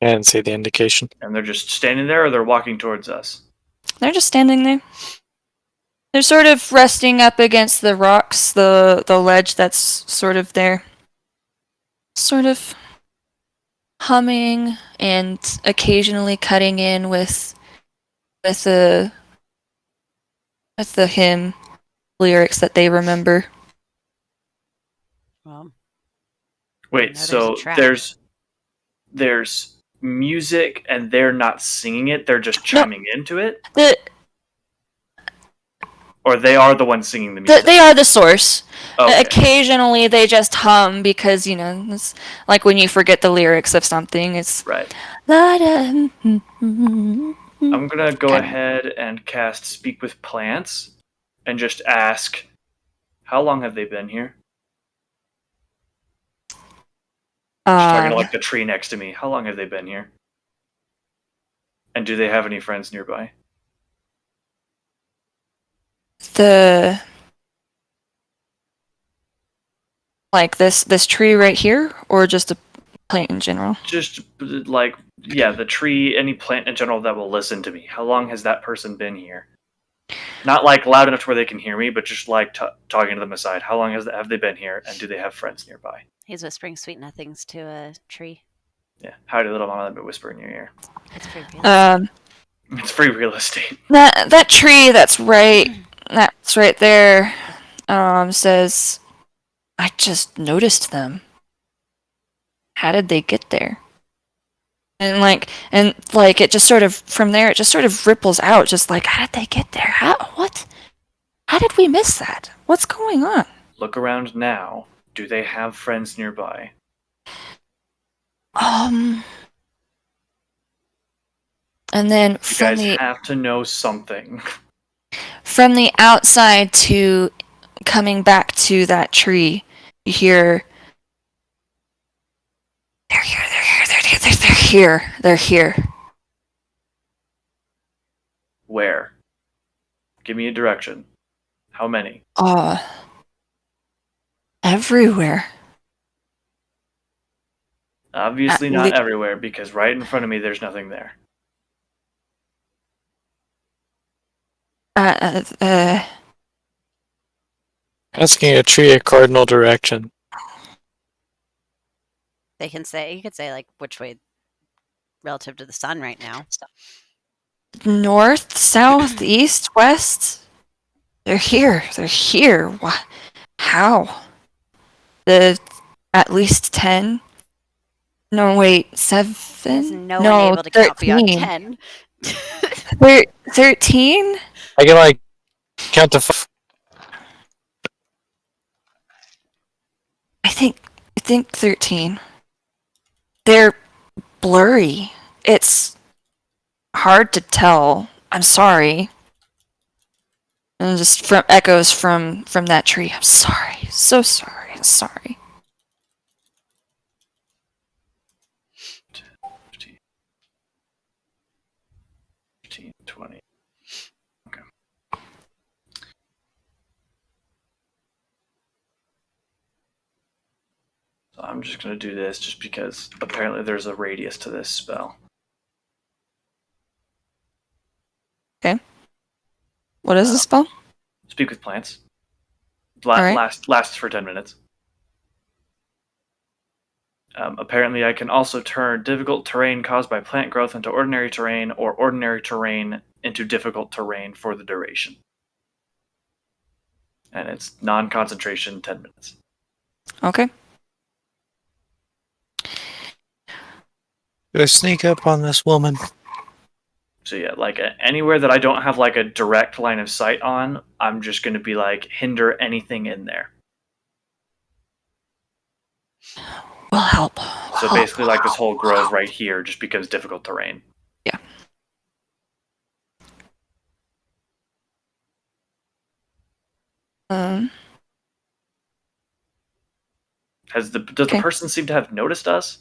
I didn't see the indication. And they're just standing there, or they're walking towards us. They're just standing there. They're sort of resting up against the rocks, the ledge that's sort of there. Sort of humming and occasionally cutting in with the hymn lyrics that they remember. Well, Wait, Now there's so a trap. there's music, and they're not singing it; they're just chiming into it, The, or they are the ones singing the music. they are the source. Okay. Occasionally they just hum because, it's like when you forget the lyrics of something, it's Right. I'm I'm gonna go Okay. ahead and cast Speak with Plants, and just ask, how long have they been here? Just talking to like the tree next to me. How long have they been here? And do they have any friends nearby? the like this tree right here, or just a plant in general? Just like, yeah, the tree, any plant in general that will listen to me. How long has that person been here? Not like loud enough to where they can hear me, but just like talking to them aside. How long have they been here, and do they have friends nearby? he's whispering sweet nothings to a tree. Yeah. Howdy, little mama, let me whisper in your ear. It's pretty real. It's free real estate. That tree that's right there says, I just noticed them. How did they get there? And it just sort of, from there, it just sort of ripples out, just like, how did they get there? How did we miss that? What's going on? Look around now. Do they have friends nearby? And then You guys have to know something. from the outside to coming back to that tree, you hear, they're here. Where? Give me a direction. How many? Everywhere. Obviously At not le- everywhere, because right in front of me there's nothing there. Asking a tree a cardinal direction. You could say like which way relative to the sun right now. North, south, east, west. They're here. What? How? At least 10? No, wait, 7? There's no one able to count beyond 10. 13? I can count to 5. I think 13. They're blurry. It's hard to tell. I'm sorry. And just from echoes from that tree. I'm sorry. So sorry. Sorry. 15, 15, 20. Okay. So I'm just going to do this just because apparently there's a radius to this spell. What is the spell? Speak with plants. Alright. Lasts for 10 minutes. Apparently, I can also turn difficult terrain caused by plant growth into ordinary terrain, or ordinary terrain into difficult terrain for the duration. And it's non-concentration, 10 minutes. Okay. Go sneak up on this woman. So yeah, like anywhere that I don't have like a direct line of sight on, I'm just going to be like hinder anything in there. Will help. So basically, like this whole grove right here just becomes difficult terrain. Yeah. Does the person seem to have noticed us?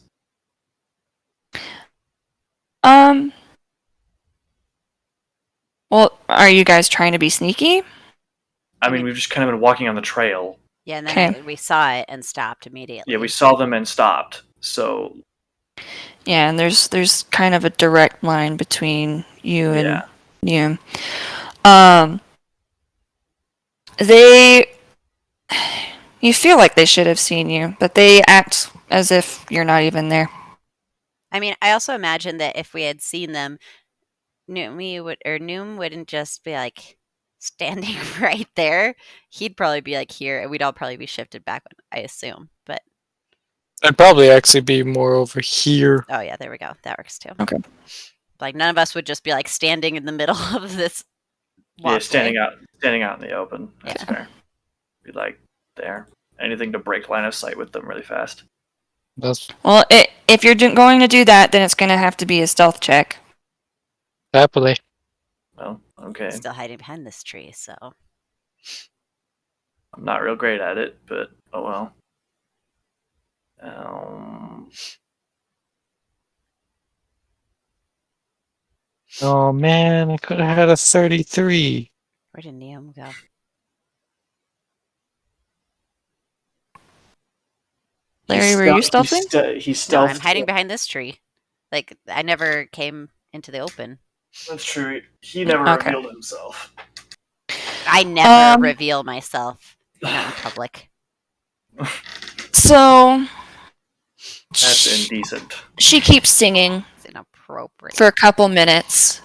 Well, are you guys trying to be sneaky? I mean, we've just kind of been walking on the trail. Yeah, and then we saw it and stopped immediately. Yeah, we saw them and stopped. So Yeah, and there's kind of a direct line between you and you. You feel like they should have seen you, but they act as if you're not even there. I mean, I also imagine that if we had seen them, Noom wouldn't just be like standing right there. He'd probably be like here, and we'd all probably be shifted back, I assume. But I'd probably actually be more over here. oh yeah, there we go. That works too. Okay. Like none of us would just be like standing in the middle of this walkway. Yeah, standing out in the open. That's fair. Be like there. Anything to break line of sight with them really fast. Well, if you're going to do that, then it's going to have to be a stealth check. Happily. Well, okay. Still hiding behind this tree, so I'm not real great at it, but oh well. Oh man, I could have had a 33. where did Neum go? Larry, were you stealthing? He's stealthed. No, I'm hiding behind this tree. Like I never came into the open. That's true. He never revealed himself. I never reveal myself. Not in public. So That's indecent. she keeps singing It's inappropriate. for a couple minutes,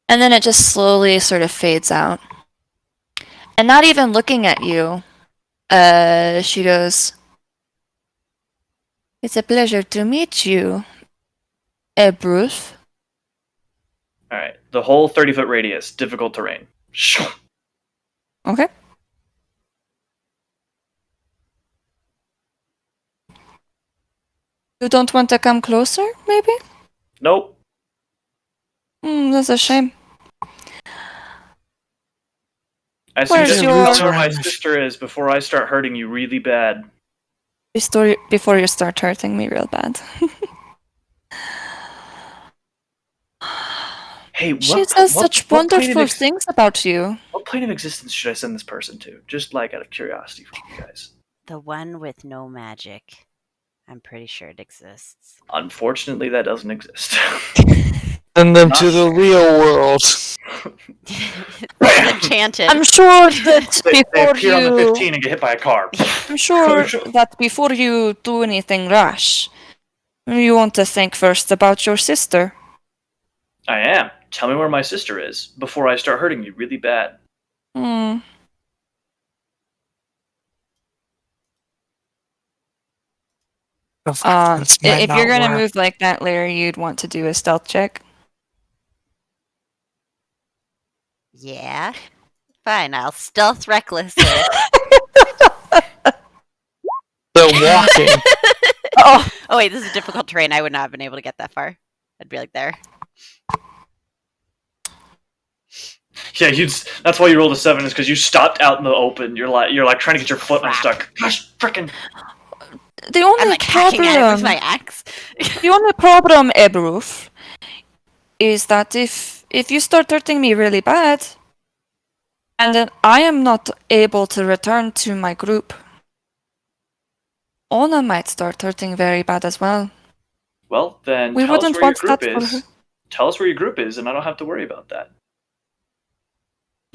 and then it just slowly sort of fades out. And not even looking at you, she goes, "It's a pleasure to meet you, Bruce." All right, the whole 30-foot radius, difficult terrain. Okay. You don't want to come closer, maybe? Nope. That's a shame. I Where's suggest you your- tell me where my sister is before I start hurting you really bad. Before you start hurting me real bad. Hey, She says such wonderful things about you. What plane of existence should I send this person to? Just like out of curiosity from you guys. The one with no magic. I'm pretty sure it exists. Unfortunately, that doesn't exist. Send them to the real world. It's enchanted. I'm sure that they before appear on the you... 15 and get hit by a car. I'm sure that before you do anything rash, you want to think first about your sister. I am. Tell me where my sister is before I start hurting you really bad. If you're going to move like that, Larry, you'd want to do a stealth check. Yeah. Fine, I'll stealth reckless. They're walking. Oh wait, this is difficult terrain. I would not have been able to get that far. I'd be like there. Yeah, that's why you rolled a 7 is because you stopped out in the open. You're like trying to get your foot and stuck. Gosh, frickin'. The I'm only like hacking at it with my axe. the only problem, Ebruf, is that if you start hurting me really bad, and then I am not able to return to my group, Ona might start hurting very bad as well. Well, then We tell us wouldn't where your want group that for is. her. Tell us where your group is, and I don't have to worry about that.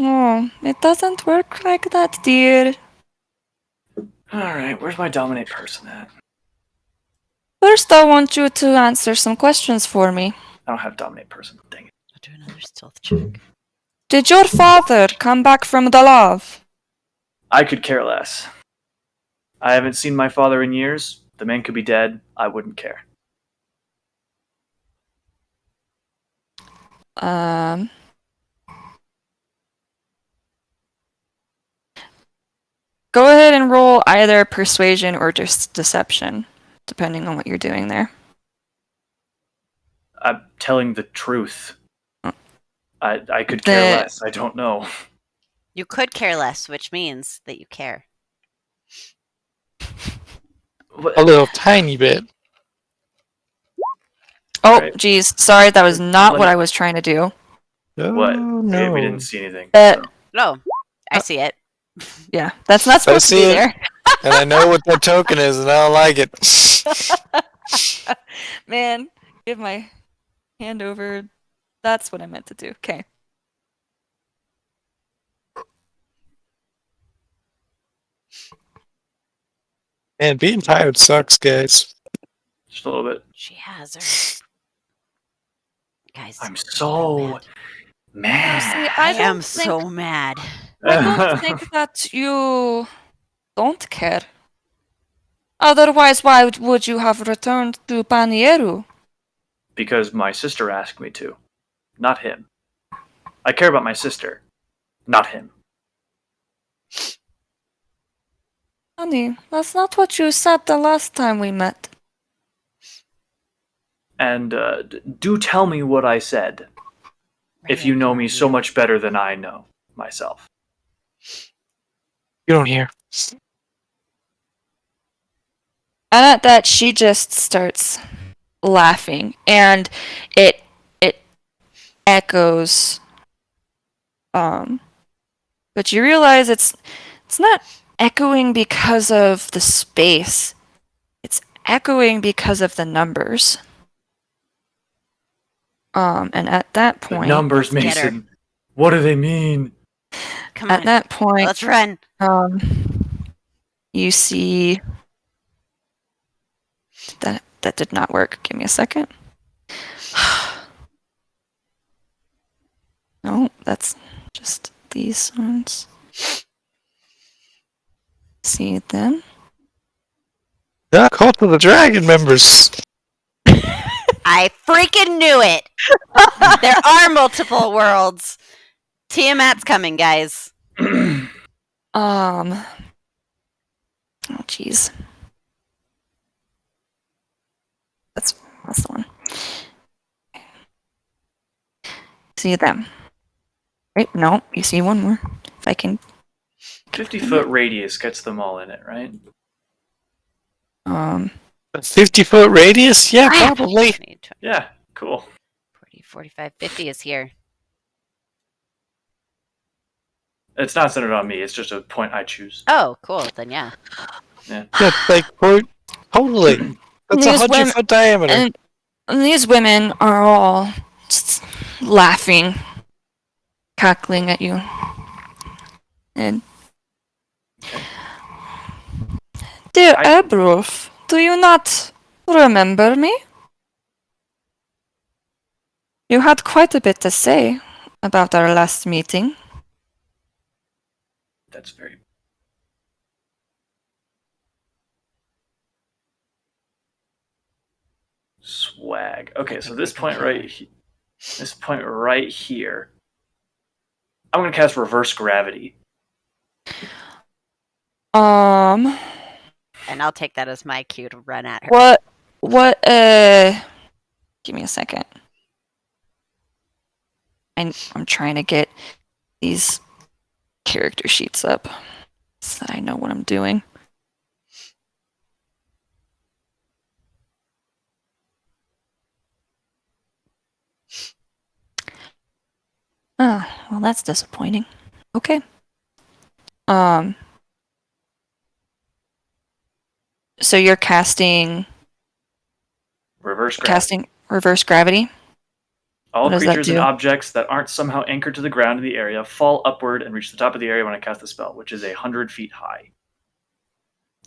Oh, it doesn't work like that, dear. Alright, where's my dominate person at? First, I want you to answer some questions for me. I don't have dominate person. Dang it. I'll do another stealth check. Did your father come back from the love? I could care less. I haven't seen my father in years. The man could be dead. I wouldn't care. Go ahead and roll either persuasion or just deception, depending on what you're doing there. I'm telling the truth. I could care less. I don't know. You could care less, which means that you care. A little tiny bit. Oh, Right. geez. Sorry, that was not Let what me- I was trying to do. Oh, What? no. We didn't see anything. That- so. No, I see it. Yeah, that's not supposed to see be it. there. And I know what that token is, and I don't like it. Man, give my hand over. That's what I meant to do. Okay. Man, being tired sucks, guys. Just a little bit. She has her. Guys, I'm so mad. See, I I don't am think, so mad. I don't think that you don't care. Otherwise, why would you have returned to Panieru? Because my sister asked me to. Not him. I care about my sister. Not him. Honey, that's not what you said the last time we met. And do tell me what I said. If you know me so much better than I know myself. You don't hear. And at that, she just starts laughing, and it echoes. But you realize it's not echoing because of the space. It's echoing because of the numbers. And at that The point, numbers, Let's get her. Mason. What do they mean? Come at on, that point, let's run. you see that did not work. Give me a second. No, that's just these ones. See them? Yeah, Cult of the Dragon members. I freaking knew it. There are multiple worlds. Tiamat's coming, guys. Oh, jeez. That's the one. See them. Right? No, you see one more. If I can. 50-foot radius gets them all in it, right? A 50-foot radius? Yeah, probably. 20, 20, Yeah, cool. 40, 45, 50 is here. It's not centered on me. It's just a point I choose. Oh, cool. Then yeah. Yeah, like, totally. That's These 100-foot diameter. And these women are all just laughing, cackling at you. And dear Ebruf, do you not remember me? You had quite a bit to say about our last meeting. That's very... Swag. Okay, so this point right here, I'm gonna cast reverse gravity. And I'll take that as my cue to run at her. What, give me a second. I'm trying to get these character sheets up so I know what I'm doing. Ah, well, that's disappointing. Okay. So you're casting Reverse gravity. reverse gravity. All What does that creatures and do? objects that aren't somehow anchored to the ground in the area fall upward and reach the top of the area when I cast the spell, which is 100 feet high.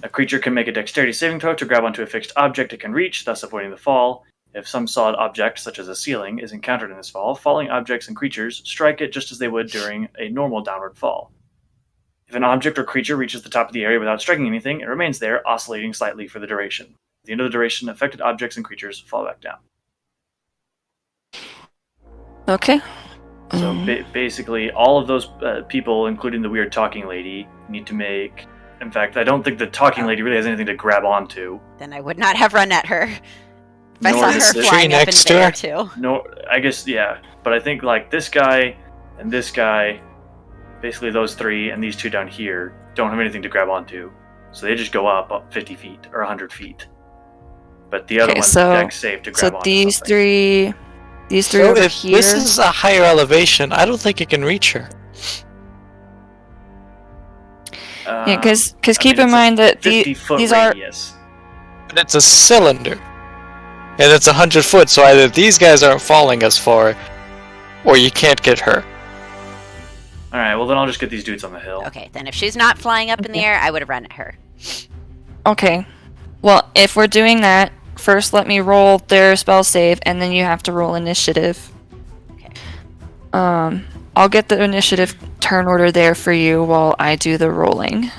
A creature can make a dexterity saving throw to grab onto a fixed object it can reach, thus avoiding the fall. If some solid object, such as a ceiling, is encountered in this fall, falling objects and creatures strike it just as they would during a normal downward fall. If an object or creature reaches the top of the area without striking anything, it remains there, oscillating slightly for the duration. At the end of the duration, affected objects and creatures fall back down. Okay. So basically, all of those people, including the weird talking lady, need to make. In fact, I don't think the talking lady really has anything to grab onto. Then I would not have run at her. If I Nor saw does her the flying tree up next into the to air her? too. No, I guess yeah, but I think like this guy and this guy, basically those three and these two down here, don't have anything to grab onto, so they just go up 50 feet or 100 feet. But the other Okay, one's so- deck safe to grab So onto these something. three So over if here. this is a higher elevation, I don't think it can reach her. Yeah, because I keep mean, in it's a mind that 50-foot these are radius. But it's a cylinder. And it's 100 foot, so either these guys aren't falling as far, or you can't get her. All right, well then I'll just get these dudes on the hill. Okay, then if she's not flying up in the air, I would have run at her. okay. Well, if we're doing that, first let me roll their spell save, and then you have to roll initiative. Okay. I'll get the initiative turn order there for you while I do the rolling.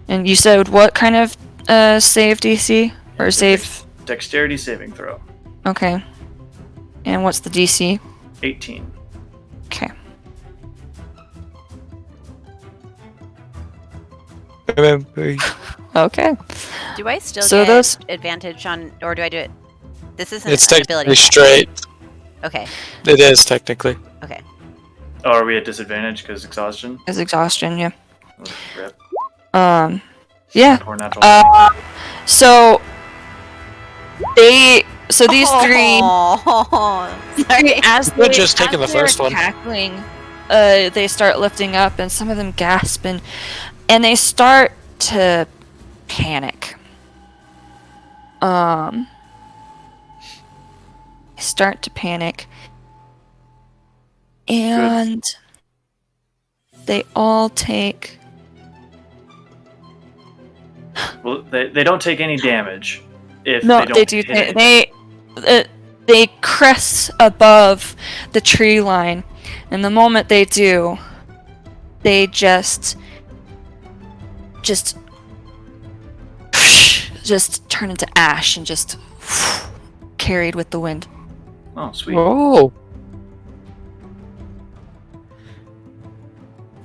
And you said what kind of save DC or It's a save? Dexterity saving throw. Okay. And what's the DC? 18. Okay. Remember, Okay. Do I still So get those- advantage on, or do I do it? This isn't it's an ability technically check. straight. Okay. It is technically. Okay. Oh, are we at disadvantage because exhaustion? Is exhaustion, yeah. Rip. Yeah. Poor natural. So these three Oh, sorry. as We're they- just taking as the they're first one. cackling, they start lifting up, and some of them gasp, and they start to panic. They start to panic, and they all take. Well, they don't take any damage if No, they don't they do. hit anything. They crest above the tree line, and the moment they do, they just turn into ash and just carried with the wind. Oh, sweet. Oh,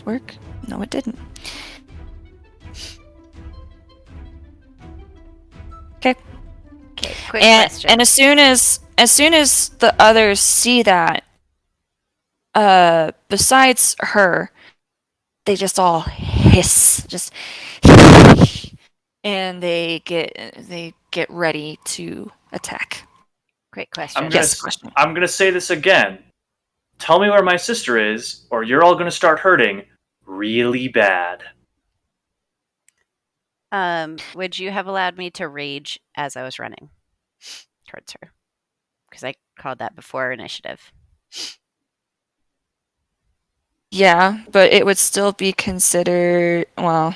Work? No, it didn't. Okay. Okay, quick And question. as soon as the others see that, besides her, they just all hiss, just and they get ready to attack. Quick question. I'm gonna, Yes, question. I'm gonna say this again. Tell me where my sister is, or you're all gonna start hurting really bad. Would you have allowed me to rage as I was running towards her? Because I called that before initiative. Yeah, but it would still be considered. Well,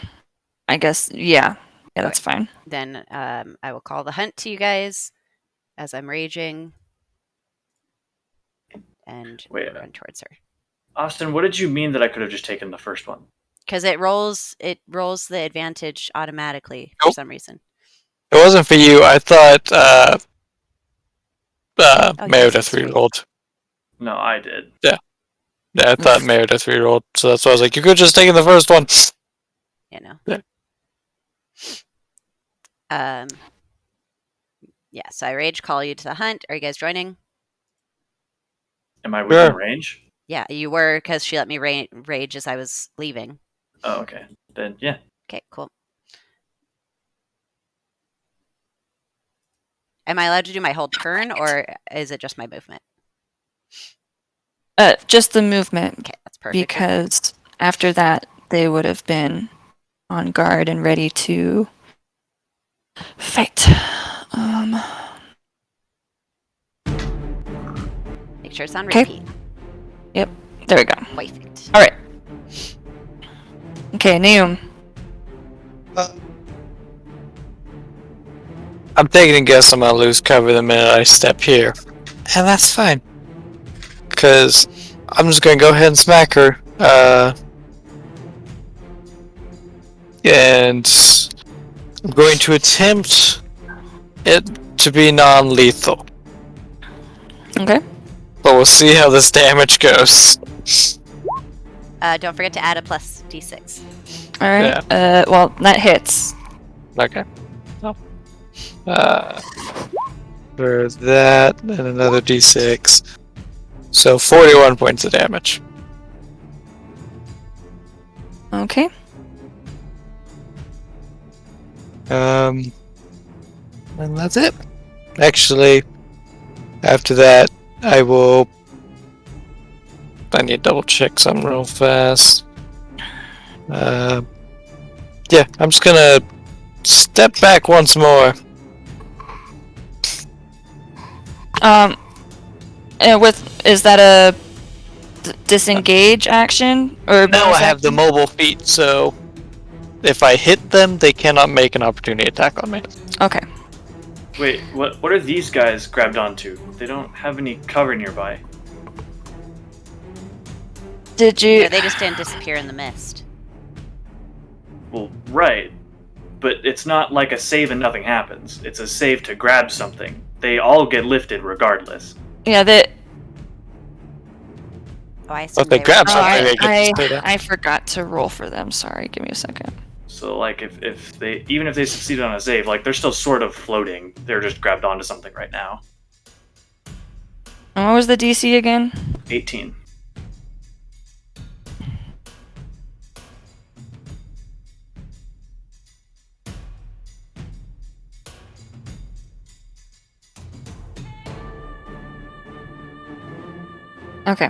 I guess yeah, that's fine. Then I will call the hunt to you guys as I'm raging and Wait. run towards her. Austin, what did you mean that I could have just taken the first one? Because it rolls the advantage automatically for Nope. some reason. it wasn't for you. I thought yes, Meredith that's right. rerolled. No, I did. Yeah, I thought Meredith rerolled, so that's why I was like, you could have just taken the first one. You know. Yeah. Yeah, so I rage call you to the hunt. Are you guys joining? Am I within Sure. range? Yeah, you were because she let me rage as I was leaving. Oh, okay. Then yeah. Okay, cool. Am I allowed to do my whole turn, or is it just my movement? Just the movement, Okay, that's perfect. because after that they would have been on guard and ready to fight. Make sure it's on 'Kay. repeat. There we go. Perfect. All right. Okay, Neum. I'm taking a guess I'm gonna lose cover the minute I step here. And that's fine. Because I'm just gonna go ahead and smack her. And I'm going to attempt it to be non-lethal. Okay. But we'll see how this damage goes. Don't forget to add a plus d6. All right. Well, that hits. Okay. For that, and another d6. So 41 points of damage. Okay. And that's it. Actually, after that, I need to double check something real fast. Yeah, I'm just gonna step back once more. Is that a disengage action or Now bonus I have the action? mobile feat, so if I hit them, they cannot make an opportunity attack on me. Okay. Wait, what are these guys grabbed onto? They don't have any cover nearby. Did you? No, they just didn't disappear in the mist. Well, right. But it's not like a save and nothing happens. It's a save to grab something. They all get lifted regardless. Yeah. Oh, I assume But they were- grab Oh, something, they get to stay down. I forgot to roll for them. Sorry. Give me a second. So like if they even if they succeeded on a save, like they're still sort of floating. They're just grabbed onto something right now. And what was the DC again? 18. Okay.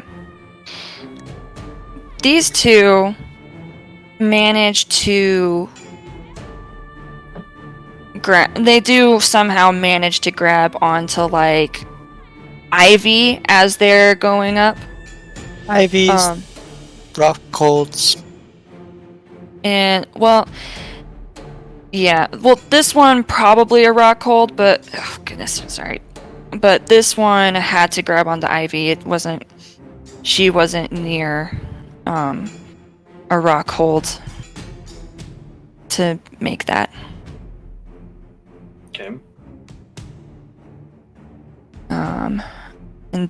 These two manage to they do somehow manage to grab onto like Ivy as they're going up. Ivies, rock colds. And well, yeah. Well, this one probably a rock hold, but oh goodness, sorry. But this one had to grab onto Ivy. It wasn't. She wasn't near a rock hold to make that. Okay. And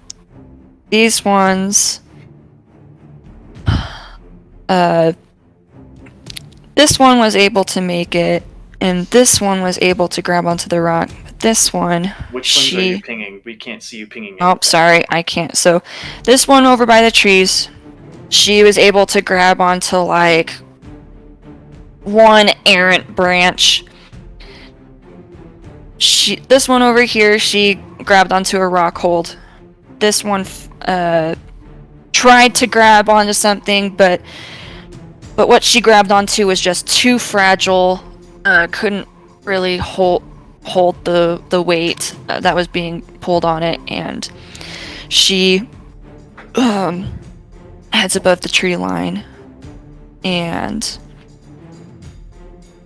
these ones, this one was able to make it, and this one was able to grab onto the rock. But this one, Which ones are you pinging? We can't see you pinging. Oh, sorry, I can't. So, this one over by the trees, she was able to grab onto like one errant branch. This one over here, she grabbed onto a rock hold. This one tried to grab onto something, but what she grabbed onto was just too fragile. Couldn't really hold the weight that was being pulled on it, and she heads above the tree line, and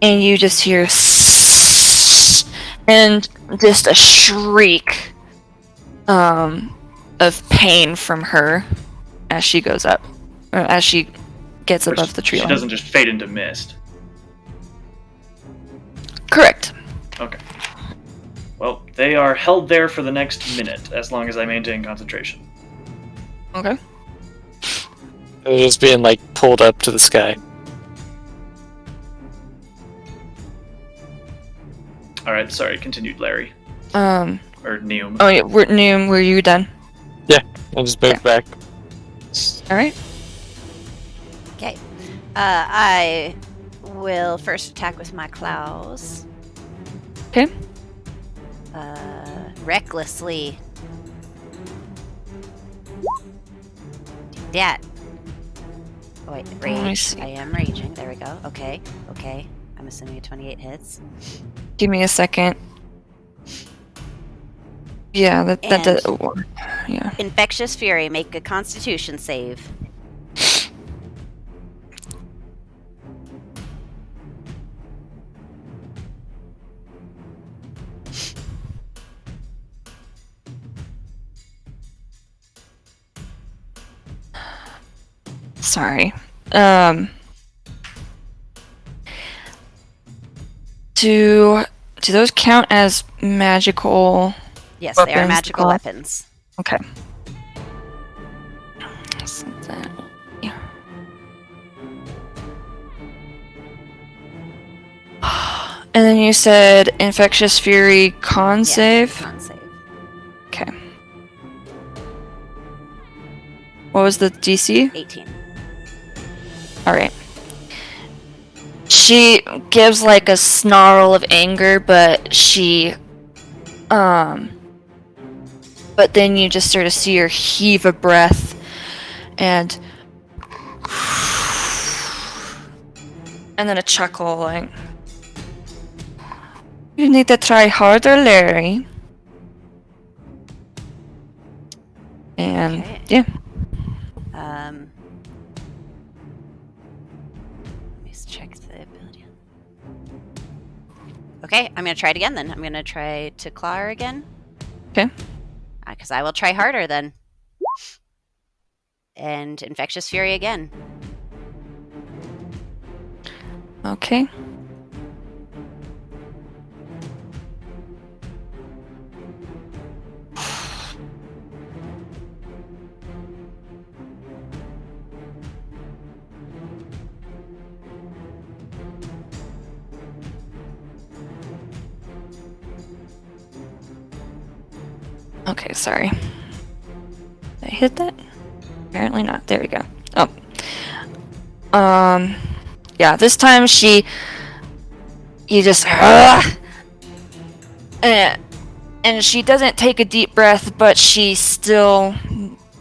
you just hear and just a shriek of pain from her as she goes up, or as she gets above the tree She line. doesn't just fade into mist. Correct. Okay. Well, they are held there for the next minute, as long as I maintain concentration. Okay. They're just being like pulled up to the sky. Alright, sorry, continued Larry. Um. Or Neum. Oh yeah. Noom, were you done? I just moved back. All right. Okay. I will first attack with my claws. Okay. Recklessly. That. Oh, wait, Let me rage. see. I am raging. There we go. Okay. Okay. I'm assuming a 28 hits. Give me a second. Yeah, that And- does. Yeah. Infectious Fury. Make a Constitution save. Sorry. Do those count as magical? Yes, they are Weapons, magical claw. weapons. Okay. So that- yeah. And then you said infectious fury con Yes, save. con save. Okay. What was the DC? 18. All right. She gives like a snarl of anger, but but then you just sort of see her heave a breath and then a chuckle like, you need to try harder, Larry. And Okay. yeah. Let me just check the ability. Okay, I'm gonna try it again then. I'm gonna try to claw her again. Okay. Because I will try harder then. And Infectious Fury again. Okay. Okay, sorry. Did I hit that? Apparently not. There we go. Oh. Yeah, this time you just and she doesn't take a deep breath, but she still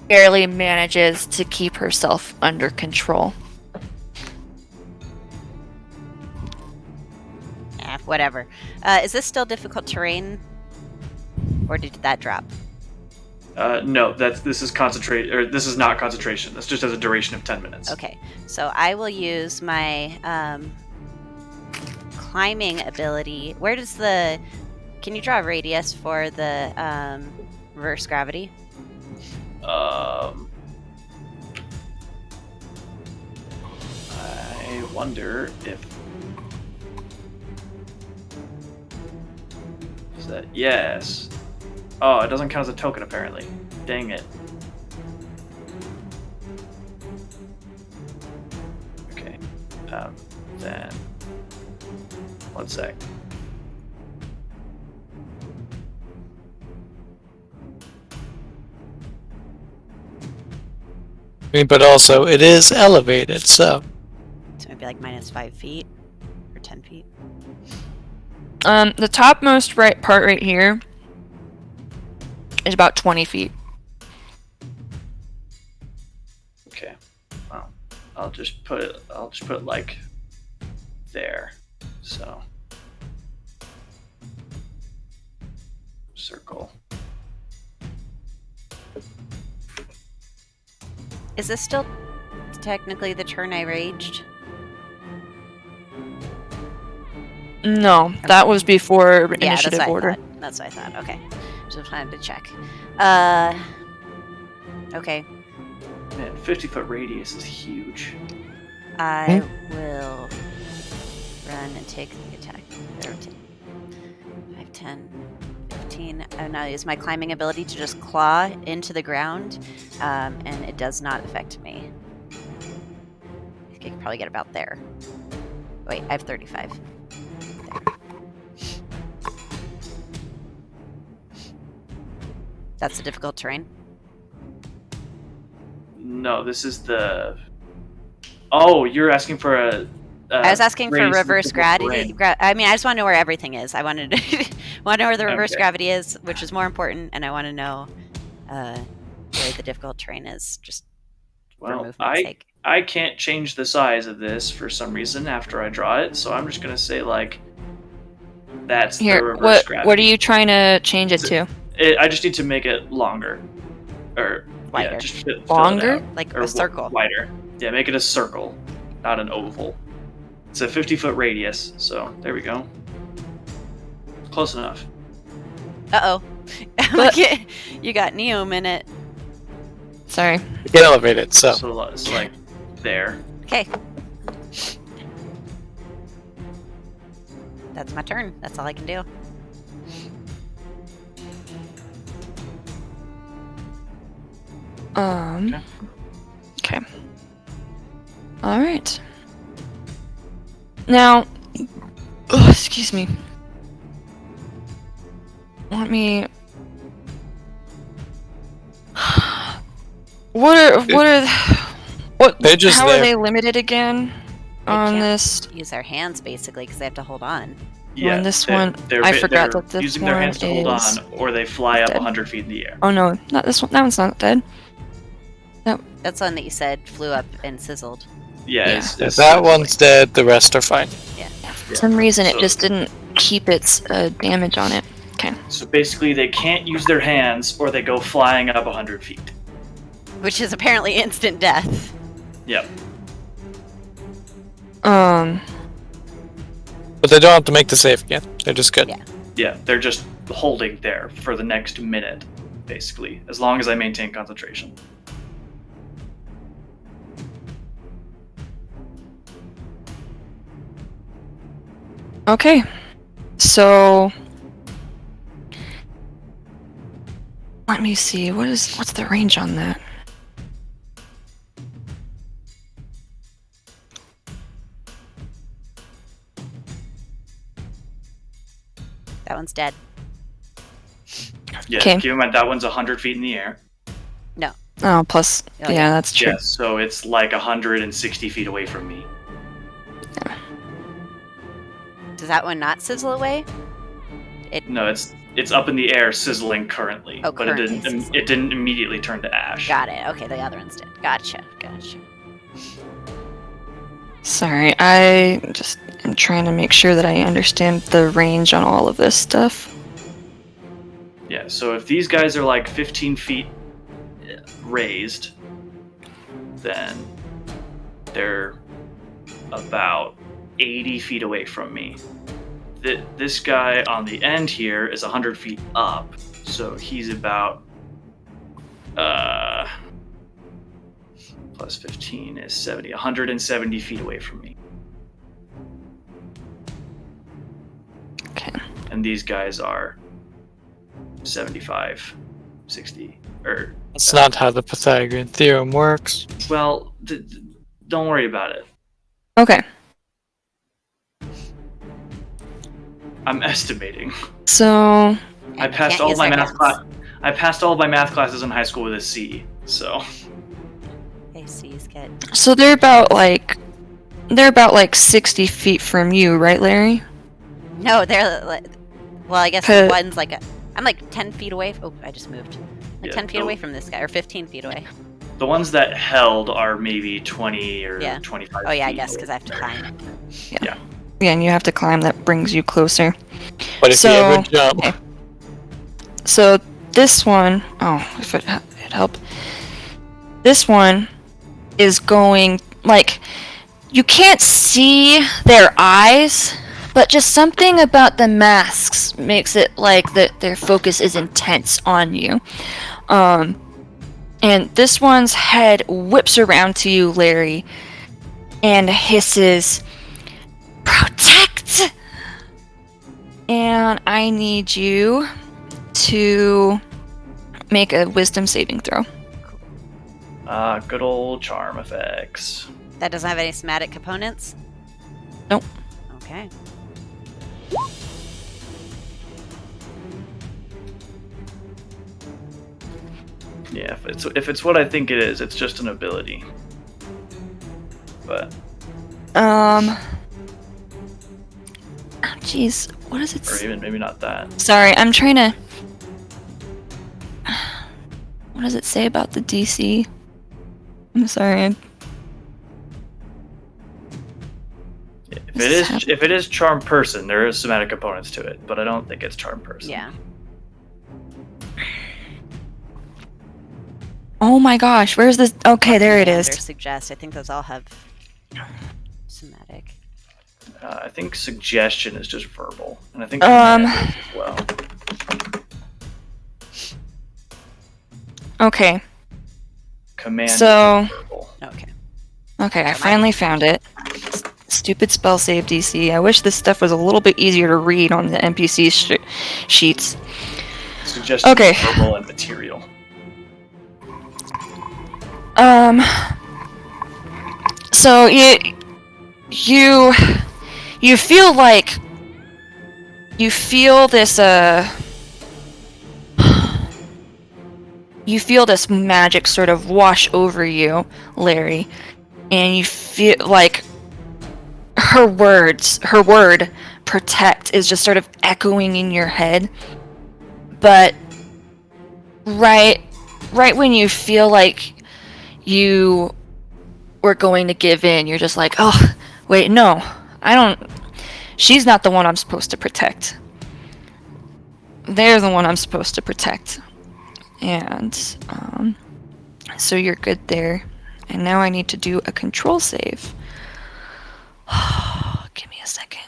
barely manages to keep herself under control. Whatever. Is this still difficult terrain? Or did that drop? No, this is not concentration. This just has a duration of 10 minutes. Okay, so I will use my climbing ability. Where does the... Can you draw a radius for the reverse gravity? I wonder if... Is that... Yes. Oh, it doesn't count as a token, apparently. Dang it. Okay. Then... One sec. I mean, but also it is elevated, so So maybe like minus 5 feet or 10 feet. The topmost right part right here is about 20 feet. Okay. Well, I'll just put it like there. So circle. Is this still technically the turn I raged? No, that was before Yeah, initiative that's what order. I thought. That's what I thought. Okay. Just wanted to check. Okay. Man, 50-foot radius is huge. I will run and take the attack. 5, 10, 15. I now use my climbing ability to just claw into the ground, and it does not affect me. I think I can probably get about there. Wait, I have 35. There. That's the difficult terrain. no, this is the. Oh, you're asking for a. I was asking for raised reverse difficult gravity. terrain. I mean, I just want to know where everything is. I wanted to want to know where the reverse Okay. gravity is, which is more important, and I want to know where the difficult terrain is, just for Well, movement's sake. I can't change the size of this for some reason after I draw it, so I'm just gonna say like. That's the Here, reverse gravity. what are you trying to change it to? I just need to make it longer, or Wider. yeah, just fill it Longer? out. Like Or a circle. wider. Yeah, make it a circle, not an oval. It's a 50-foot radius, so there we go. Close enough. Uh-oh. But- You got Neom in it. Sorry. You can elevate it, so. So it's like there. Okay. That's my turn. That's all I can do. Okay. All right. Now, excuse me. Let me. They're just how there. are they limited again on can't this? use their hands, basically, because they have to hold on. Yeah, this they're- one- they're I ba- forgot they're that this using their hands to one hold on, is or they fly up dead. 100 feet in the air. Oh no, not this one. That one's not dead. That's one that you said flew up and sizzled. Yeah, Yeah. it's That one's dead, the rest are fine. For some reason, it so- just didn't keep its damage on it. So basically, they can't use their hands, or they go flying up 100 feet. Which is apparently instant death. Yep. But they don't have to make the save again. They're just good. Yeah. Yeah, they're just holding there for the next minute, basically, as long as I maintain concentration. Okay, so let me see. What's the range on that? That one's dead. Yeah, Okay. keep in mind that one's 100 feet in the air. Oh, plus, Oh, yeah, that's true. Yeah, so it's like 160 feet away from me. Does that one not sizzle away? No, it's up in the air, sizzling currently, Oh, but currently sizzling. it didn't immediately turn to ash. Got it. Okay, the other one's dead. Gotcha. Sorry, I just am trying to make sure that I understand the range on all of this stuff. Yeah, so if these guys are like 15 feet raised, then they're about 80 feet away from me. This guy on the end here is 100 feet up, so he's about plus 15 is 70, 170 feet away from me. Okay. And these guys are 75, 60, or That's not how the Pythagorean theorem works. well, don't worry about it. Okay, I'm estimating. so I passed all my math I passed all of my math classes in high school with a C. So Okay, C's good. they're about like 60 feet from you, right, Larry? No, they're like, well, I guess Put- one's like I'm like 10 feet away. Oh, I just moved. Like Yeah, 10 feet the- away from this guy, or 15 feet away. the ones that held are maybe 20 or Yeah. 25. Oh yeah, I feet guess because I have to climb. Yeah, and you have to climb. That brings you closer. But if you So- ever jump, okay. So this one, if it'd help. This one is going like you can't see their eyes, but just something about the masks makes it like that their focus is intense on you. And this one's head whips around to you, Larry, and hisses, "Protect!" And I need you to make a wisdom saving throw. Good old charm effects. That doesn't have any somatic components? Nope. Okay. Yeah, if it's what I think it is, it's just an ability. But Oh, jeez, what does it? or even maybe not that. Sorry, I'm trying to. What does it say about the DC? I'm sorry. If it is charm person, there is somatic components to it, but I don't think it's charm person. Yeah. Oh my gosh, where's this? Okay, there it is. Suggest. I think those all have somatic. I think suggestion is just verbal, and I think command is as well. Okay. Command So- is verbal. Okay. Okay, I finally found it. Stupid spell save DC. I wish this stuff was a little bit easier to read on the NPC sheets. Suggestion Okay. is verbal and material. So you feel like you feel this you feel this magic sort of wash over you, Larry, and you feel like her word protect is just sort of echoing in your head. But right when you feel like you were going to give in, you're just like, oh, wait, no, she's not the one I'm supposed to protect. They're the one I'm supposed to protect. And, so you're good there. And now I need to do a control save. Give me a second.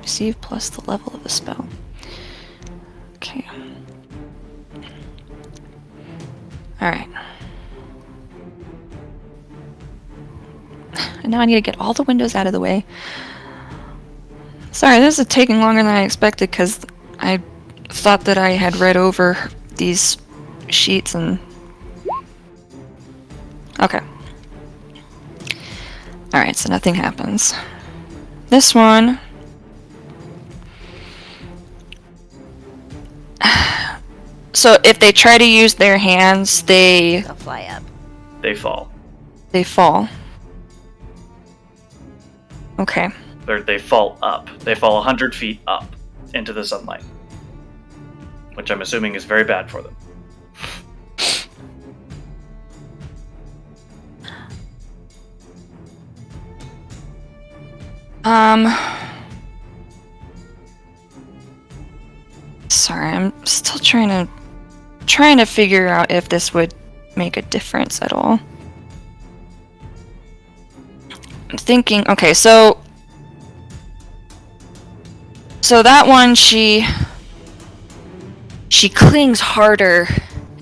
Receive plus the level of the spell. Okay. Alright. And now I need to get all the windows out of the way. Sorry, this is taking longer than I expected because I thought that I had read over these sheets and... Okay. Alright, so nothing happens. This one... So if they try to use their hands, They'll fly up. They fall. they fall. Okay. They fall up. They fall 100 feet up into the sunlight, which I'm assuming is very bad for them. Sorry, I'm still trying to figure out if this would make a difference at all. I'm thinking, okay, so that one, she clings harder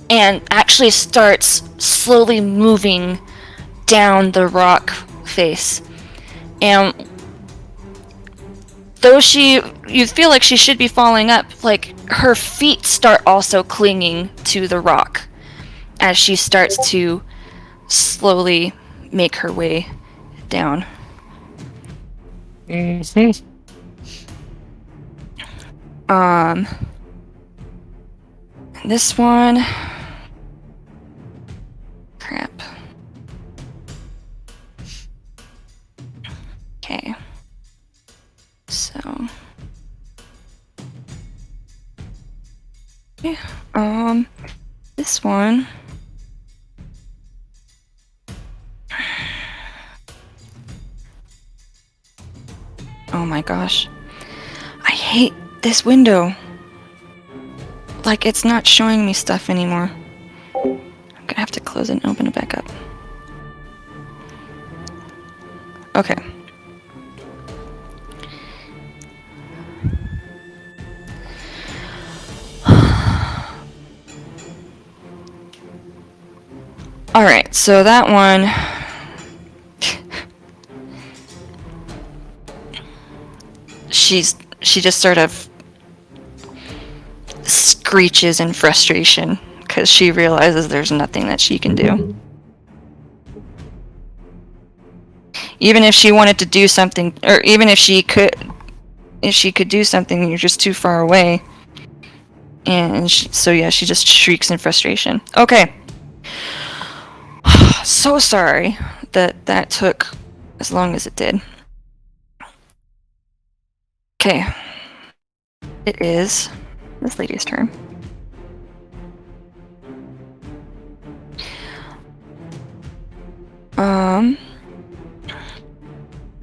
and actually starts slowly moving down the rock face. And though you feel like she should be falling up, like her feet start also clinging to the rock as she starts to slowly make her way down. This one. Crap. Okay. So. Yeah, this one. Oh my gosh. I hate this window. Like, it's not showing me stuff anymore. I'm gonna have to close it and open it back up. Okay. Alright, so that one... she just sort of screeches in frustration because she realizes there's nothing that she can do. Even if she wanted to do something, or even if she could do something, you're just too far away. And she just shrieks in frustration. Okay. So sorry that took as long as it did. Okay. It is this lady's turn.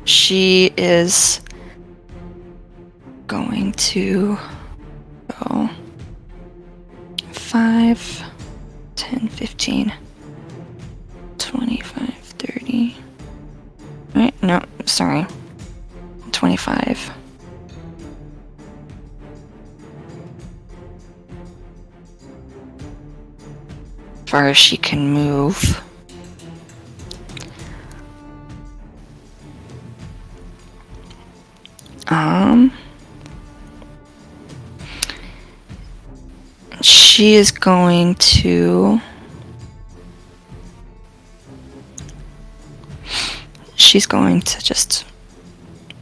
She is going to go 5, 10, 15, 25, 30. Wait, no, sorry. 25. As far as she can move. She is going to... She's going to just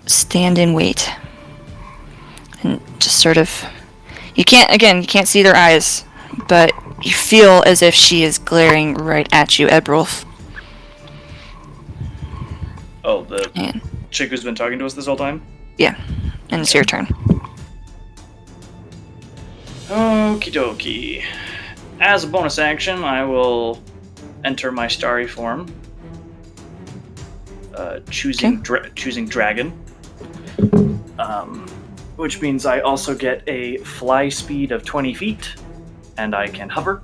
stand and wait. And just sort of... you can't see their eyes, but you feel as if she is glaring right at you, Ebrulf. Oh, the chick who's been talking to us this whole time? Yeah, and it's your turn. Okie dokie. As a bonus action, I will enter my starry form. Choosing dragon. Which means I also get a fly speed of 20 feet, and I can hover.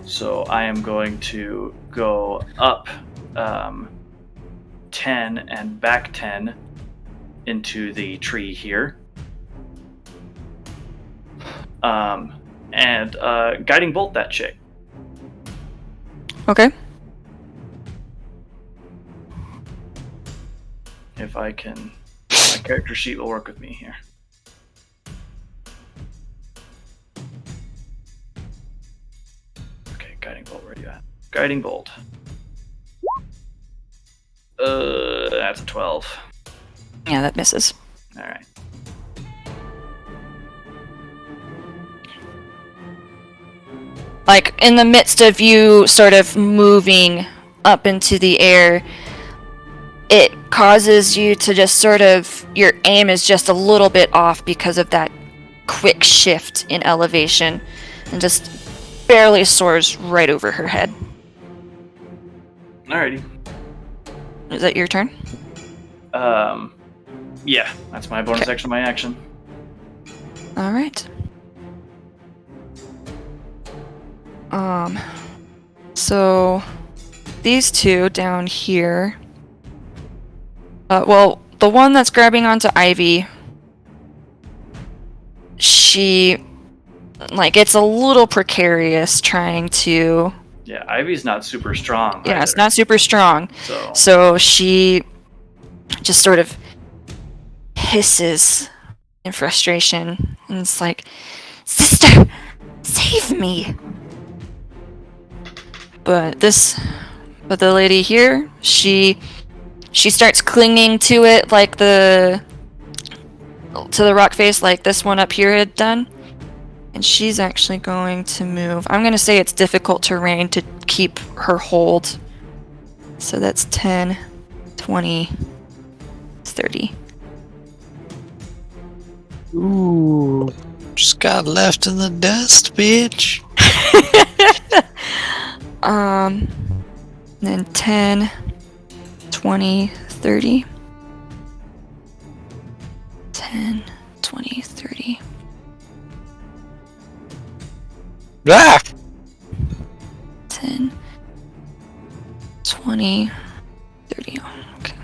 So I am going to go up 10 and back 10 into the tree here. And guiding bolt that chick. Okay. If I can, my character sheet will work with me here. Okay, guiding bolt, where are you at? Guiding bolt. That's a 12. Yeah, that misses. All right. Like, in the midst of you sort of moving up into the air, it causes you to just sort of... your aim is just a little bit off because of that quick shift in elevation, and just barely soars right over her head. Alrighty. Is that your turn? Yeah, that's my bonus action, my action. Alright. So these two down here. Well, the one that's grabbing onto Ivy, she, like, it's a little precarious trying to... Yeah, Ivy's not super strong. Yeah, either. it's not super strong. So she just sort of hisses in frustration, and it's like, "Sister, save me!" But the lady here, she starts clinging to it like to the rock face, like this one up here had done. And she's actually going to move. I'm going to say it's difficult terrain to keep her hold. So that's 10, 20, 30. Ooh. Just got left in the dust, bitch. Then 10, 20, 30. 10, 20, 30. Ah! 10, 20, 30. Oh, okay.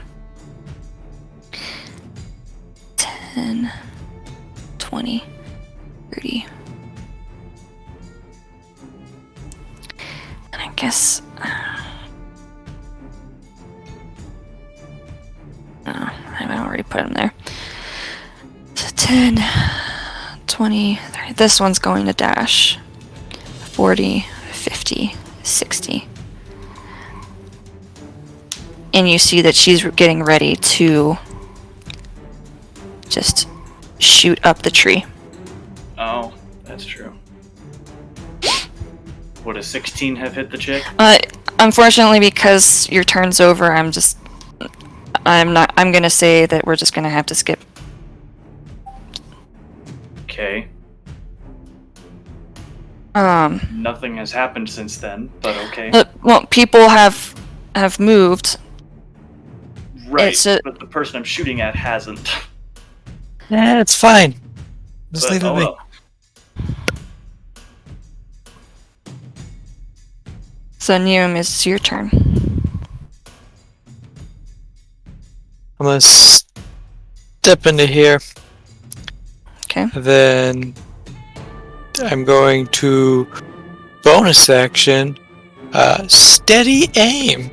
10, 20, 30. And I guess... I've already put him there. So 10, 20, 30. This one's going to dash. 40, 50, 60. And you see that she's getting ready to just shoot up the tree. Oh, That's true. Would a 16 have hit the chick? Unfortunately, because your turn's over, I'm gonna say that we're just gonna have to skip. Okay. Nothing has happened since then, but okay. Well, people have moved. Right, but the person I'm shooting at hasn't. Yeah, it's fine. Just But, leave it be. well. So, Neum, it's your turn. I'm gonna step into here. Okay. Then I'm going to bonus action, steady aim.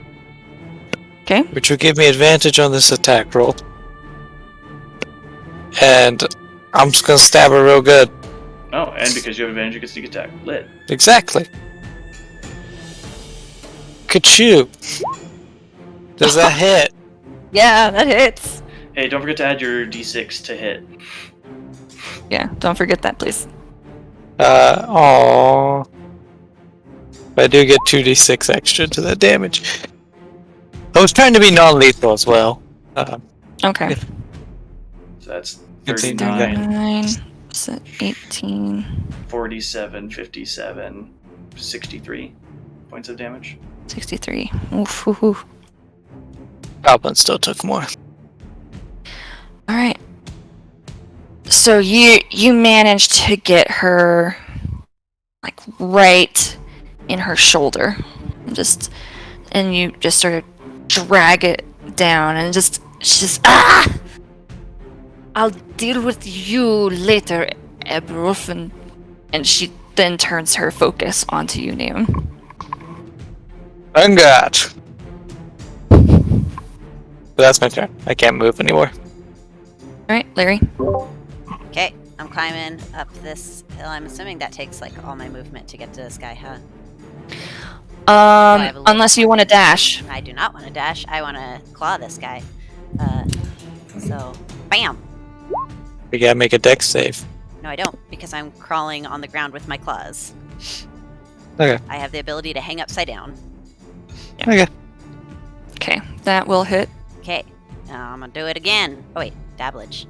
Okay. Which will give me advantage on this attack roll. And I'm just gonna stab her real good. Oh, and because you have advantage, you can sneak attack. Lit. Exactly. Ka-choo. Does that hit? Yeah, that hits. Hey, don't forget to add your d6 to hit. Yeah, don't forget that, please. Aww. I do get 2d6 extra to that damage. I was trying to be non-lethal as well. Okay. So that's It's 39, 39, so 18, 47, 57, 63 points of damage. 63. Oof, oof, oof. Goblin still took more. All right. So you managed to get her like right in her shoulder, and you just sort of drag it down, and she's just I'll deal with you later, Ebruf, and she then turns her focus onto you, Neum. Ungot. But that's my turn. I can't move anymore. All right, Larry. Okay, I'm climbing up this hill. I'm assuming that takes like all my movement to get to this guy, huh? I have a little- Unless you want to dash. I do not want to dash. I want to claw this guy. So, bam! We gotta make a dex save. No, I don't, because I'm crawling on the ground with my claws. Okay. I have the ability to hang upside down. Okay. Okay, that will hit. Okay, now I'm gonna do it again. Oh wait, dabblage.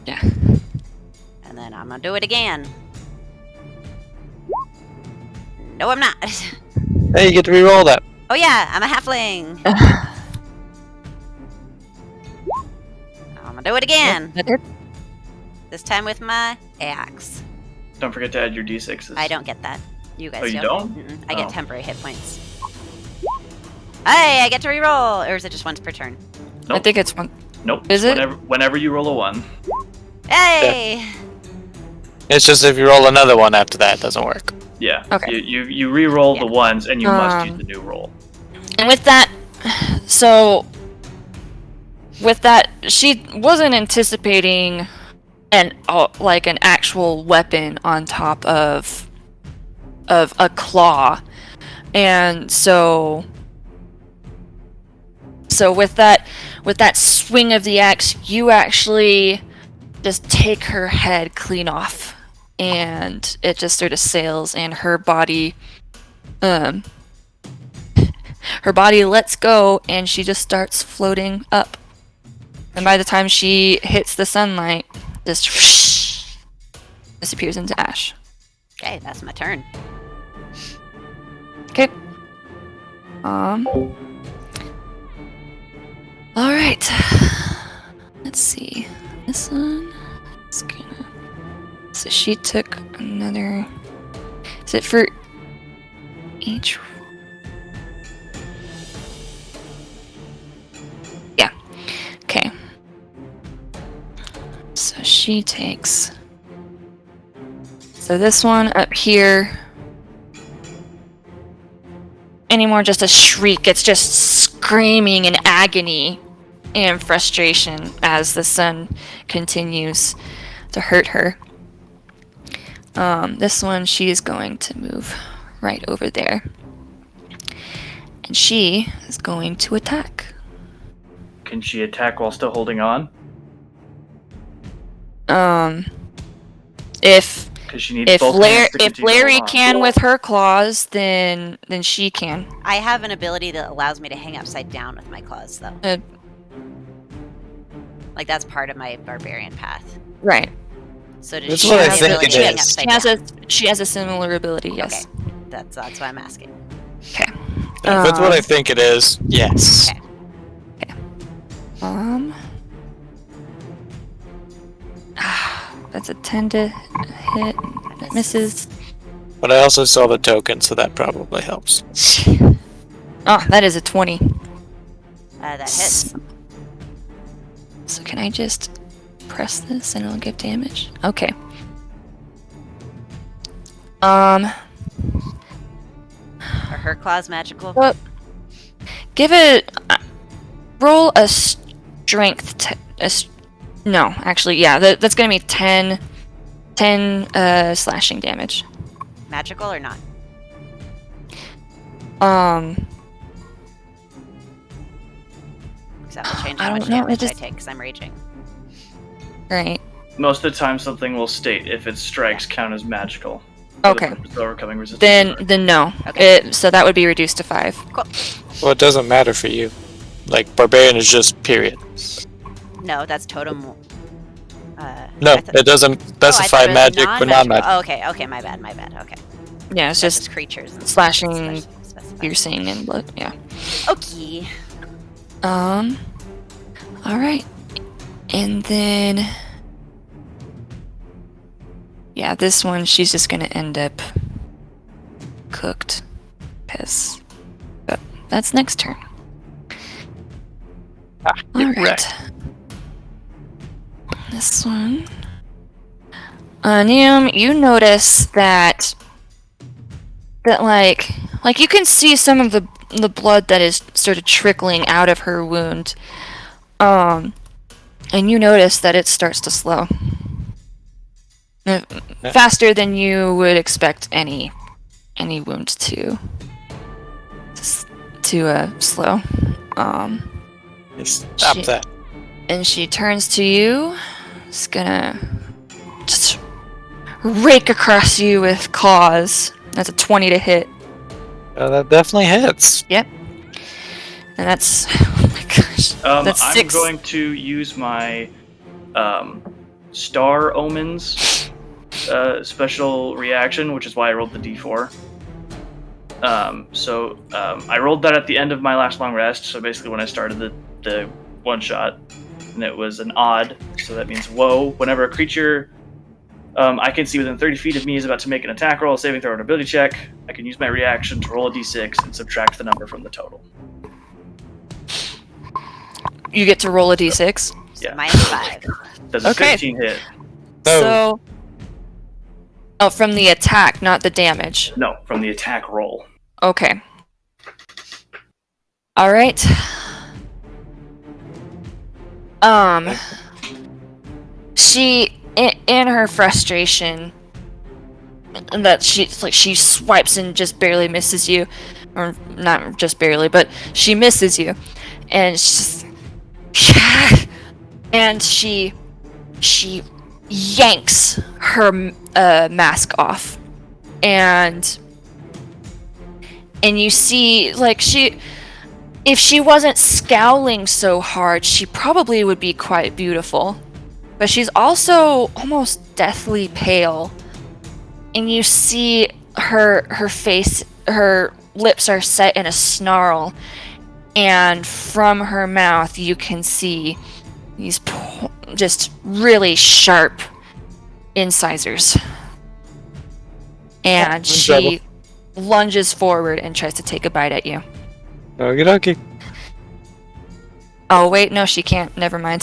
Yeah. And then I'm gonna do it again. No, I'm not. Hey, you get to reroll that. Oh yeah, I'm a halfling. I'm gonna do it again. That hit. This time with my axe. Don't forget to add your d6s. I don't get that. You guys Oh, you don't? don't? I get Oh. temporary hit points. Hey, I get to reroll! Or is it just once per turn? I Nope. think it's one. Nope. Is it? Whenever you roll a 1. Hey! It's just if you roll another one after that, it doesn't work. Yeah. Okay. You re-roll the ones, and you must use Um, the new roll. And with that, she wasn't anticipating an actual weapon on top of a claw, and so with that swing of the axe, you actually just take her head clean off, and it just sort of sails, and her body lets go, and she just starts floating up. And by the time she hits the sunlight, just disappears into ash. Okay, that's my turn. Okay. All right. Let's see. This one is gonna. So she took another. Is it for each? Yeah. Okay. So she takes. So this one up here. Anymore, just a shriek. It's just screaming in agony and frustration as the sun continues to hurt her. This one, she is going to move right over there. And she is going to attack. Can she attack while still holding on? If Because she needs If both hands to If continue to hold Larry on. can with her claws, then she can. I have an ability that allows me to hang upside down with my claws, though. Like that's part of my barbarian path. Right. So does That's she what I have the think ability it to hang is. upside She has a similar ability. Yes. Okay. That's why I'm asking. If that's what I Um, think it is, yes. Okay. That's a 10 to hit. That misses. But I also saw the token, so that probably helps. Oh, that is a 20. That hits. So can I just press this and it'll give damage? Okay. Are her claws magical? Well, give it. Roll a strength. No, actually, yeah. That's gonna be 10 slashing damage. Magical or not? Because that will change I how don't much know, it damage I just- take because I'm raging. Right. Most of the time, something will state if its strikes count as magical. Okay. Overcoming resistance. Then no. Okay. So that would be reduced to 5. Well, it doesn't matter for you. Like, barbarian is just period. No, that's totem. No, I thought- it doesn't Oh, I specify thought it was magic or non-magic. Oh, okay, my bad. Okay. Yeah, it's That's just creatures. and slashing, specified. piercing, and blood. Yeah. Okay. All right. And then, yeah, this one she's just gonna end up cooked. Piss. But that's next turn. All right. wrecked. This one. Neum, you notice that like you can see some of the blood that is sort of trickling out of her wound. And you notice that it starts to slow. Faster than you would expect any wound to slow. Stop Shit. that. And she turns to you. Is gonna just rake across you with claws. That's a 20 to hit. That definitely hits. And that's oh my gosh. That's I'm 6. going to use my Star Omens special reaction, which is why I rolled the d4. I rolled that at the end of my last long rest, so basically when I started the one shot, and it was an odd, so that means whoa. Whenever a creature I can see within 30 feet of me is about to make an attack roll, a saving throw, or an ability check, I can use my reaction to roll a d6 and subtract the number from the total. You get to roll a d6. Yeah. -5. Does a Okay. 15 hit? So oh, from the attack, not the damage. No, from the attack roll. Okay. All right. She, in her frustration, that she swipes and just barely misses you, or not just barely, but she misses you, and she's and she yanks her mask off, and you see, like, if she wasn't scowling so hard, she probably would be quite beautiful. But she's also almost deathly pale. And you see her face, her lips are set in a snarl. And from her mouth, you can see these just really sharp incisors. And she lunges forward and tries to take a bite at you. Okie dokie. Oh, wait, no, she can't. Never mind.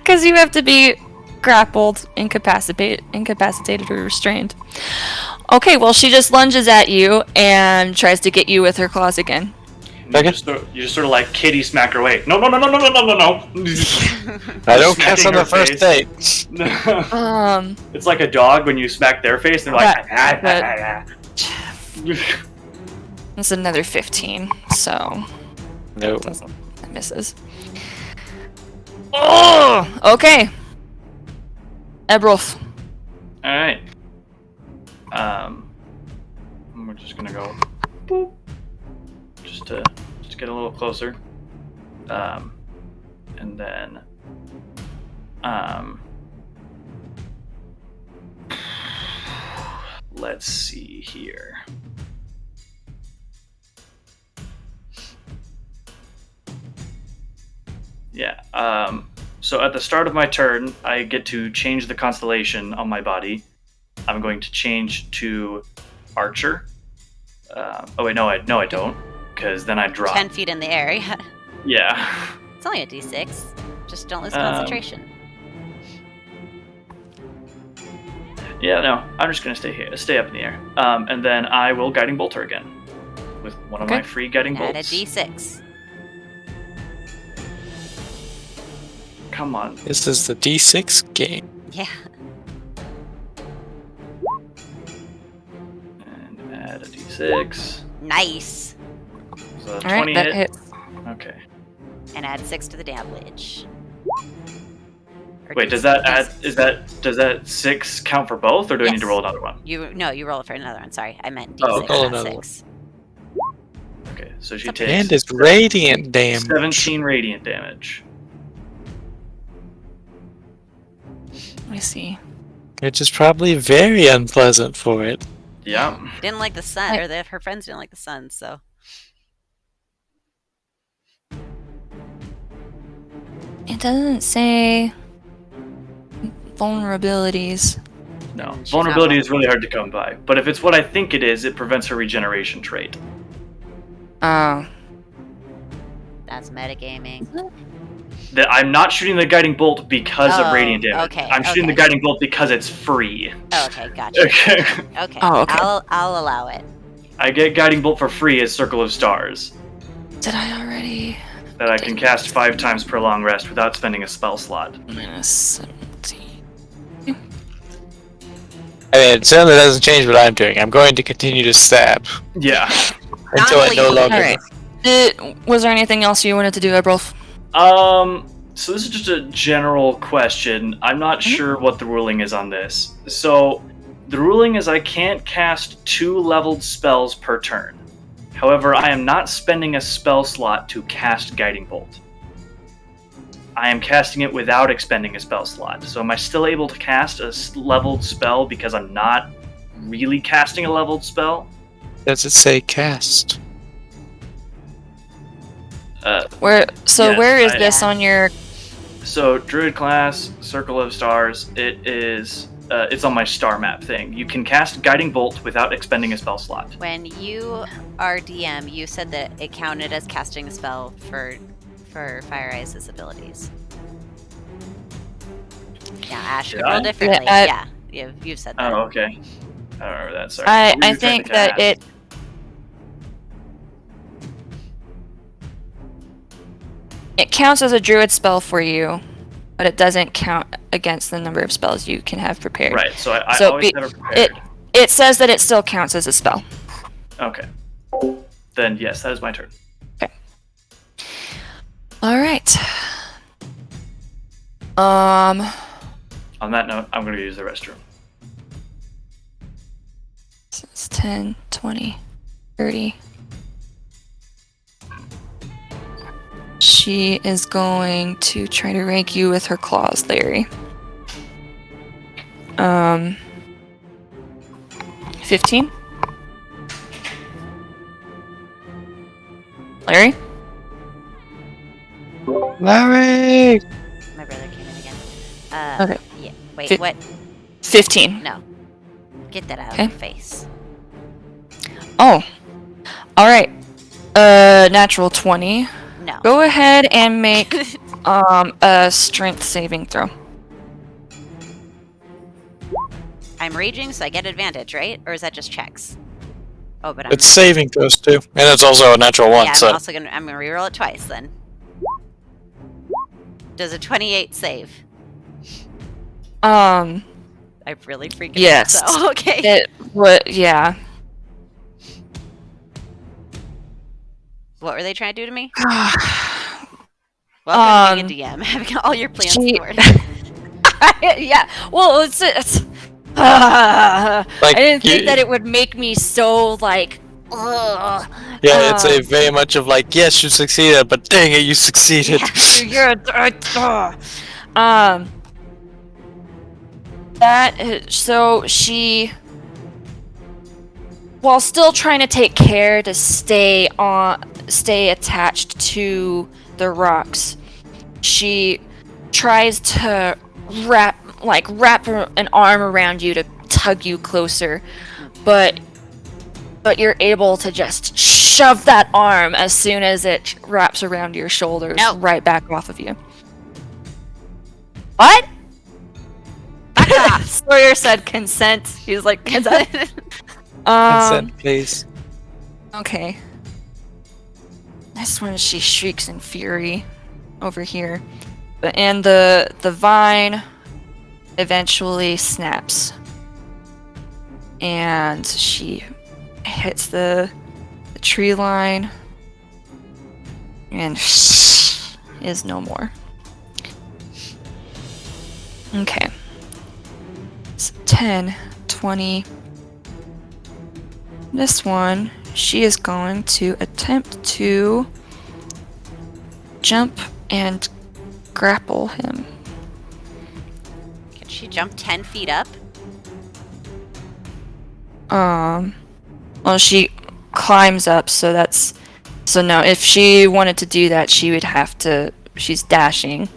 Because you have to be grappled, incapacitated, or restrained. Okay, well, she just lunges at you and tries to get you with her claws again. You just sort of like kitty smack her away. No. I don't catch on the first date. It's like a dog when you smack their face, they're like, That's another 15, so No. that misses. Oh, okay. Ebrulf, All right. We're just gonna go boop, just to get a little closer, and then let's see here. Yeah. So at the start of my turn, I get to change the constellation on my body. I'm going to change to Archer. Oh wait, no, I don't, because then I drop. 10 feet in the air. Yeah. Yeah. It's only a d6. Just don't lose concentration. Yeah, no, I'm just gonna stay up in the air. And then I will guiding bolt her again with one of my free guiding Add a bolts. d6. Come on. This is the D6 game. Yeah. And add a d6. Nice. So All 20 right, that hit. hits. Okay. And add 6 to the damage. Or Wait, does that 6 count for both, or do I need to Yes. roll another one? You roll it for another one. Sorry, I meant d6, Oh, okay. Roll not another 6. Okay, so she And takes it's radiant damage. 17 radiant damage. Let me see. Which is probably very unpleasant for it. Yeah. Didn't like the sun, or her friends didn't like the sun, so. It doesn't say vulnerabilities. No. She's Vulnerability not is really hard to come by. But if it's what I think it is, it prevents her regeneration trait. Oh. That's metagaming. That I'm not shooting the guiding bolt because of Oh, radiant damage. okay, I'm shooting the okay. guiding bolt because it's free. Oh, okay, gotcha. Okay. Okay, Oh, okay. I'll allow it. I get guiding bolt for free as Circle of Stars Did I already? that I can cast 5 times per long rest without spending a spell slot. Minus 17. I mean, it certainly doesn't change what I'm doing. I'm going to continue to stab Yeah. until it no Non-lethal. longer. Alright. Was there anything else you wanted to do, Ebrolf? So this is just a general question. I'm not sure what the ruling is on this. So the ruling is I can't cast 2 leveled spells per turn. However, I am not spending a spell slot to cast Guiding Bolt. I am casting it without expending a spell slot. So am I still able to cast a leveled spell because I'm not really casting a leveled spell? Does it say cast? Where Yes, where is I- this on your So Druid class, Circle of Stars, it is it's on my star map thing. You can cast Guiding Bolt without expending a spell slot. When you are DM, you said that it counted as casting a spell for Fire Eyes' abilities. Yeah, Ash Did could roll I? differently. Yeah, Yeah, you've said that. Oh, okay. I don't remember that. Sorry. I What were you trying think to that cast? it counts as a druid spell for you, but it doesn't count against the number of spells you can have prepared. Right. So I So always be- have it prepared. It says that it still counts as a spell. Okay. Then yes, that is my turn. All right. On that note, I'm going to use the restroom. So it's 10, 20, 30. She is going to try to rake you with her claws, Larry. 15. Larry? Larry! My brother came in again. Okay. Yeah. Wait, Fif- what? 15. No. Get that out Okay. of your face. Oh. Alright. Natural 20. No. Go ahead and make a strength saving throw. I'm raging, so I get advantage, right? Or is that just checks? Oh, but I'm It's saving throws too. And it's also a natural one, yeah, so. I'm also gonna reroll it twice then. Does a 28 save? Um, I really freaking Yes. hope so. Okay. it what? Yeah. What were they trying to do to me? Welcome to being a DM, having all your plans she- thwarted. Yeah. Well, it's I Like, didn't think that it would make me so like. Ugh. Yeah, it's a very much of like, yes, you succeeded, but dang it, you succeeded. You're so she, while still trying to take care to stay attached to the rocks, she tries to wrap an arm around you to tug you closer, but you're able to just shove that arm as soon as it wraps around your shoulders, right back off of you. What? Sawyer said consent. He was like, consent. Consent, please. Okay. This one, she shrieks in fury over here. And the vine eventually snaps. And she hits the tree line and is no more. Okay. So 10, 20. This one, she is going to attempt to jump and grapple him. Can she jump 10 feet up? Well, she climbs up, so no, if she wanted to do that, she would have to, she's dashing.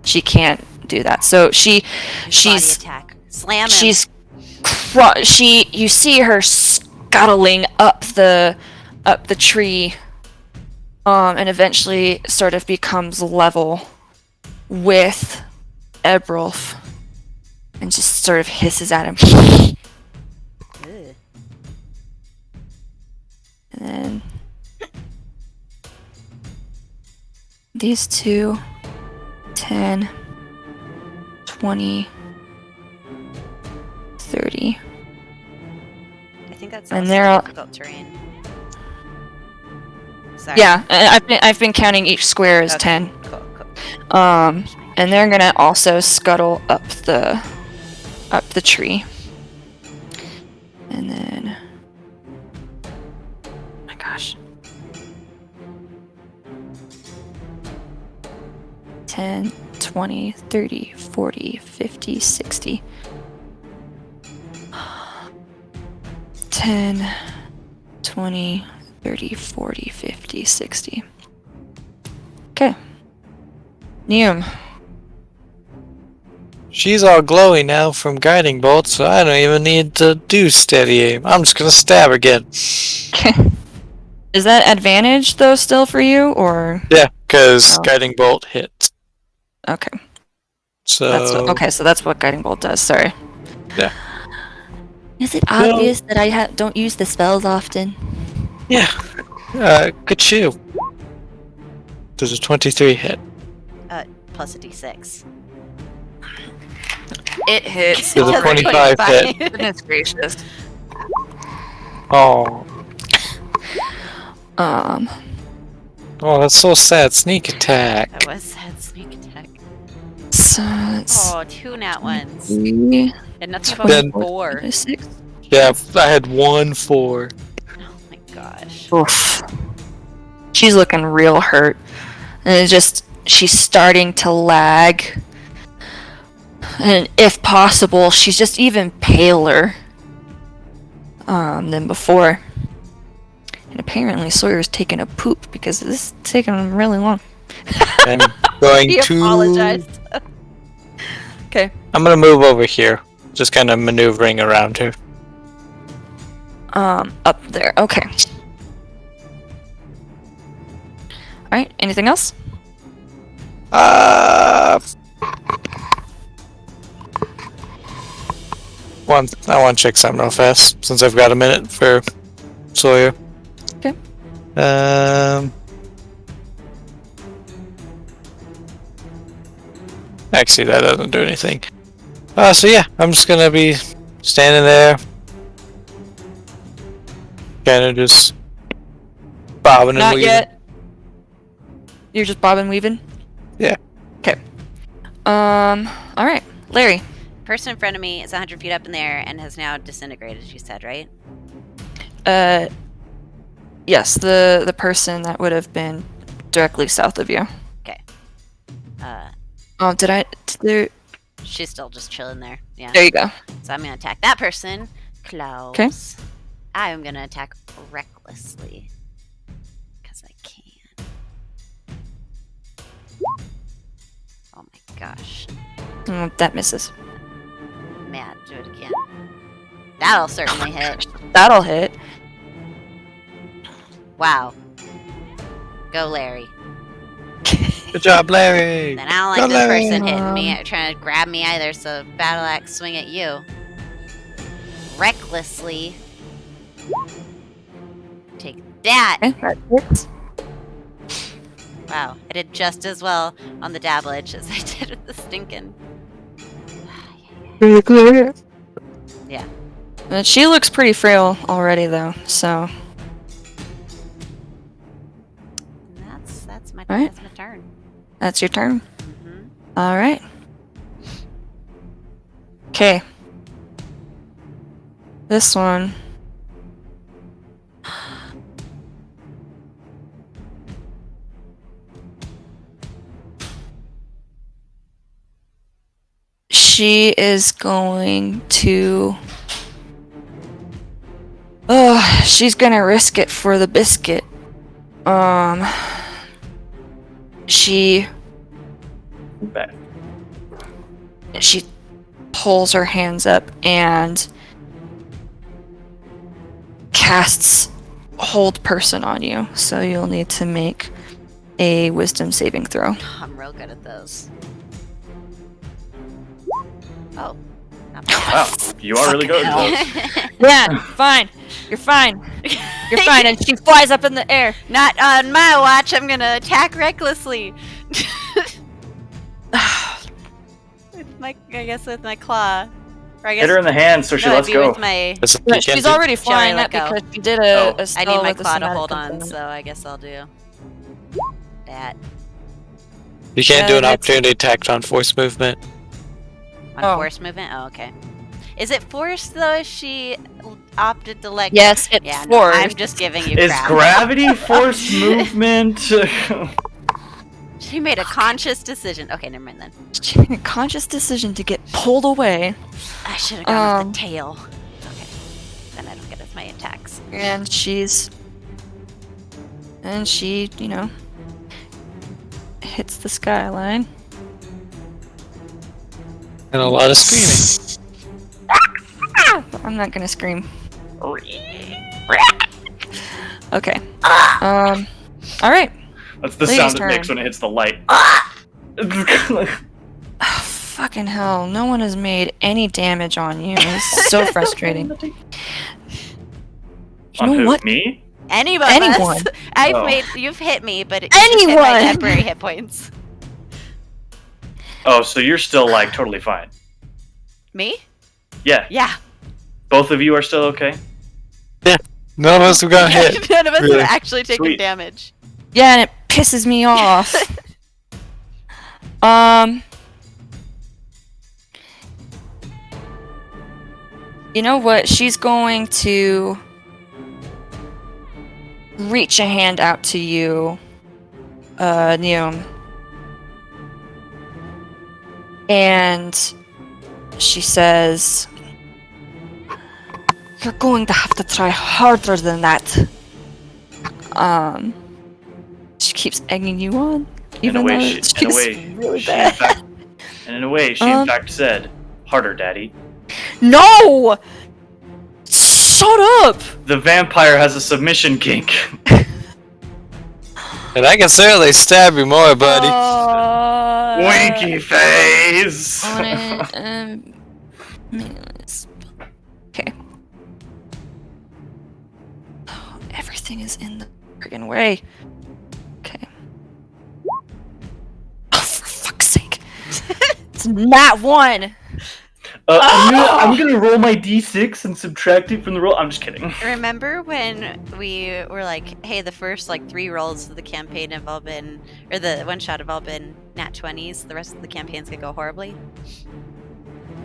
She can't do that. So she's body attack. Slam him. You see her scuttling up the tree, and eventually sort of becomes level with Ebrulf and just sort of hisses at him. Ugh. And then these two, 10, 20, 30. I think that's And also they're all- difficult terrain. Sorry. Yeah, I've been counting each square as 10. Cool. And they're gonna also scuttle up the tree. And then, oh my gosh. 10, 20, 30, 40, 50, 60. 10, 20, 30, 40, 50, 60. Okay. Neum. She's all glowy now from guiding bolt, so I don't even need to do steady aim. I'm just gonna stab again. Okay. Is that advantage though still for you, or? Yeah, because guiding bolt hits. Okay. So So that's what guiding bolt does. Sorry. Yeah. Is it obvious that I don't use the spells often? Yeah. Good shoe. Does a 23 hit? Plus a d6. It hits. Does a 25 hit? Goodness gracious. Oh. Um. Oh, that's so sad. Sneak attack. That was sad sneak attack. So it's Oh, 2 nat ones. 3, And nothing about Then- 4. 6. Yeah, I had 1 4. Oh my gosh. Oof. She's looking real hurt, and it's just she's starting to lag. And if possible, she's just even paler than before. And apparently Sawyer's taking a poop because this is taking him really long. I'm going He to. apologized. Okay. I'm gonna move over here. Just kind of maneuvering around here. Up there. Okay. Alright, anything else? I want to check something real fast since I've got a minute for Sawyer. Okay. Actually, that doesn't do anything. So yeah, I'm just gonna be standing there, kind of just bobbing and Not weaving. yet. You're just bobbing weaving? Yeah. Okay. Alright. Larry. person in front of me is 100 feet up in the air and has now disintegrated, you said, right? Yes, the person that would have been directly south of you. Okay. Oh, there She's still just chilling there. Yeah. you go. So I'm going to attack that person. Close. I'm going to attack recklessly. Because I can. Oh my gosh. That misses. Man, do it again. That'll certainly hit. That'll hit. Wow. Go, Larry. Good job, Larry. Then I don't like Go, this Larry. person hitting me, trying to grab me either, so battle axe swing at you. Recklessly. Take that! Okay, that hits. Wow, I did just as well on the dabblage as I did with the stinking. Yeah. She looks pretty frail already, though. So That's my Alright. that's my turn. that's your turn. Mm-hmm. All right. Okay. This one. She is going to. Oh, she's gonna risk it for the biscuit. She Back. she pulls her hands up and casts hold person on you. So you'll need to make a wisdom saving throw. I'm real good at those. Oh. Not Wow, you are really good at those. bad. Yeah, fine. You're fine. You're fine. And she flies up in the air. Not on my watch. I'm gonna attack recklessly. I guess with my claw. Or I guess Hit her in the hand so she no, lets it'd be go. with my. That's what you She's can do. already flying let up go. because she did Oh. a I spell need my with a claw to somatic hold on, component. so I guess I'll do that. You can't do an that's- opportunity attack on force movement. On Oh. force movement? Oh, okay. Is it force though if she opted to let Yes, it's Yeah, no, force. I'm just giving you Is crap. gravity force movement? She made a conscious decision. Okay, never mind then. She made a conscious decision to get pulled away, I should have gone with Um, the tail. Okay. Then I don't get as my attacks. and she, you know, hits the skyline. And a lot of screaming. I'm not gonna scream. Okay. All right. That's the Lady's sound it turn. makes when it hits the light. Oh, fucking hell! No one has made any damage on you. It's so frustrating. You On know who? what? Me? Anyone. Anyone. You've hit me, but it, you just hit my Anyone. temporary hit points. Oh, so you're still like totally fine. Me? Yeah. Yeah. Both of you are still okay? None of us have got hit. None of us Really? have actually taken Sweet. damage. Yeah, and it pisses me off. You know what? She's going to reach a hand out to you, Neum. And she says, "You're going to have to try harder than that." She keeps egging you on, In a even way, though she, she's in a way, really she bad. in fact, and in a way, she in fact said, "Harder, Daddy." No! Shut up! The vampire has a submission kink. And I can certainly stab you more, buddy. Winky face. On it, meaningless. Okay. Oh, everything is in the friggin' way. Okay. Oh, for fuck's sake! It's not one. I'm gonna roll my d6 and subtract it from the roll. I'm just kidding. Remember when we were like, hey, the first like 3 rolls of the campaign have all been, or the one shot have all been nat 20s, the rest of the campaign's gonna go horribly?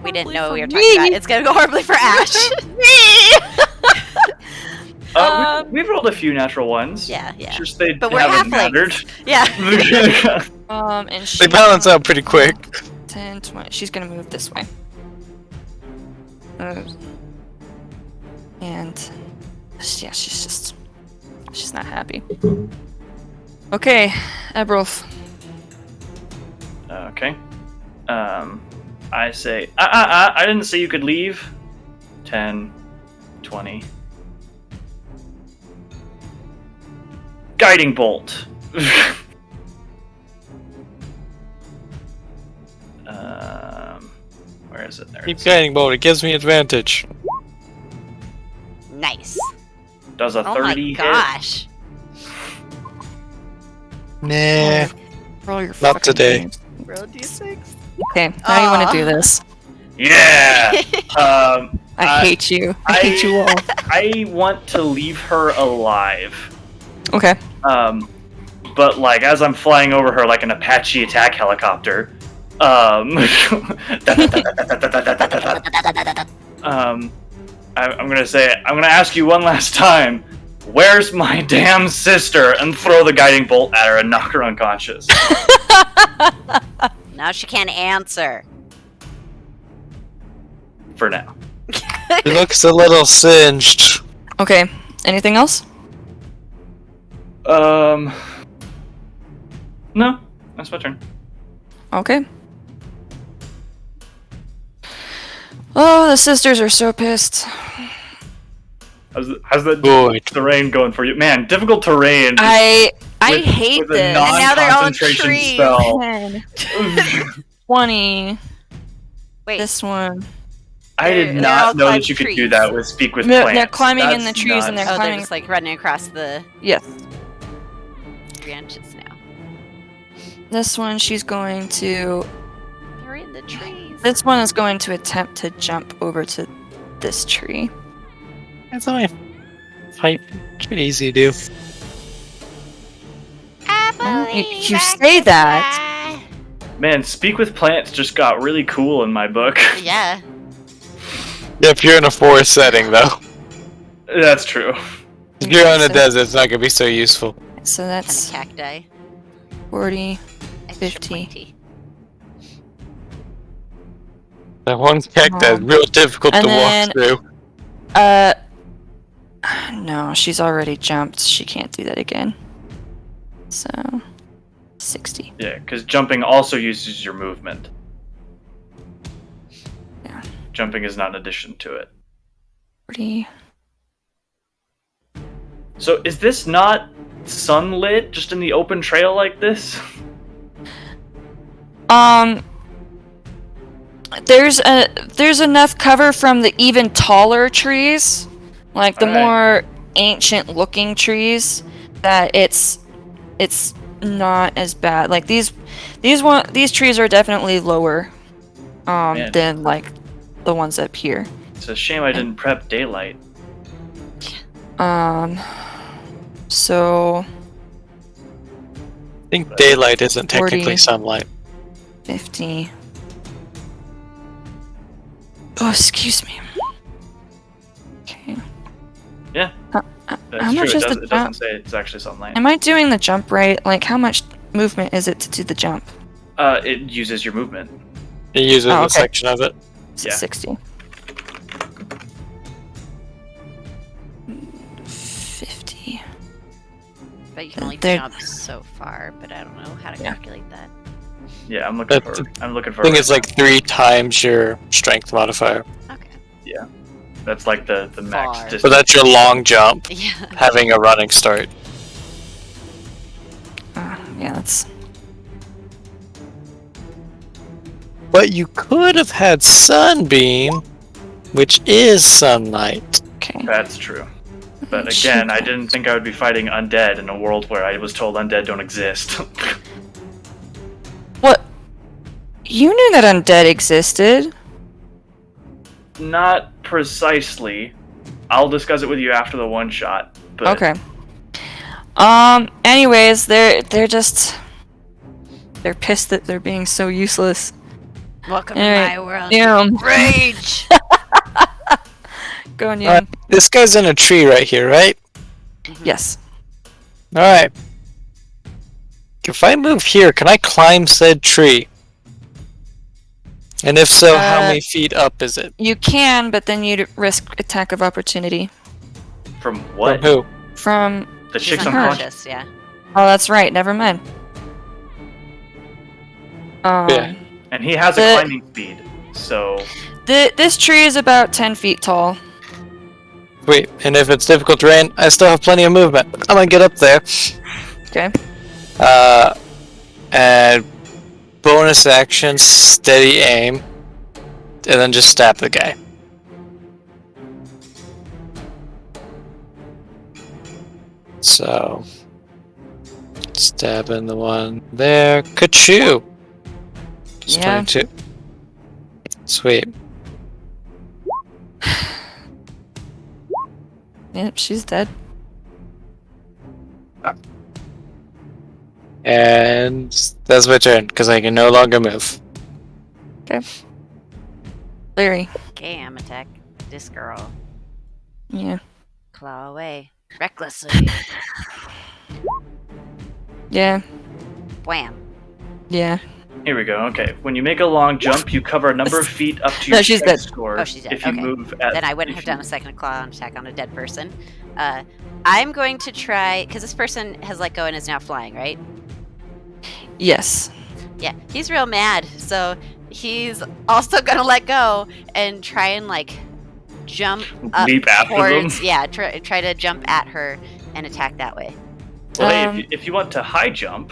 We didn't know Horribly we were for talking about. me. It's gonna go horribly for Ash. We've rolled a few natural ones. Yeah. It's just they But we're haven't halflings. mattered. Yeah. And she They balance out pretty quick. 10, 20. She's gonna move this way. And yeah, she's not happy. Okay, Ebrolf. Okay. I say, I didn't say you could leave. 10, 20. Guiding bolt. Where is it? There. Keep guiding bolt. It gives me advantage. Nice. Does a Oh 30 my hit? gosh. Nah. Roll your Not fucking today. games. Roll d6. Okay, how do you want Aw. to do this? Yeah. I hate you. I hate you all. I want to leave her alive. Okay. But like as I'm flying over her like an Apache attack helicopter, I'm gonna ask you one last time, where's my damn sister? And throw the guiding bolt at her and knock her unconscious. Now she can't answer. For now. It looks a little singed. Okay. Anything else? No, that's my turn. Okay. Oh, the sisters are so pissed. How's the Good. terrain going for you? Man, difficult terrain. I with- hate with a this. And now they're all non-concentration trees. spell. 10, 20. Wait. This one. I They're- did they're not all know climbed that you could do trees. that with speak with No, plants. they're climbing in That's the trees and nuts. they're Oh, they're climbing- just like running across the Yes. branches now. This one, she's going to. They're in the trees. This one is going to attempt to jump over to this tree. That's only fight. Pretty easy to do. I Well, believe you I say can that. Man, speak with plants just got really cool in my book. fly. Yeah. Yeah, if you're in a forest setting, though. That's true. If you're in a So- desert, it's not gonna be so useful. So And that's the cacti. 40. Extra 50. pointy. That one cactus is real difficult And to then- walk through. No, she's already jumped. She can't do that again. So, 60. Yeah, because jumping also uses your movement. Yeah. Jumping is not an addition to it. 40. So is this not sunlit, just in the open trail like this? There's enough cover from the even taller trees, like the Alright. more ancient looking trees, that it's not as bad. Like these trees are definitely lower Man. than like the ones up here. It's a shame I didn't prep daylight. So I think daylight isn't 40. technically sunlight. 50. Oh, excuse me. Okay. Yeah. How That's much true. is It the doesn't jump? say it's actually sunlight. Am I doing the jump right? Like, how much movement is it to do the jump? It uses your movement. It uses Oh, a okay. section of it. It's Yeah. 60. 50. But you can only They're- jump so far, but I don't know how to Yeah. calculate that. Yeah, I'm looking That's- for. I'm looking for. I think it's like 3 times your strength modifier. Okay. That's like the max Far. distance. So that's your long jump, Yeah. having a running start. Yeah, that's. But you could have had sunbeam, which is sunlight. Okay. That's true. But again, I didn't think I would be fighting undead in a world where I was told undead don't exist. What? You knew that undead existed. Not precisely. I'll discuss it with you after the one shot. But Okay. Anyways, they're pissed that they're being so useless. Welcome All to right. my world. Yeah. Rage. Go on, Alright, this guy's in a tree right here, right? Yes. Alright. If I move here, can I climb said tree? And if so, how many feet up is it? You can, but then you'd risk attack of opportunity From what? From who? from. The She's chick's unconscious. unconscious. Yeah. Oh, that's right. Never mind. Yeah. And he has a The- climbing speed, so This tree is about 10 feet tall. Wait, and if it's difficult terrain, I still have plenty of movement. I'm gonna get up there. Okay. And bonus action, steady aim, and then just stab the guy. So, stabbing the one there. Ka-choo! It's Yeah. 22. Sweet. Yep, she's dead. And that's my turn, because I can no longer move. Larry. Okay, I'm attack this girl. Yeah. Claw away. Recklessly. Yeah. Wham. Yeah. here we go. Okay, when you make a long jump, you cover a number of feet up to No, your she's strength dead. score. Oh, she's dead. If you Okay. move at, Then I wouldn't if have done a second claw on attack on a dead person. I'm going to try, because this person has let go and is now flying, right? Yes. Yeah, he's real mad, so he's also gonna let go and try and like jump up leap after towards. them. Yeah, try to jump at her and attack that way. Well, hey, Um, if you want to high jump,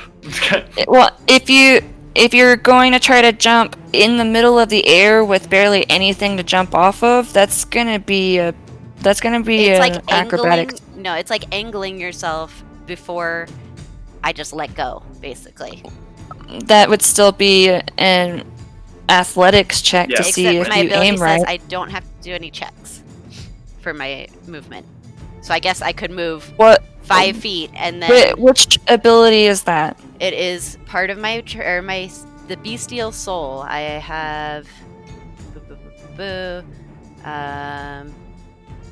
Well, if you're going to try to jump in the middle of the air with barely anything to jump off of, that's gonna be It's an like acrobatic. angling. No, it's like angling yourself before I just let go, basically. That would still be an athletics check Yeah. to Except see if my you ability aim says right. I don't have to do any checks for my movement. So I guess I could move What? 5 feet and then Which ability is that? it is part of my the bestial soul. I have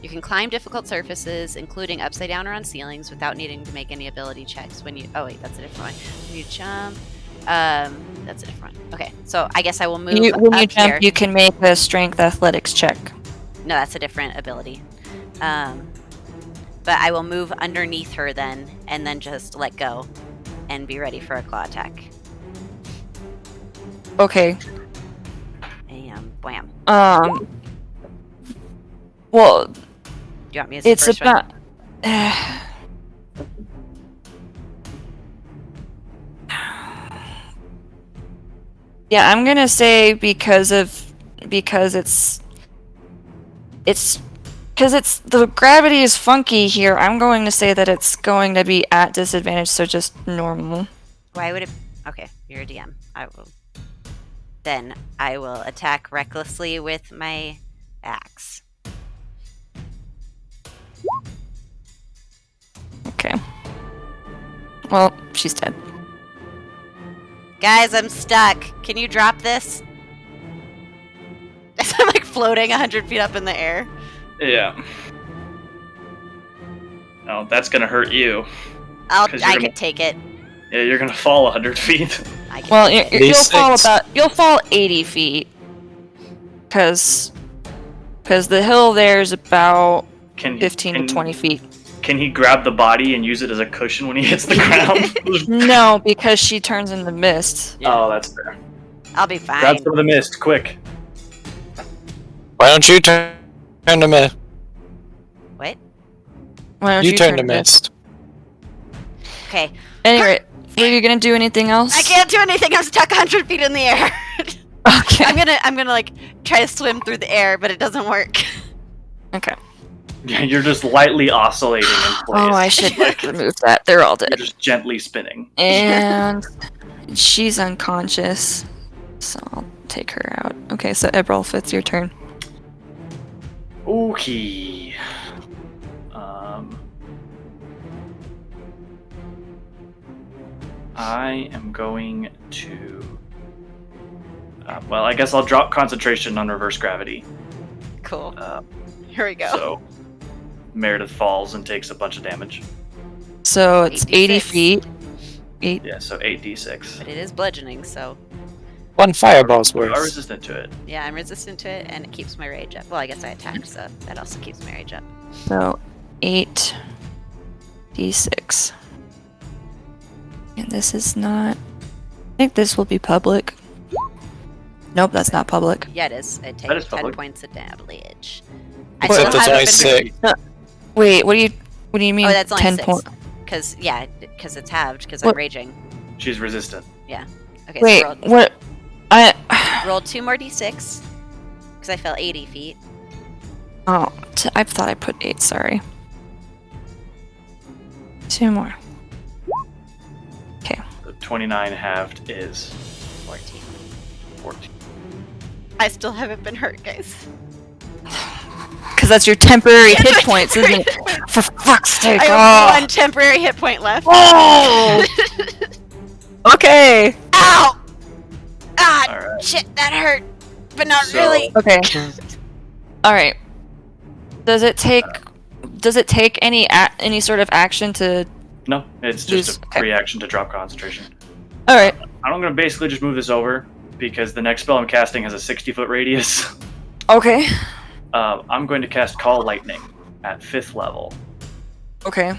you can climb difficult surfaces, including upside down or on ceilings, without needing to make any ability checks. When you wait, that's a different one. When you jump, that's a different one. Okay, so I guess I will move When you up jump, here. you can make a strength athletics check. No, that's a different ability. But I will move underneath her then, and then just let go, and be ready for a claw attack. Okay. And wham. Well, Do you want me as the it's first one? about. Yeah, I'm gonna say because the gravity is funky here. I'm going to say that it's going to be at disadvantage, so just normal. Why would it? Okay, you're a DM. I will. Then I will attack recklessly with my axe. Okay. Well, she's dead. Guys, I'm stuck. Can you drop this? I'm like floating 100 feet up in the air. yeah. Oh, that's gonna hurt you. 'Cause you're I gonna- could take it. Yeah, you're gonna fall 100 feet. I can Well, take it. you'll fall 80 feet, because the hill there is about Can 15 to 20 feet. Can he grab the body and use it as a cushion when he hits the ground? No, because she turns into mist. Oh, that's fair. I'll be fine. Grab some of the mist, quick. Why don't you turn to mist? What? Why don't You turn to mist? mist. Okay. Anyway, were you gonna do anything else? I can't do anything. I'm stuck 100 feet in the air. Okay. I'm gonna like try to swim through the air, but it doesn't work. Okay. Yeah, you're just lightly oscillating in place. Oh, I should remove that. They're all You're dead. just gently spinning. And she's unconscious, so I'll take her out. Okay, so Ebrolf, it's your turn. Okay. I am going to Well, I guess I'll drop concentration on reverse gravity. Cool. Here we go. So Meredith falls and takes a bunch of damage. So it's 80 86. feet. 8. Yeah, so 8d6. But it is bludgeoning, so One fireball's You are worse. resistant to it. yeah, I'm resistant to it, and it keeps my rage up. Well, I guess I attacked, so that also keeps my rage up. So 8d6. And this is not. I think this will be public. Nope, that's not public. Yeah, it is. I take That is 10 public. points of damage. Except it's only 6. Wait, what do you mean? Oh, that's only 10 6. point? Because it's halved. Because I'm What? raging. She's resistant. Okay. Wait, So what? I. roll 2 more d6. Because I fell 80 feet. Oh, I thought I put 8. Sorry. 2 more. The 29 halved is 14. 14. I still haven't been hurt, guys. Because that's your temporary hit points, isn't it? For fuck's sake! I have 1 temporary hit point left. Oh! Okay. Ow! Ah, Alright. shit, that hurt. But not So- really. Okay. All right. Does it take any sort of action to? No, it's just Lose- a okay. reaction to drop concentration. All right. I'm going to basically just move this over because the next spell I'm casting has a 60-foot radius. Okay. I'm going to cast Call Lightning at 5th level. Okay.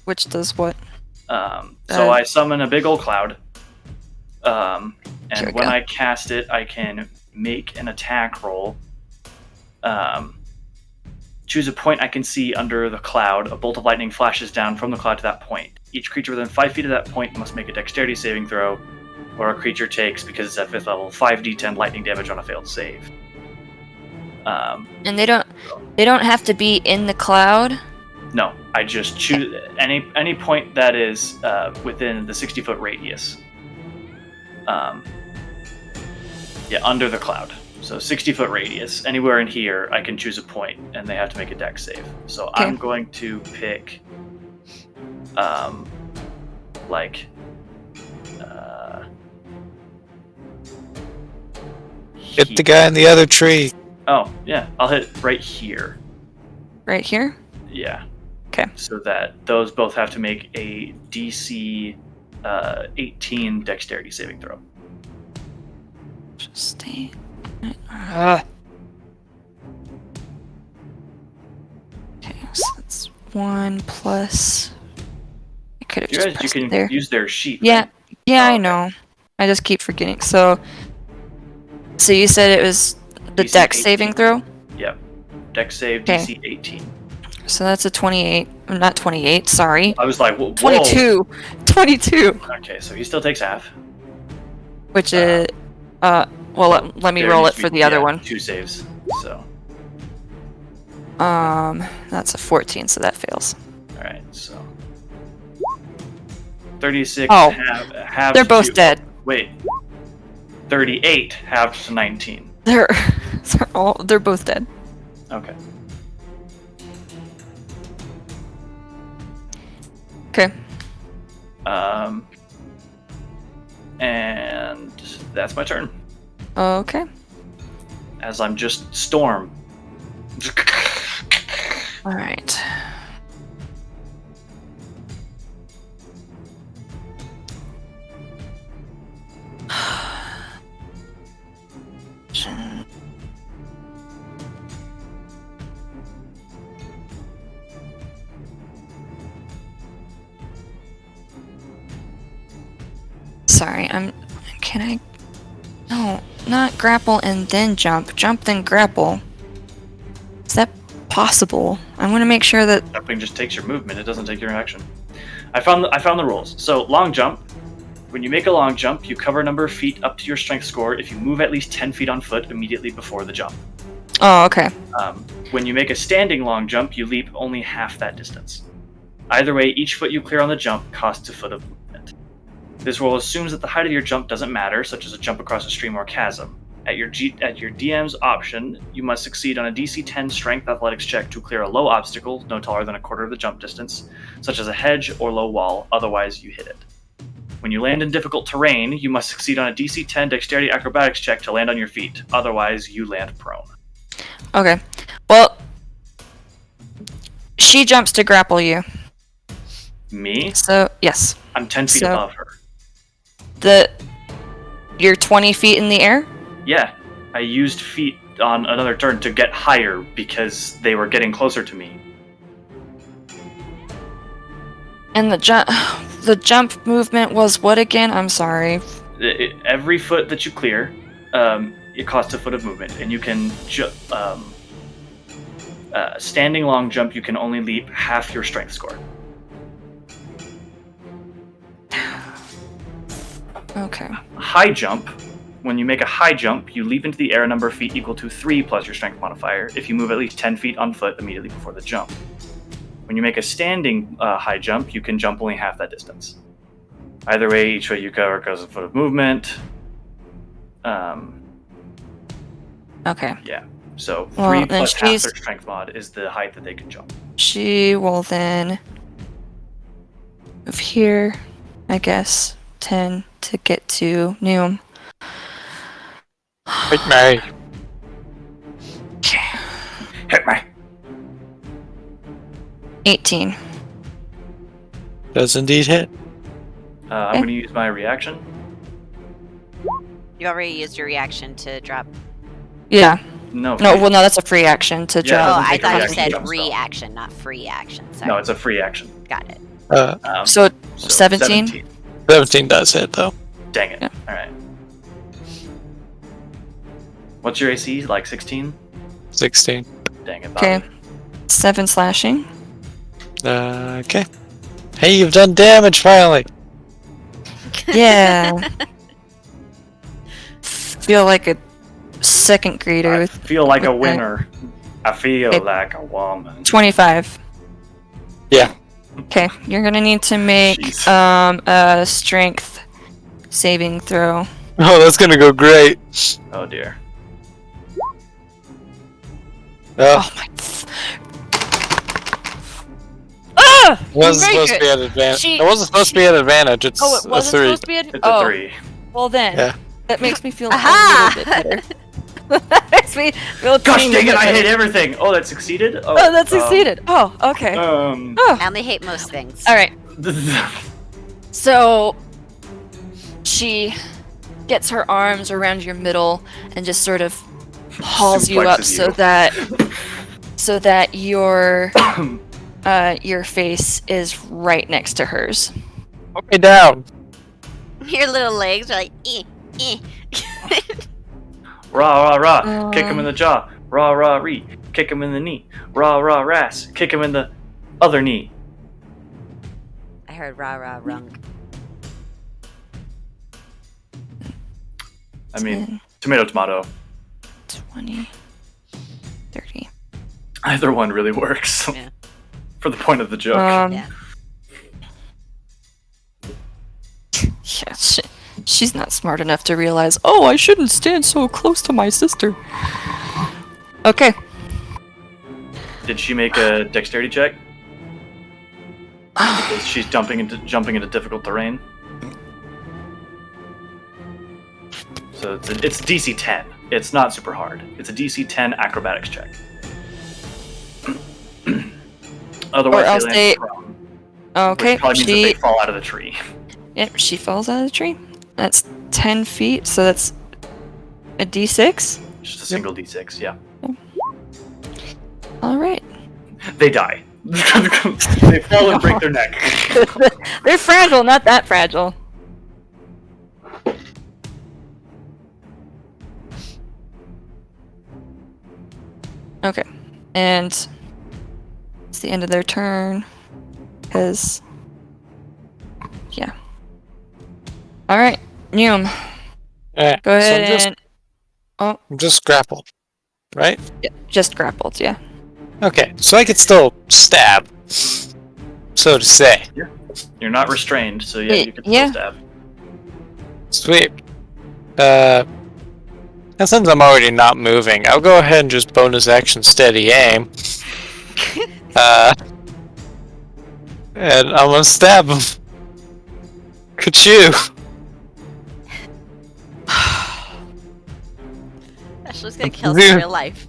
Which does what? So I summon a big old cloud. Here we And when go. I cast it, I can make an attack roll. Choose a point I can see under the cloud. A bolt of lightning flashes down from the cloud to that point. Each creature within 5 feet of that point must make a dexterity saving throw, or a creature takes, because it's at 5th level, 5d10 lightning damage on a failed save. And they don't have to be in the cloud. No, I just choose any point that is within the 60-foot radius. Under the cloud. So 60-foot radius. Anywhere in here, I can choose a point, and they have to make a dex save. So Okay. I'm going to pick, Hit the guy in the other tree. Oh, yeah, I'll hit right here. Right here. Yeah. Okay. So that those both have to make a DC 18 dexterity saving throw. Just stay. Okay, so that's 1 plus. I could have You just guys, you pressed can it there. use their sheet. Yeah, right? yeah, Oh, I okay. know. I just keep forgetting. So you said it was the DC dex 18. saving throw. Yep. Dex save Okay. DC 18. So that's a 28. Not 28. Sorry. I was like, whoa. 22. 22. Okay, so he still takes half. Which is well, let me There roll it needs to for be- the other yeah, one. 2 saves. So, That's a 14, so that fails. all right. So 36 Oh, halved They're both to, dead. Wait. 38 halved to 19. They're they're both dead. Okay. Okay. And that's my turn. Okay. As I'm just storm. All right. Sorry, can I? No, not grapple and then jump. Jump then grapple. Is that possible? I want to make sure that. Jumping just takes your movement. It doesn't take your action. I found the rules. So long jump. When you make a long jump, you cover a number of feet up to your strength score if you move at least 10 feet on foot immediately before the jump. Oh, okay. When you make a standing long jump, you leap only half that distance. Either way, each foot you clear on the jump costs a foot of movement. This rule assumes that the height of your jump doesn't matter, such as a jump across a stream or chasm. At your DM's option, you must succeed on a DC 10 Strength Athletics check to clear a low obstacle, no taller than a quarter of the jump distance, such as a hedge or low wall, otherwise you hit it. When you land in difficult terrain, you must succeed on a DC 10 Dexterity Acrobatics check to land on your feet. Otherwise, you land prone. Okay. Well, she jumps to grapple you. Me? So, yes. I'm 10 feet So- above her. You're 20 feet in the air? Yeah, I used feet on another turn to get higher because they were getting closer to me. And the jump movement was what again? I'm sorry. Every foot that you clear, it costs a foot of movement, and you can standing long jump. You can only leap half your strength score. Okay. High jump. When you make a high jump, you leap into the air a number of feet equal to 3 plus your strength modifier if you move at least 10 feet on foot immediately before the jump. When you make a standing high jump, you can jump only half that distance. Either way, each foot you cover goes a foot of movement. Okay. Yeah. So 3 Well, then plus half she's- their strength mod is the height that they can jump. She will then move here, I guess, 10 to get to Neum. Hit me. Hit me. 18. Does indeed hit. I'm going to use my reaction. You already used your reaction to drop. Yeah. No. No, well, no, that's a free action to Yeah, Oh, drop. doesn't I take a thought you reaction said jump spell. reaction, not free action. Sorry. No, it's a free action. Got it. So 17? 17 does hit, though. Dang it. Yeah. Alright. What's your AC? Like 16? 16. Dang it, Bobby. Okay. 7 slashing. Okay. Hey, you've done damage finally! Yeah. Feel like a second grader I with feel like a with that. winner. I feel Okay. like a woman. 25. Yeah. Okay, you're gonna need to make Jeez. a strength saving throw. Oh, that's gonna go great. Oh dear. Oh, Oh my. Ah! it wasn't You make supposed to be at advantage. She- It wasn't supposed to be at advantage. It's Oh, it a wasn't 3. supposed to be a. It's oh, a 3. well then. Yeah. That makes me feel Aha! a little bit better. That makes me feel a Gosh teeny dang it, bit I better. hit everything! Oh, that succeeded? Oh, that succeeded. Oh, okay. Oh. I only hate most things. All right. So she gets her arms around your middle and just sort of hauls you up Suplexes so that your face is right next to hers. Put me down. Your little legs are like, eh. Rah, rah, rah. Kick him in the jaw. Rah, rah, ree. Kick him in the knee. Rah, rah, ras. Kick him in the other knee. I heard rah rah rung. I mean, 10, tomato, tomato. 20, 30. Either one really works. Yeah. For the point of the joke. Yeah. Yeah, she's not smart enough to realize, oh, I shouldn't stand so close to my sister. Okay. Did she make a dexterity check? Because she's jumping into difficult terrain. So it's DC 10. It's not super hard. It's a DC 10 acrobatics check. Otherwise, Or else they they- land prone, Okay, which probably means that they fall out of the tree. Yep, she falls out of the tree. That's 10 feet, so that's a d6. Just a single D6, yeah. Alright. They die. They fall and break their neck. They're fragile, not that fragile. Okay. And it's the end of their turn. Because. Yeah. Alright, Neum, Yeah. go so ahead I'm just grappled. Right? Yeah, just grappled, yeah. Okay, so I could still stab. So to say. You're not restrained, so yeah, you can still Yeah. stab. Sweet. And since I'm already not moving, I'll go ahead and just bonus action steady aim. And I'm gonna stab him. Look at you. Ashley's gonna kill us in real life.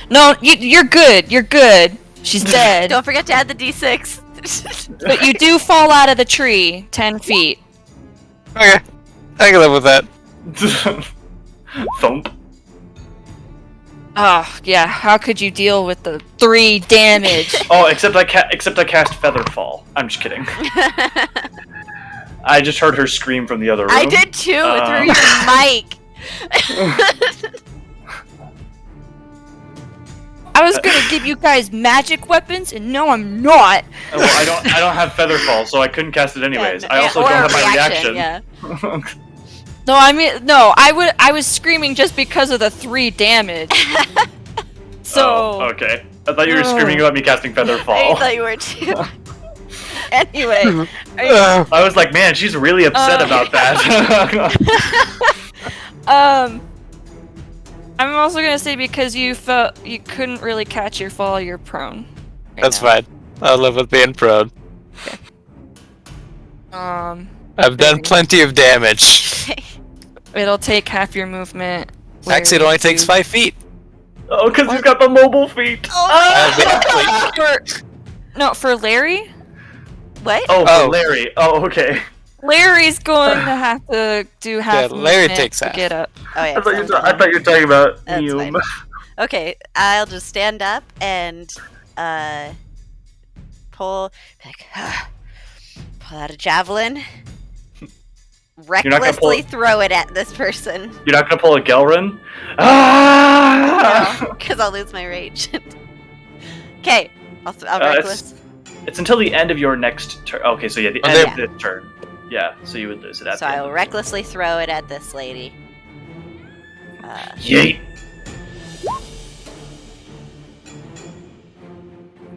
No, you're good. You're good. She's dead. Don't forget to add the d6. But you do fall out of the tree 10 feet. Okay, I can live with that. Thump. Oh, yeah. How could you deal with the 3 damage? Oh, except I cast Featherfall. I'm just kidding. I just heard her scream from the other room. I did too, through your mic. I was gonna give you guys magic weapons, and no, I'm not. Well, I don't have Featherfall, so I couldn't cast it anyways. Yeah, I also or don't have a my reaction. Yeah. No, I was screaming just because of the 3 damage. So. Oh, okay. I thought you were screaming about me casting Featherfall. I thought you were too. Anyway, I was like, man, she's really upset about that. I'm also gonna say because you felt you couldn't really catch your fall, you're prone. That's fine. I'll live with being prone. I've done plenty of damage. It'll take half your movement. Actually, it only takes 5 feet. Oh, because he's got the mobile feet. For Larry? what? Oh, Oh. for Larry. Oh, okay. Larry's going to have to do half Larry movement takes to half. get up. Oh yeah. I thought you so- were talking about That's you. fine. Okay, I'll just stand up and pull out a javelin. Recklessly throw it at this person. You're not gonna pull a Gelrin? Ah! Because I'll lose my rage. Okay, I'll reckless. It's until the end of your next turn. Okay, so yeah, the end of this turn. Yeah, so you would lose it at So the I end. will recklessly throw it at this lady. Yeet!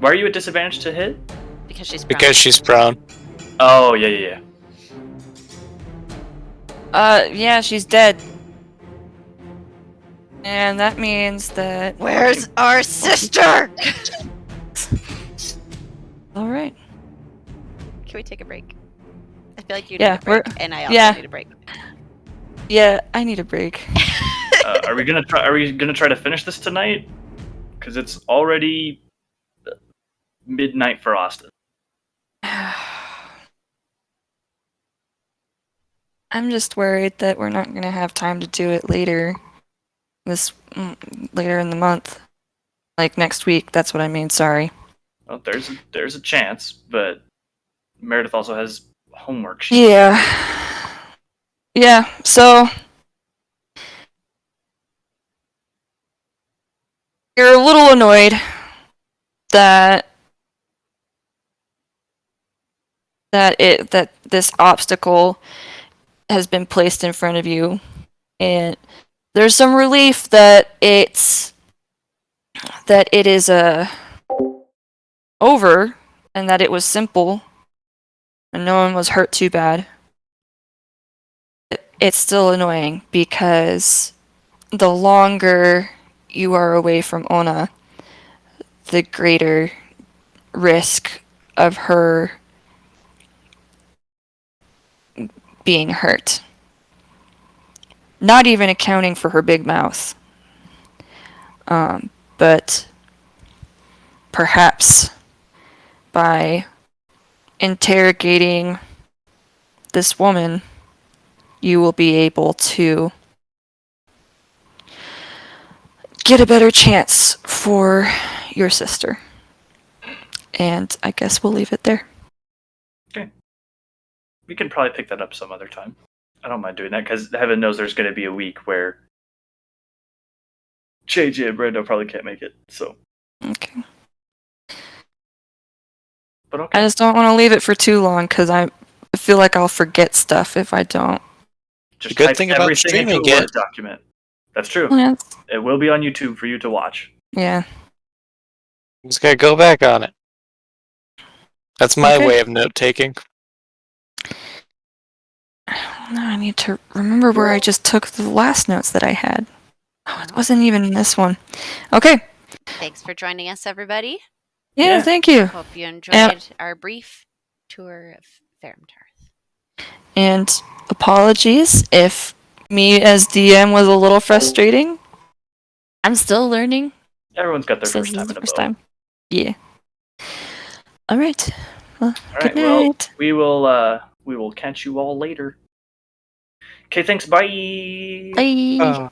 Why are you at disadvantage to hit? Because she's prone. Because she's prone. Oh, yeah. Yeah, she's dead. And that means that. Where's our sister? Alright. Can we take a break? I feel like you Yeah, need a break, and I also yeah. need a break. Yeah, I need a break. Are we gonna try to finish this tonight? Because it's already midnight for Austin. I'm just worried that we're not gonna have time to do it later in the month. Like next week, that's what I mean, sorry. Well, there's a chance, but Meredith also has homework. Yeah. Yeah, so you're a little annoyed that this obstacle has been placed in front of you, and there's some relief that it is over and that it was simple and no one was hurt too bad. It's still annoying because the longer you are away from Ona, the greater risk of her being hurt. Not even accounting for her big mouth. But perhaps by interrogating this woman, you will be able to get a better chance for your sister. And I guess we'll leave it there. Okay. We can probably pick that up some other time. I don't mind doing that, because heaven knows there's going to be a week where JJ and Brando probably can't make it, so. Okay. But okay. I just don't want to leave it for too long because I feel like I'll forget stuff if I don't. Just The good type thing about everything into streaming a Word it- document. That's true. Yeah. It will be on YouTube for you to watch. Yeah. Just gotta go back on it. That's my Okay. way of note taking. Now I need to remember where I just took the last notes that I had. Oh, it wasn't even in this one. Okay. Thanks for joining us, everybody. Yeah, thank you. Hope you enjoyed our brief tour of Feremtarth. And apologies if me as DM was a little frustrating. I'm still learning. Everyone's got their So first this time is in the a first boat. time. Yeah. All right. Well, All good right. Well, night. we will catch you all later. Okay. Thanks. Bye. Bye.